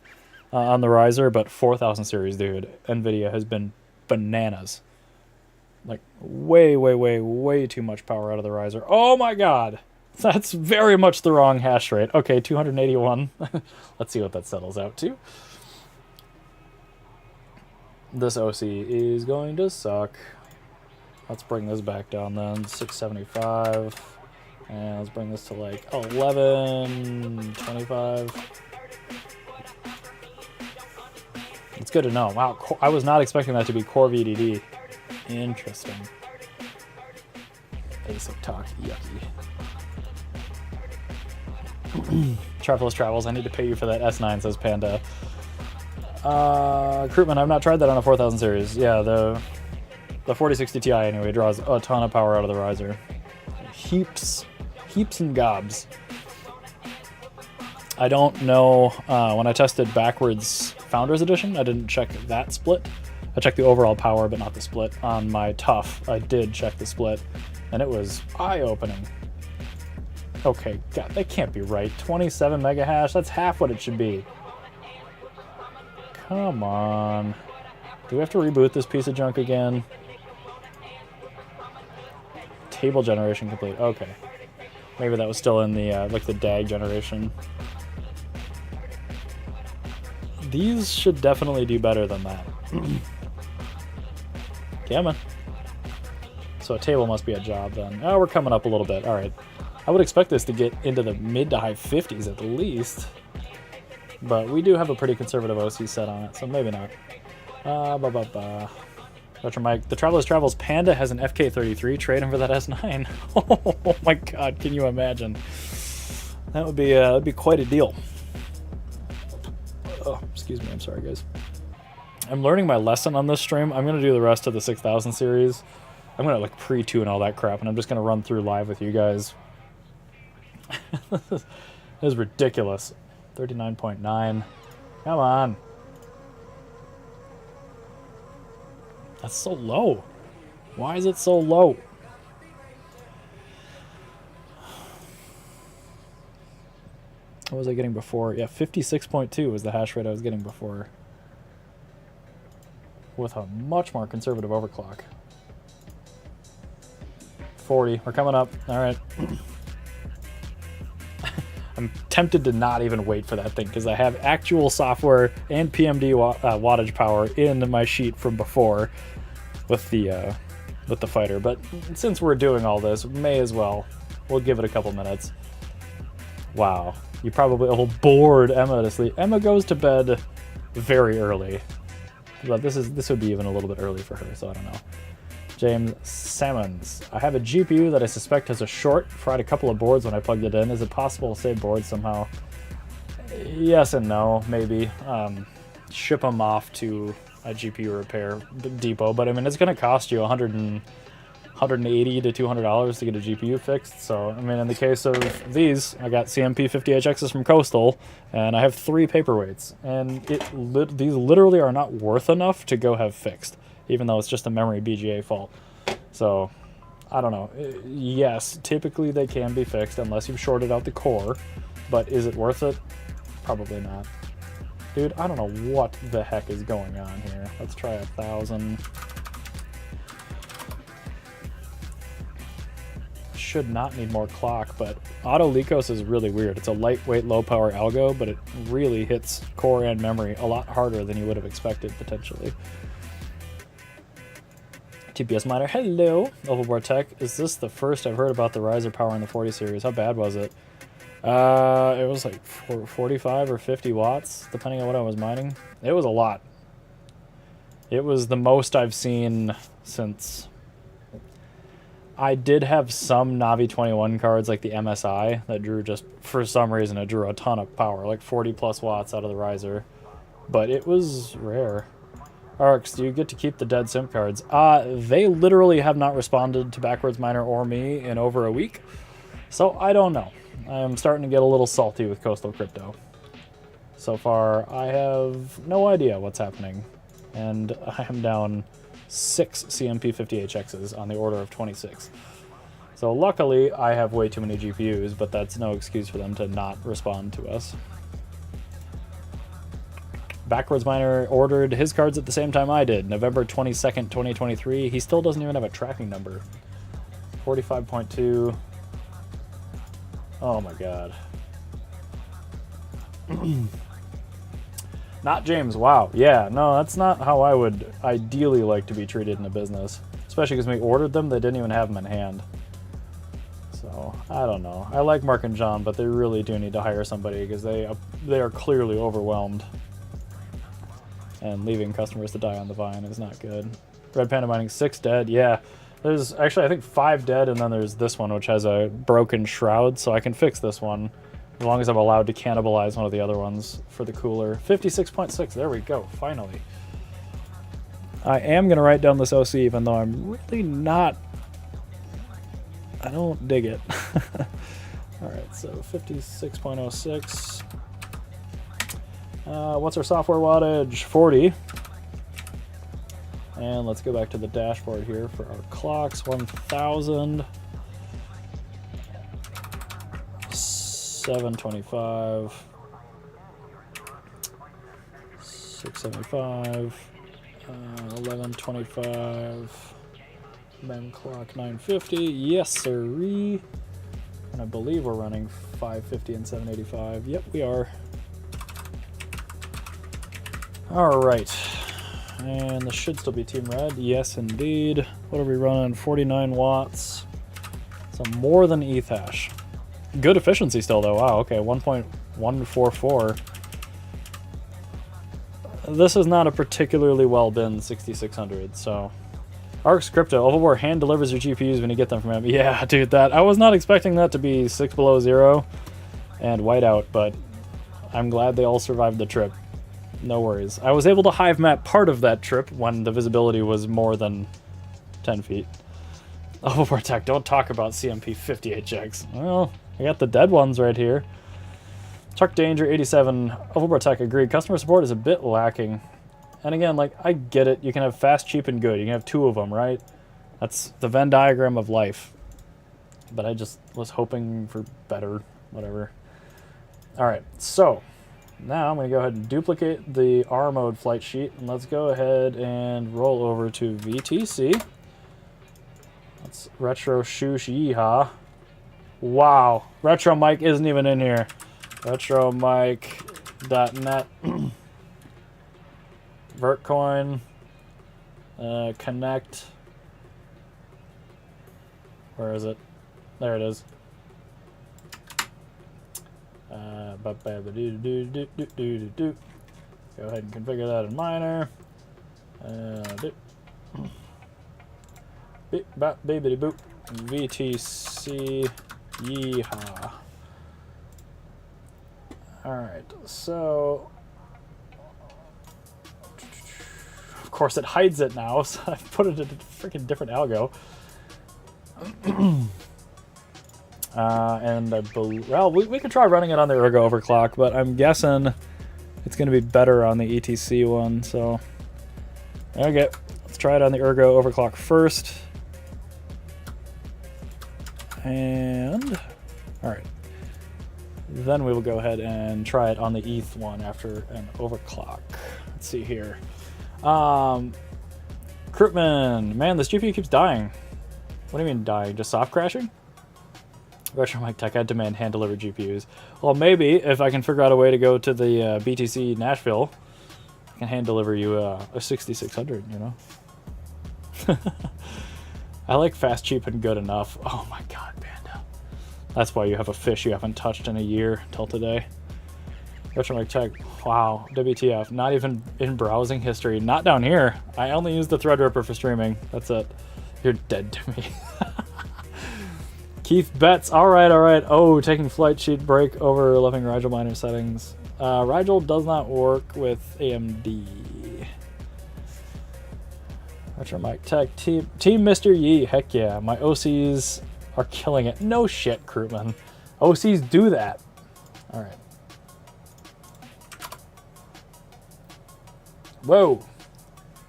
on the riser, but 4000 series, dude, NVIDIA has been bananas. Like, way too much power out of the riser. Oh my god! That's very much the wrong hash rate. Okay, 281. Let's see what that settles out to. This OC is going to suck. Let's bring this back down then. 675. And let's bring this to like 1125. It's good to know. Wow, I was not expecting that to be core VDD. Interesting. Basic talk, yucky. Travelers Travels, I need to pay you for that S9, says Panda. Recruitment, I've not tried that on a 4000 series. Yeah, the 4060 Ti anyway draws a ton of power out of the riser. Heaps and gobs. I don't know, when I tested backwards Founders Edition, I didn't check that split. I checked the overall power, but not the split. On my Tough, I did check the split, and it was eye-opening. Okay, God, that can't be right. 27 mega hash, that's half what it should be. Come on. Do we have to reboot this piece of junk again? Table generation complete. Okay. Maybe that was still in the, like the DAG generation. These should definitely do better than that. Come on. So a table must be a job then. Oh, we're coming up a little bit. All right. I would expect this to get into the mid to high 50s at least. But we do have a pretty conservative OC set on it, so maybe not. Retro Mike. The Traveler's Travels Panda has an FK33. Trade him for that S9. Oh my god, can you imagine? That would be that'd be quite a deal. Oh, excuse me. I'm sorry, guys. I'm learning my lesson on this stream. I'm going to do the rest of the 6000 series. I'm going to like pre-tune all that crap, and I'm just going to run through live with you guys. This is ridiculous. 39.9. Come on. That's so low. Why is it so low? What was I getting before? Yeah, 56.2 was the hash rate I was getting before. With a much more conservative overclock. 40. We're coming up. All right. I'm tempted to not even wait for that thing because I have actual software and PMD wattage power in my sheet from before with the fighter. But since we're doing all this, may as well. We'll give it a couple minutes. Wow, you probably bored Emma to sleep. Emma goes to bed very early, but this would be even a little bit early for her, so I don't know. James Salmons. I have a GPU that I suspect has a short. Fried a couple of boards when I plugged it in. Is it possible to save boards somehow? Yes and no, maybe. Ship them off to a GPU repair depot, but I mean, it's going to cost you $180 to $200 to get a GPU fixed. So, I mean, in the case of these, I got CMP50HXs from Coastal, and I have 3 paperweights, and these literally are not worth enough to go have fixed, even though it's just a memory BGA fault. So, I don't know. Yes, typically they can be fixed unless you've shorted out the core, but is it worth it? Probably not. Dude, I don't know what the heck is going on here. Let's try 1,000. Should not need more clock, but Auto Lycos is really weird. It's a lightweight, low-power algo, but it really hits core and memory a lot harder than you would have expected, potentially. TPS Miner, hello. Overboard Tech, is this the first I've heard about the riser power in the 40 series? How bad was it? It was like 45 or 50 watts, depending on what I was mining. It was a lot. It was the most I've seen since... I did have some Navi 21 cards like the MSI that drew just, for some reason, it drew a ton of power, like 40 plus watts out of the riser. But it was rare. Arx, do you get to keep the dead simp cards? They literally have not responded to Backwards Miner or me in over a week. So I don't know. I'm starting to get a little salty with Coastal Crypto. So far, I have no idea what's happening. And I am down 6 CMP50HXs on the order of 26. So luckily, I have way too many GPUs, but that's no excuse for them to not respond to us. Backwards Miner ordered his cards at the same time I did, November 22nd, 2023. He still doesn't even have a tracking number. 45.2. Oh my god. Not James, wow. Yeah, no, that's not how I would ideally like to be treated in a business. Especially because we ordered them, they didn't even have them in hand. So, I don't know. I like Mark and John, but they really do need to hire somebody because they are clearly overwhelmed. And leaving customers to die on the vine is not good. Red Panda Mining, 6 dead, yeah. There's actually, I think, 5 dead, and then there's this one, which has a broken shroud, so I can fix this one. As long as I'm allowed to cannibalize one of the other ones for the cooler. 56.6, there we go, finally. I am going to write down this OC, even though I'm really not... I don't dig it. Alright, so 56.06. What's our software wattage? 40. And let's go back to the dashboard here for our clocks. 1,000. 725. 675. 1125. Mem clock 950. Yes, sirree. And I believe we're running 550 and 785. Yep, we are. All right. And this should still be Team Red. Yes, indeed. What are we running? 49 watts. So more than ETH hash. Good efficiency still, though. Wow, okay. 1.144. This is not a particularly well-binned 6600, so... Arx Crypto, Overboard hand delivers your GPUs when you get them from him. Yeah, dude, that... I was not expecting that to be 6 below 0 and whiteout, but I'm glad they all survived the trip. No worries. I was able to hive map part of that trip when the visibility was more than 10 feet. Overboard Tech, don't talk about CMP 58X. Well, I got the dead ones right here. Chuck Danger 87, Overboard Tech agreed. Customer support is a bit lacking. And again, like, I get it. You can have fast, cheap, and good. You can have 2 of them, right? That's the Venn diagram of life. But I just was hoping for better, whatever. Alright, so now I'm going to go ahead and duplicate the R mode flight sheet. And let's go ahead and roll over to VTC. Let's retro shoosh yeehaw. Wow, Retro Mike isn't even in here. RetroMike.net. Vertcoin. Connect. Where is it? There it is. Go ahead and configure that in Miner. Baby boop. VTC. Yeehaw. Alright, so... Of course it hides it now, so I've put it in a freaking different algo. And I believe... Well, we could try running it on the Ergo overclock, but I'm guessing it's going to be better on the ETC one, so... Okay, let's try it on the Ergo overclock first. And... Alright. Then we will go ahead and try it on the ETH one after an overclock. Let's see here. Krutman, man, this GPU keeps dying. What do you mean dying? Just soft crashing? Retro Mike Tech, I demand hand-delivered GPUs. Well, maybe if I can figure out a way to go to the BTC Nashville, I can hand-deliver you a 6600, you know? I like fast, cheap, and good enough. Oh my god, Panda. That's why you have a fish you haven't touched in a year till today. Retro Mike Tech, wow, WTF. Not even in browsing history. Not down here. I only use the Threadripper for streaming. That's it. You're dead to me. Keith Betts, alright. Oh, taking flight sheet break over loving Rigel miner settings. Rigel does not work with AMD. Retro Mike Tech, Team Mr. Yee, heck yeah. My OCs are killing it. No shit, Krutman. OCs do that. Alright. Whoa!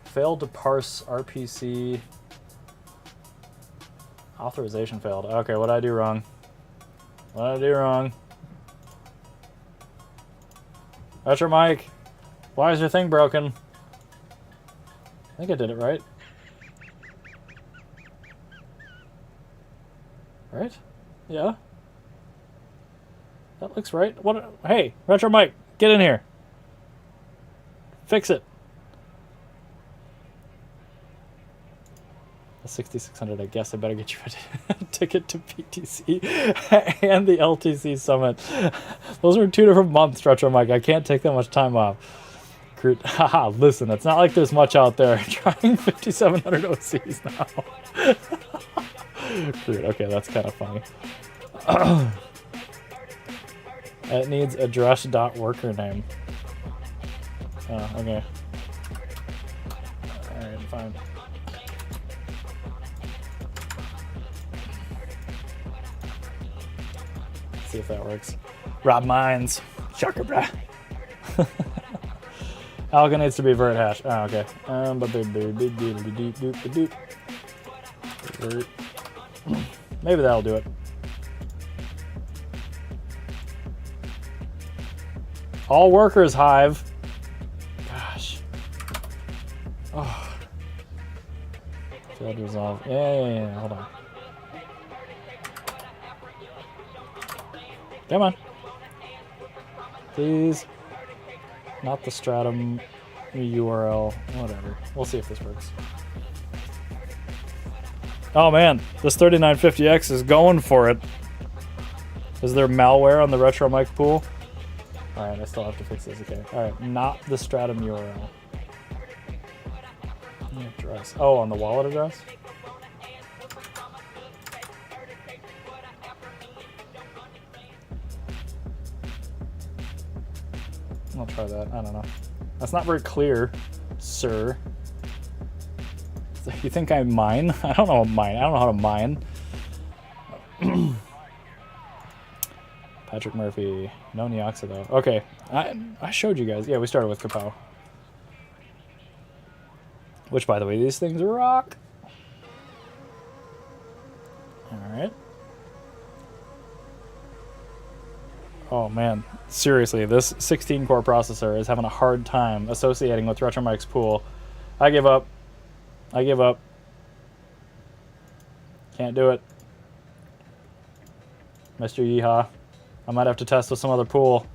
Failed to parse RPC. Authorization failed. Okay, what did I do wrong? What did I do wrong? Retro Mike, why is your thing broken? I think I did it right. Right? Yeah? That looks right. What? Hey, Retro Mike, get in here. Fix it. The 6600, I guess I better get you a ticket to PTC and the LTC Summit. Those are 2 different months, Retro Mike. I can't take that much time off. Haha, listen, it's not like there's much out there. Trying 5700 OCs now. Okay, that's kind of funny. It needs address.worker name. Oh, okay. Alright, fine. See if that works. Rob Mines. Shocker, bruh. Alga needs to be vert hash. Oh, okay. Vert. Maybe that'll do it. All workers hive. Gosh. Oh. Failed to resolve. Yeah. Hold on. Come on. Please. Not the stratum URL. Whatever. We'll see if this works. Oh man, this 3950X is going for it. Is there malware on the retro mic pool? Alright, I still have to fix this. Okay. Alright, not the stratum URL. Address. Oh, on the wallet address? I'll try that. I don't know. That's not very clear, sir. You think I mine? I don't know mine. I don't know how to mine. Patrick Murphy. No Neoxa though. Okay. I showed you guys. Yeah, we started with Kapow. Which, by the way, these things rock. Alright. Oh man, seriously, this 16-core processor is having a hard time associating with Retromike's pool. I give up. I give up. Can't do it. Mr. Yeehaw. I might have to test with some other pool.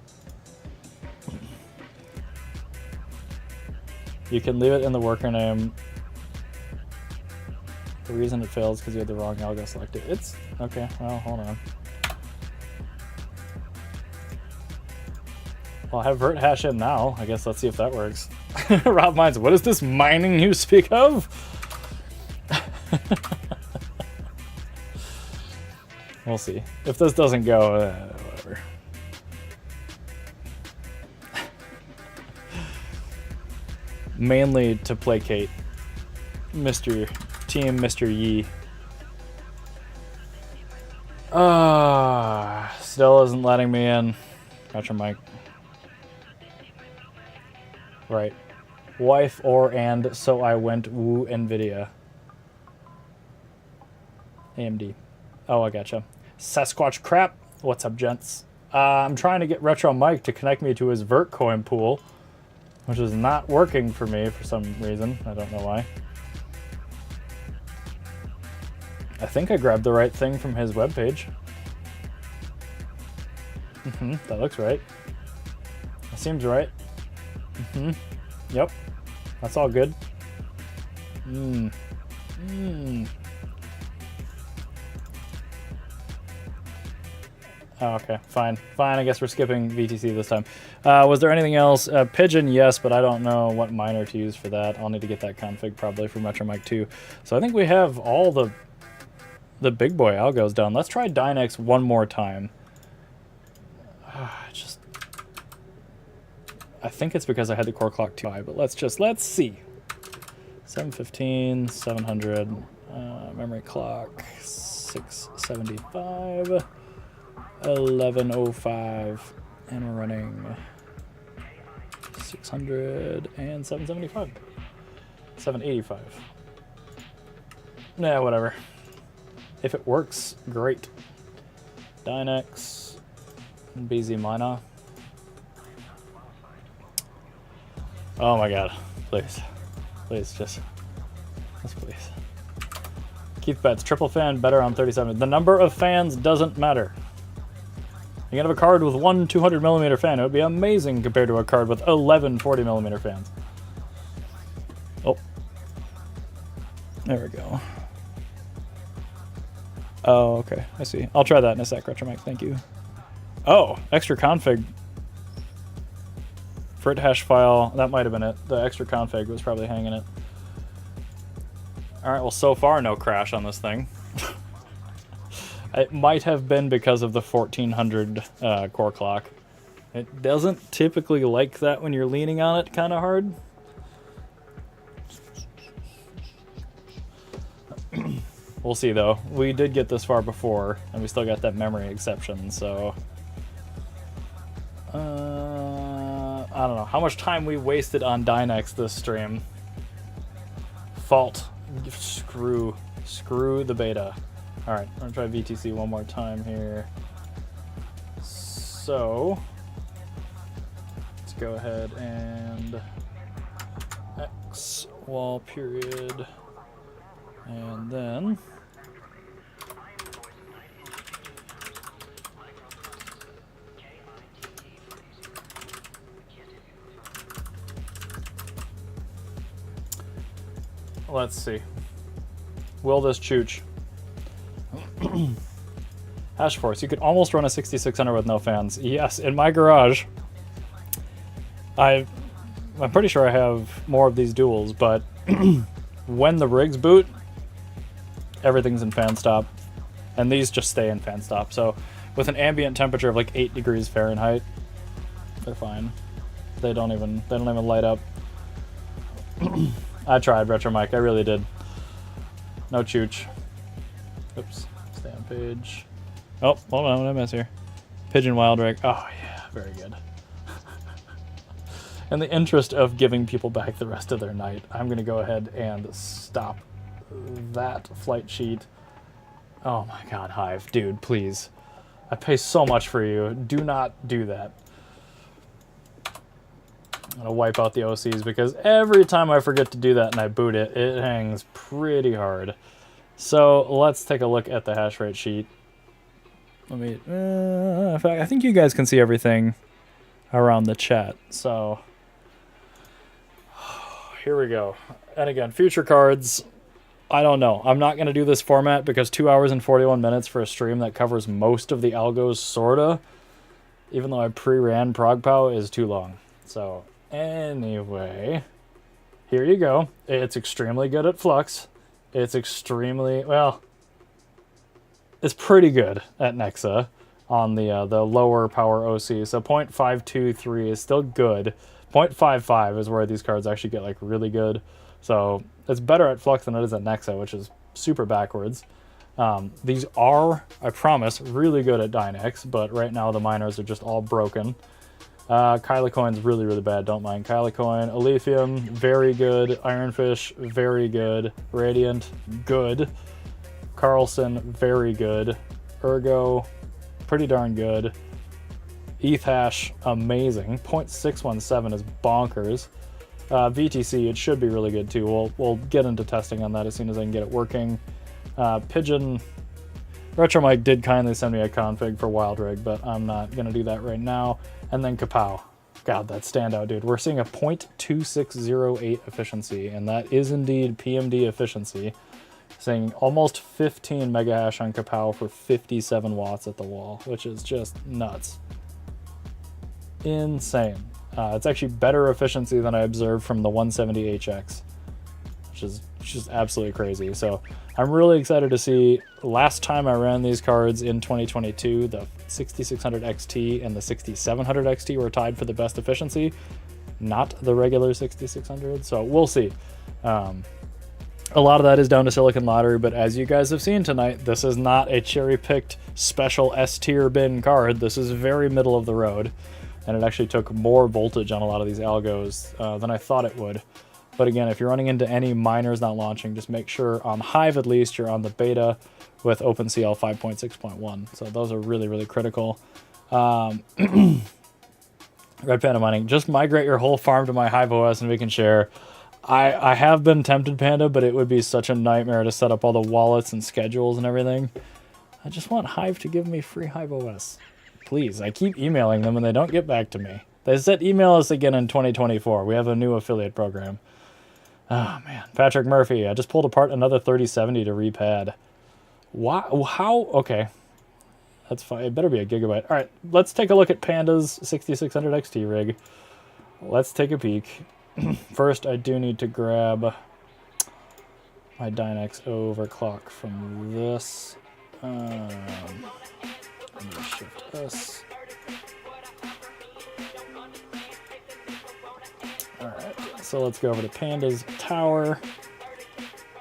You can leave it in the worker name. The reason it fails is because you had the wrong algo selected. It's... okay, well, hold on. Well, I have vert hash in now. I guess let's see if that works. Rob Mines, what is this mining you speak of? We'll see. If this doesn't go, whatever. Mainly to placate Team Mr. Yee. Still isn't letting me in. Retro mic. Right. Wife or and so I went woo NVIDIA. AMD. Oh, I gotcha. Sasquatch crap. What's up, gents? I'm trying to get Retro Mike to connect me to his Vertcoin pool, which is not working for me for some reason. I don't know why. I think I grabbed the right thing from his webpage. That looks right. That seems right. Yep. That's all good. Oh, okay, fine. Fine, I guess we're skipping VTC this time. Was there anything else? Pigeon, yes, but I don't know what miner to use for that. I'll need to get that config probably for MetroMic 2. So I think we have all the big boy algos done. Let's try Dynex one more time. I think it's because I had the core clock too high, but let's see. 715, 700, memory clock, 675, 1105, and we're running 600 and 775. 785. Nah, whatever. If it works, great. Dynex, BZ Mina. Oh my god, please. Please, just please. Keith Betts, triple fan, better on 37. The number of fans doesn't matter. You can have a card with one 200mm fan. It would be amazing compared to a card with 11 40mm fans. Oh. There we go. Oh, okay. I see. I'll try that in a sec, Retromax. Thank you. Oh, extra config. Vert hash file. That might have been it. The extra config was probably hanging it. Alright, well, so far, no crash on this thing. It might have been because of the 1400 core clock. It doesn't typically like that when you're leaning on it kind of hard. We'll see, though. We did get this far before, and we still got that memory exception, so... I don't know how much time we wasted on Dynex this stream. Fault. Screw the beta. All right, I'm gonna try VTC one more time here. So let's go ahead and X wall period, and then let's see. Will this chooch? Hash force. You could almost run a 6600 with no fans. Yes, in my garage. I'm pretty sure I have more of these duals, but when the rigs boot, everything's in fan stop, and these just stay in fan stop. So with an ambient temperature of like 8 degrees Fahrenheit, they're fine. They don't even light up. I tried, Retro Mike. I really did. No chooch. Oops. Stay on page. Oh, hold on. What did I miss here? Pigeon Wild Rig. Oh, yeah. Very good. In the interest of giving people back the rest of their night, I'm going to go ahead and stop that flight sheet. Oh, my God, Hive. Dude, please. I pay so much for you. Do not do that. I'm going to wipe out the OCs because every time I forget to do that and I boot it, it hangs pretty hard. So let's take a look at the hash rate sheet. Let me, in fact, I think you guys can see everything around the chat. So here we go. And again, future cards, I don't know. I'm not going to do this format because 2 hours and 41 minutes for a stream that covers most of the algos, sorta, even though I pre-ran ProgPow, is too long. So anyway, here you go. It's extremely good at Flux. It's extremely, well, it's pretty good at Nexa on the lower power OC. So 0.523 is still good. 0.55 is where these cards actually get like really good. So it's better at Flux than it is at Nexa, which is super backwards. These are, I promise, really good at Dynex, but right now the miners are just all broken. Kylecoin's really, really bad. Don't mind Kylecoin. Alephium, very good. Ironfish, very good. Radiant, good. Carlson, very good. Ergo, pretty darn good. ETH amazing. 0.617 is bonkers. VTC, it should be really good too. We'll get into testing on that as soon as I can get it working. Pigeon, RetroMike did kindly send me a config for Wild Rig, but I'm not going to do that right now. And then Kapow. God, that standout, dude. We're seeing a 0.2608 efficiency, and that is indeed PMD efficiency. Seeing almost 15 mega hash on Kapow for 57 watts at the wall, which is just nuts. Insane. It's actually better efficiency than I observed from the 170HX, which is just absolutely crazy. So I'm really excited to see. Last time I ran these cards in 2022, the 6600 XT and the 6700 XT were tied for the best efficiency, not the regular 6600. So we'll see. A lot of that is down to Silicon Lottery, but as you guys have seen tonight, this is not a cherry-picked special S-tier bin card. This is very middle of the road, and it actually took more voltage on a lot of these algos than I thought it would. But again, if you're running into any miners not launching, just make sure on Hive at least you're on the beta with OpenCL 5.6.1. So those are really, really critical. Red Panda Mining, just migrate your whole farm to my Hive OS and we can share. I have been tempted, Panda, but it would be such a nightmare to set up all the wallets and schedules and everything. I just want Hive to give me free Hive OS. Please, I keep emailing them and they don't get back to me. They said email us again in 2024. We have a new affiliate program. Oh, man. Patrick Murphy, I just pulled apart another 3070 to repad. Why? How? Okay. That's fine. It better be a gigabyte. All right, let's take a look at Panda's 6600 XT rig. Let's take a peek. First, I do need to grab my Dynex overclock from this. I'm going to shift S. Alright, so let's go over to Panda's tower.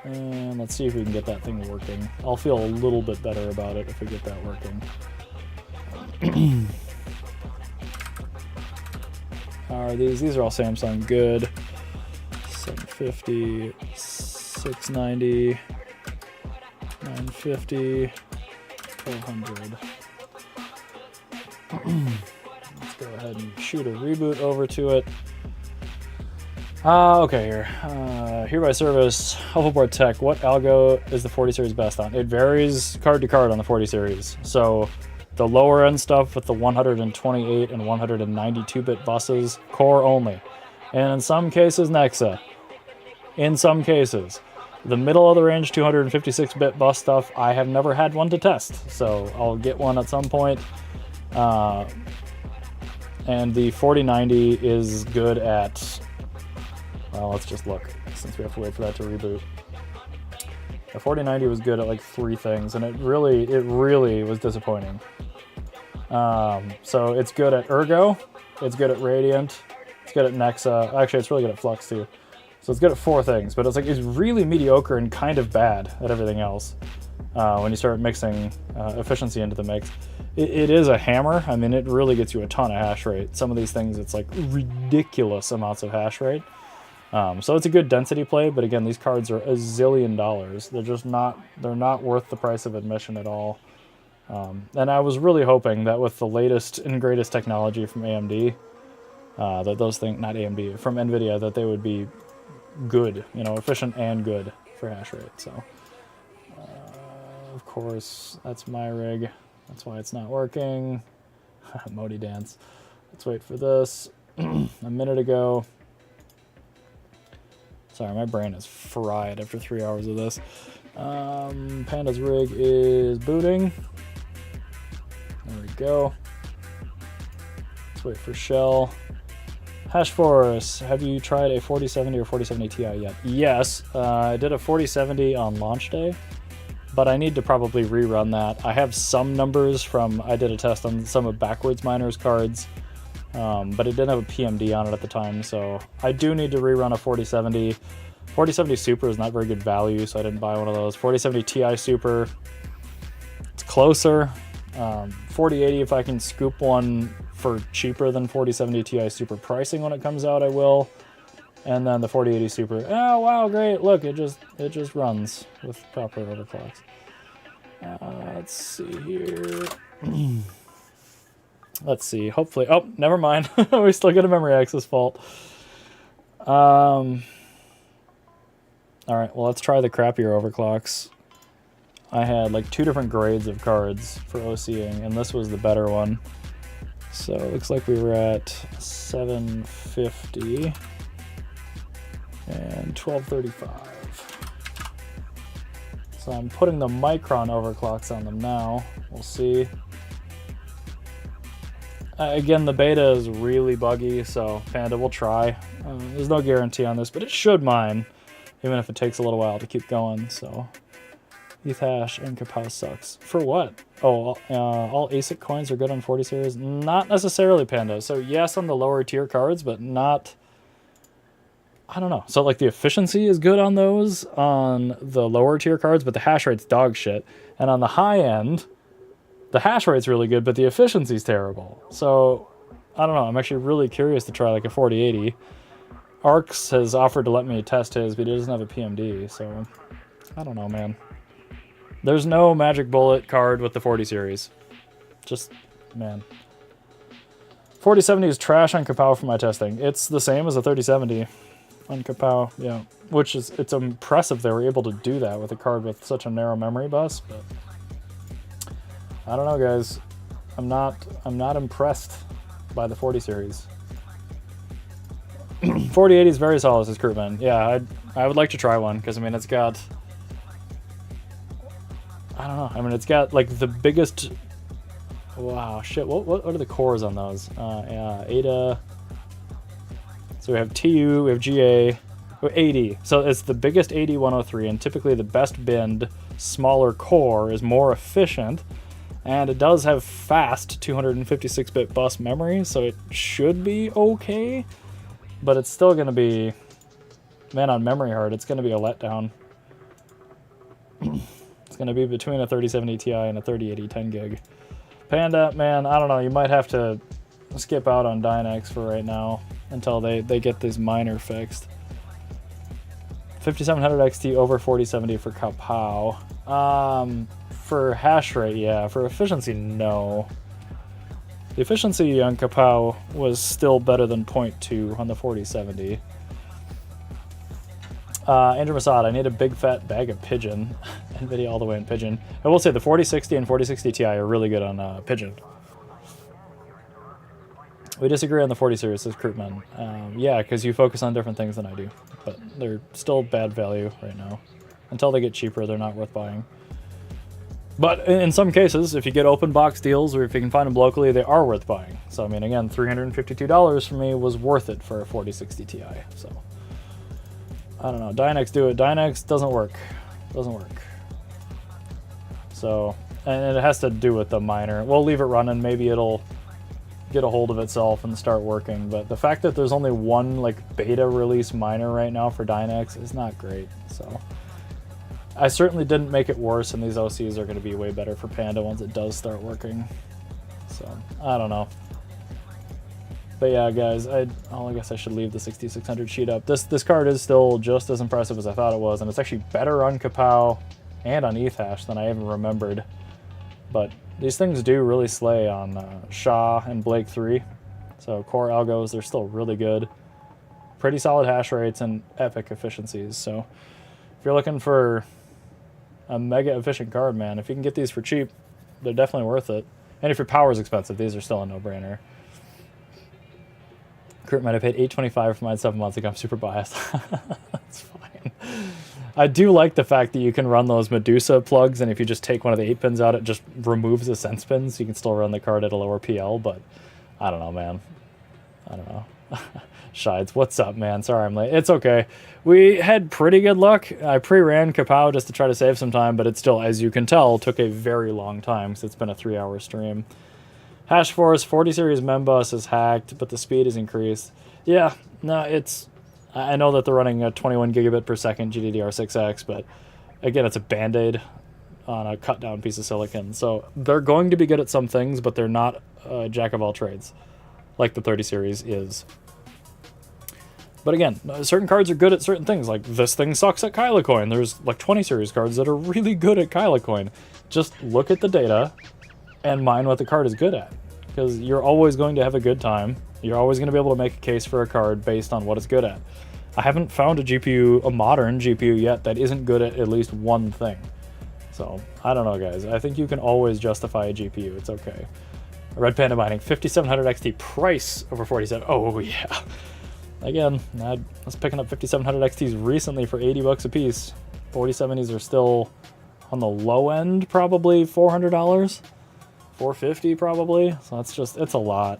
And let's see if we can get that thing working. I'll feel a little bit better about it if we get that working. are these. These are all Samsung good. 750, 690, 950, 1200. Let's go ahead and shoot a reboot over to it. Okay, here. Hereby service, Hoverboard Tech. What algo is the 40 series best on? It varies card to card on the 40 series. So the lower end stuff with the 128 and 192-bit buses, core only. And in some cases, Nexa. In some cases. The middle of the range 256-bit bus stuff, I have never had one to test. So I'll get one at some point. And the 4090 is good at... Well, let's just look, since we have to wait for that to reboot. The 4090 was good at like 3 things, and it really was disappointing. So it's good at Ergo, it's good at Radiant, it's good at Nexa. Actually, it's really good at Flux too. So it's good at 4 things, but it's really mediocre and kind of bad at everything else. When you start mixing efficiency into the mix. It is a hammer. I mean, it really gets you a ton of hash rate. Some of these things, it's like ridiculous amounts of hash rate. So it's a good density play, but again, these cards are $1 zillion. They're just they're not worth the price of admission at all. And I was really hoping that with the latest and greatest technology from AMD, that those things, not AMD, from NVIDIA, that they would be good, efficient and good for hash rate. So, of course, that's my rig. That's why it's not working. Modi dance. Let's wait for this. A minute ago. Sorry, my brain is fried after 3 hours of this. Panda's rig is booting. There we go. Let's wait for Shell. Hash Force, have you tried a 4070 or 4070 Ti yet? Yes, I did a 4070 on launch day, but I need to probably rerun that. I have some numbers from, I did a test on some of Backwards Miner's cards, but it didn't have a PMD on it at the time, so I do need to rerun a 4070. 4070 Super is not very good value, so I didn't buy one of those. 4070 Ti Super, it's closer. 4080, if I can scoop one for cheaper than 4070 Ti Super pricing when it comes out, I will. And then the 4080 Super, oh wow, great, look, it just runs with proper overclocks. Let's see here. Let's see, hopefully, oh, never mind. We still get a memory access fault. Alright, well, let's try the crappier overclocks. I had like 2 different grades of cards for OCing, and this was the better one. So it looks like we were at 750 and 1235. So I'm putting the micron overclocks on them now. We'll see. Again, the beta is really buggy, so Panda will try. There's no guarantee on this, but it should mine, even if it takes a little while to keep going. So ETH hash and Kapow sucks. For what? Oh, all ASIC coins are good on 40 series? Not necessarily, Panda. So yes, on the lower tier cards, but not... I don't know. So like the efficiency is good on those, on the lower tier cards, but the hash rate's dog shit. And on the high end, the hash rate's really good, but the efficiency's terrible. So, I don't know. I'm actually really curious to try like a 4080. Arcs has offered to let me test his, but he doesn't have a PMD, so... I don't know, man. There's no magic bullet card with the 40 series. Just, man. 4070 is trash on Kapow for my testing. It's the same as a 3070 on Kapow, yeah. Which is, it's impressive they were able to do that with a card with such a narrow memory bus, but... I don't know, guys. I'm not impressed by the 40 series. 4080 is very solid, says Kurtman. Yeah, I would like to try one, because I mean it's got... I don't know. I mean, it's got like the biggest... Wow, shit. What are the cores on those? Ada. So we have TU, we have GA, we have 80. So it's the biggest 80-103, and typically the best binned, smaller core is more efficient, and it does have fast 256-bit bus memory, so it should be okay, but it's still going to be... Man, on memory hard, it's going to be a letdown. It's going to be between a 3070 Ti and a 3080 10 gig. Panda, man, I don't know. You might have to skip out on Dynex for right now until they get this miner fixed. 5700 XT over 4070 for Kapow. For hash rate, yeah. For efficiency, no. The efficiency on Kapow was still better than 0.2 on the 4070. Andrew Masad, I need a big fat bag of pigeon. NVIDIA all the way in pigeon. I will say the 4060 and 4060 Ti are really good on pigeon. We disagree on the 40 series, says Kurtman. Yeah, because you focus on different things than I do. But they're still bad value right now. Until they get cheaper, they're not worth buying. But in some cases, if you get open box deals or if you can find them locally, they are worth buying. So, I mean, again, $352 for me was worth it for a 4060 Ti. So, I don't know. Dynex do it. Dynex doesn't work. Doesn't work. So, and it has to do with the miner. We'll leave it running. Maybe it'll get a hold of itself and start working. But the fact that there's only one like beta release miner right now for Dynex is not great. So, I certainly didn't make it worse, and these OCs are going to be way better for Panda once it does start working. So, I don't know. But yeah, guys, I guess I should leave the 6600 sheet up. This card is still just as impressive as I thought it was, and it's actually better on Kapow and on ETH than I even remembered. But these things do really slay on Shaw and Blake 3. So core algos, they're still really good. Pretty solid hash rates and epic efficiencies. So if you're looking for a mega efficient card, man, if you can get these for cheap, they're definitely worth it. And if your power is expensive, these are still a no-brainer. Kurt might have paid $825 for mine 7 months ago. I'm super biased. That's fine. I do like the fact that you can run those Medusa plugs, and if you just take one of the 8 pins out, it just removes the sense pins, so you can still run the card at a lower PL, but I don't know, man. I don't know. Shides, what's up, man? Sorry I'm late. It's okay. We had pretty good luck. I pre-ran Kapow just to try to save some time, but it still, as you can tell, took a very long time, because it's been a 3-hour stream. Hash Force 40 series MMPoS is hacked, but the speed is increased. Yeah, no, it's... I know that they're running a 21 gigabit per second GDDR6X, but again, it's a band-aid on a cut-down piece of silicon. So they're going to be good at some things, but they're not a jack of all trades, like the 30 series is. But again, certain cards are good at certain things. Like this thing sucks at Kylocoin. There's like 20 series cards that are really good at Kylocoin. Just look at the data and mine what the card is good at, because you're always going to have a good time. You're always going to be able to make a case for a card based on what it's good at. I haven't found a GPU, a modern GPU yet, that isn't good at least one thing. So, I don't know, guys. I think you can always justify a GPU. It's okay. Red Panda mining, 5700 XT price over 47. Oh, yeah. Again, I was picking up 5700 XTs recently for 80 bucks a piece. 4070s are still on the low end, probably $400. 450 probably. So that's just, it's a lot.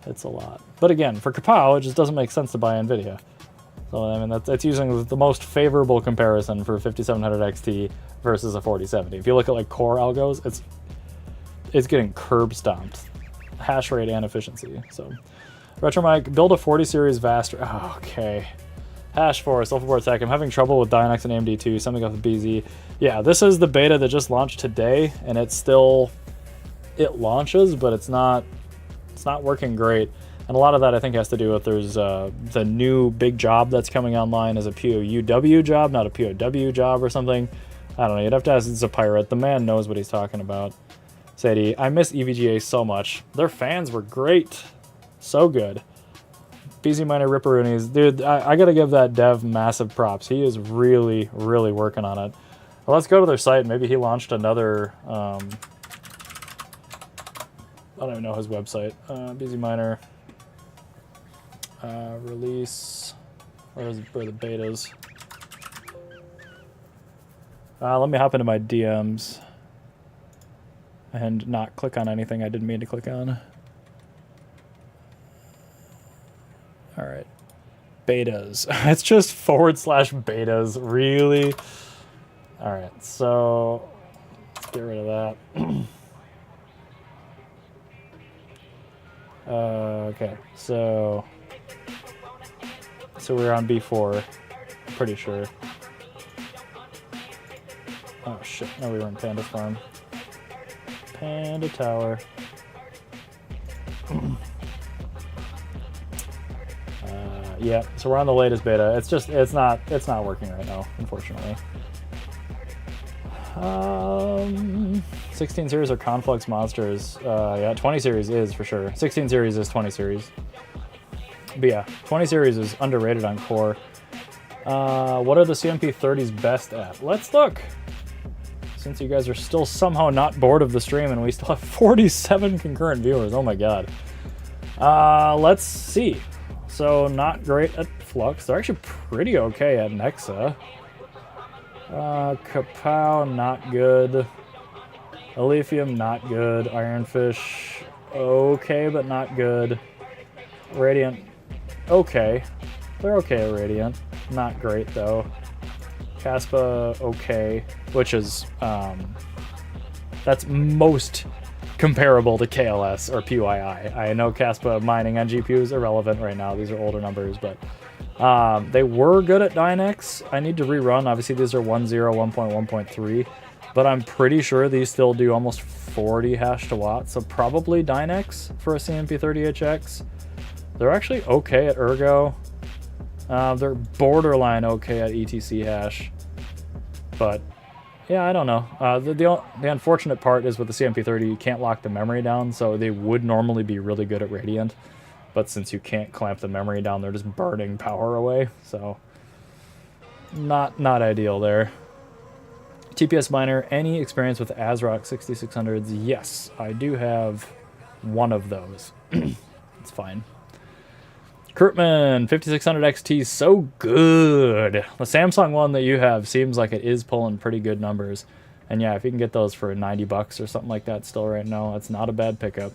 It's a lot. But again, for Kapow, it just doesn't make sense to buy NVIDIA. So I mean, that's using the most favorable comparison for 5700 XT versus a 4070. If you look at like core algos, it's getting curb stomped, hash rate and efficiency. So Retromike, build a 40 series Vast. Oh, okay. Hash Force, Alpha Tech. I'm having trouble with Dynex and AMD too. Something off the BZ. Yeah, this is the beta that just launched today, and it's still, it launches, but it's not working great. And a lot of that I think has to do with there's the new big job that's coming online as a POUW job, not a POW job or something. I don't know, you'd have to ask Zapirate. The man knows what he's talking about. Sadie, I miss EVGA so much. Their fans were great. So good. BZ Miner Ripperoonies. Dude, I gotta give that dev massive props. He is really, really working on it. Well, let's go to their site. Maybe he launched another... I don't even know his website. BZ Miner release. Where the betas? Let me hop into my DMs and not click on anything I didn't mean to click on. All right, betas. It's just /betas, really. All right, so let's get rid of that. Okay, so we're on B4, pretty sure. Oh shit, no, we were in Panda Farm. Panda Tower. Yeah, so we're on the latest beta. It's not working right now, unfortunately. 16 series or Conflux monsters. Yeah, 20 series is for sure. 16 series is 20 series. But yeah, 20 series is underrated on core. What are the CMP30s best at? Let's look. Since you guys are still somehow not bored of the stream and we still have 47 concurrent viewers. Oh my god. Let's see. So not great at Flux. They're actually pretty okay at Nexa. Kapow, not good. Aletheum, not good. Ironfish, okay, but not good. Radiant, okay. They're okay at Radiant. Not great, though. Caspa, okay. Which is, that's most comparable to KLS or PYI. I know Caspa mining on GPU is irrelevant right now. These are older numbers, but they were good at Dynex. I need to rerun. Obviously, these are 1.0, 1.1.3, but I'm pretty sure these still do almost 40 hash to watt, so probably Dynex for a CMP30HX. They're actually okay at Ergo. They're borderline okay at ETC hash, but yeah, I don't know. The unfortunate part is with the CMP30, you can't lock the memory down, so they would normally be really good at Radiant. But since you can't clamp the memory down, they're just burning power away. So not ideal there. TPS miner, any experience with ASRock 6600s? Yes, I do have one of those. It's fine. Kurtman, 5600 XT, so good. The Samsung one that you have seems like it is pulling pretty good numbers. And yeah, if you can get those for 90 bucks or something like that still right now, that's not a bad pickup.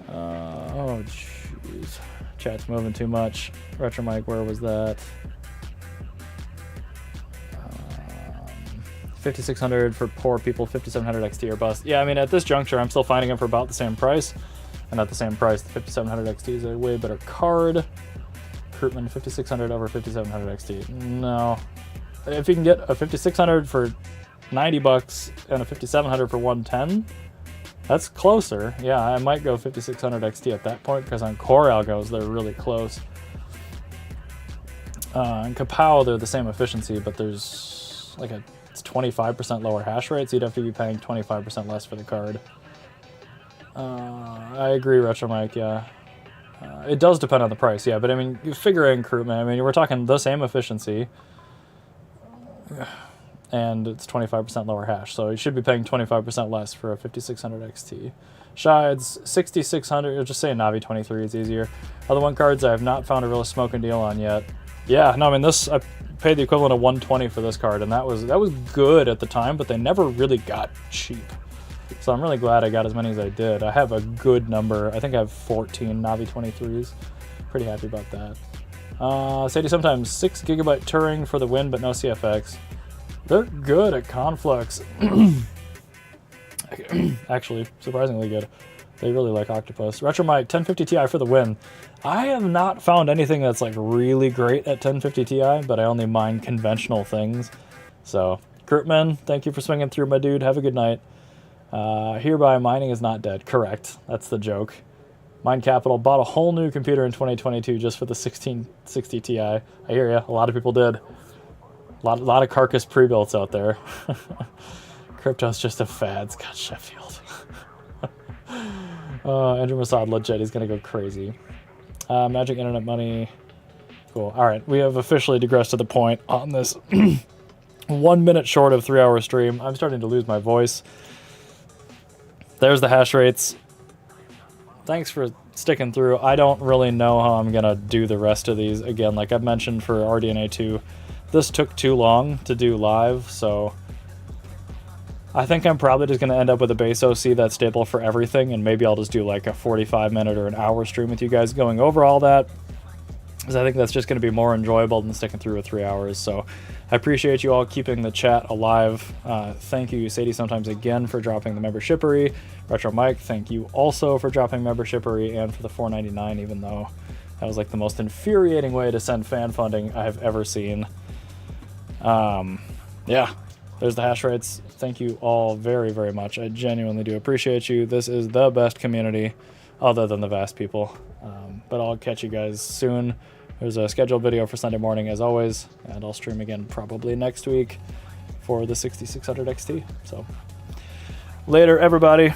Oh, jeez. Chat's moving too much. Retro Mike, where was that? 5600 for poor people, 5700 XT or bust. Yeah, I mean, at this juncture, I'm still finding them for about the same price. And at the same price, the 5700 XT is a way better card. Kurtman, 5600 over 5700 XT. No. If you can get a 5600 for 90 bucks and a 5700 for 110, that's closer. Yeah, I might go 5600 XT at that point because on core algos, they're really close. In Kapow, they're the same efficiency, but there's like it's 25% lower hash rate, so you'd have to be paying 25% less for the card. I agree, Retro Mike, yeah. It does depend on the price, yeah, but I mean, you figure in Kurtman, I mean, we're talking the same efficiency, and it's 25% lower hash, so you should be paying 25% less for a 5600 XT. Shides, 6600, just say Navi 23 is easier. Other one cards I have not found a real smoking deal on yet. Yeah, no, I mean, this, I paid the equivalent of 120 for this card, and that was good at the time, but they never really got cheap. So I'm really glad I got as many as I did. I have a good number. I think I have 14 Navi 23s. Pretty happy about that. Sadie, sometimes 6 GB Turing for the win, but no CFX. They're good at Conflux. Actually, surprisingly good. They really like Octopus. Retromite, 1050 Ti for the win. I have not found anything that's like really great at 1050 Ti, but I only mine conventional things. So, Kurtman, thank you for swinging through, my dude. Have a good night. Hereby, mining is not dead. Correct. That's the joke. Mine Capital bought a whole new computer in 2022 just for the 1660 Ti. I hear ya. A lot of people did. A lot of carcass pre-builts out there. Crypto's just a fad. Scott Sheffield. Andrew Masad legit. He's gonna go crazy. Magic Internet Money. Cool. All right, we have officially digressed to the point on this 1 minute short of 3 hour stream. I'm starting to lose my voice. There's the hash rates. Thanks for sticking through. I don't really know how I'm gonna do the rest of these. Again, like I've mentioned for RDNA 2, this took too long to do live, so I think I'm probably just gonna end up with a base OC that's stable for everything, and maybe I'll just do like a 45-minute or an hour stream with you guys going over all that, because I think that's just gonna be more enjoyable than sticking through with 3 hours. So I appreciate you all keeping the chat alive. Thank you, Sadie, sometimes again for dropping the membershippery. Retro Mike, thank you also for dropping membershippery and for the $4.99, even though that was like the most infuriating way to send fan funding I have ever seen. Yeah, there's the hash rates. Thank you all very, very much. I genuinely do appreciate you. This is the best community other than the vast people. But I'll catch you guys soon. There's a scheduled video for Sunday morning as always, and I'll stream again probably next week for the 6600 XT. So later, everybody.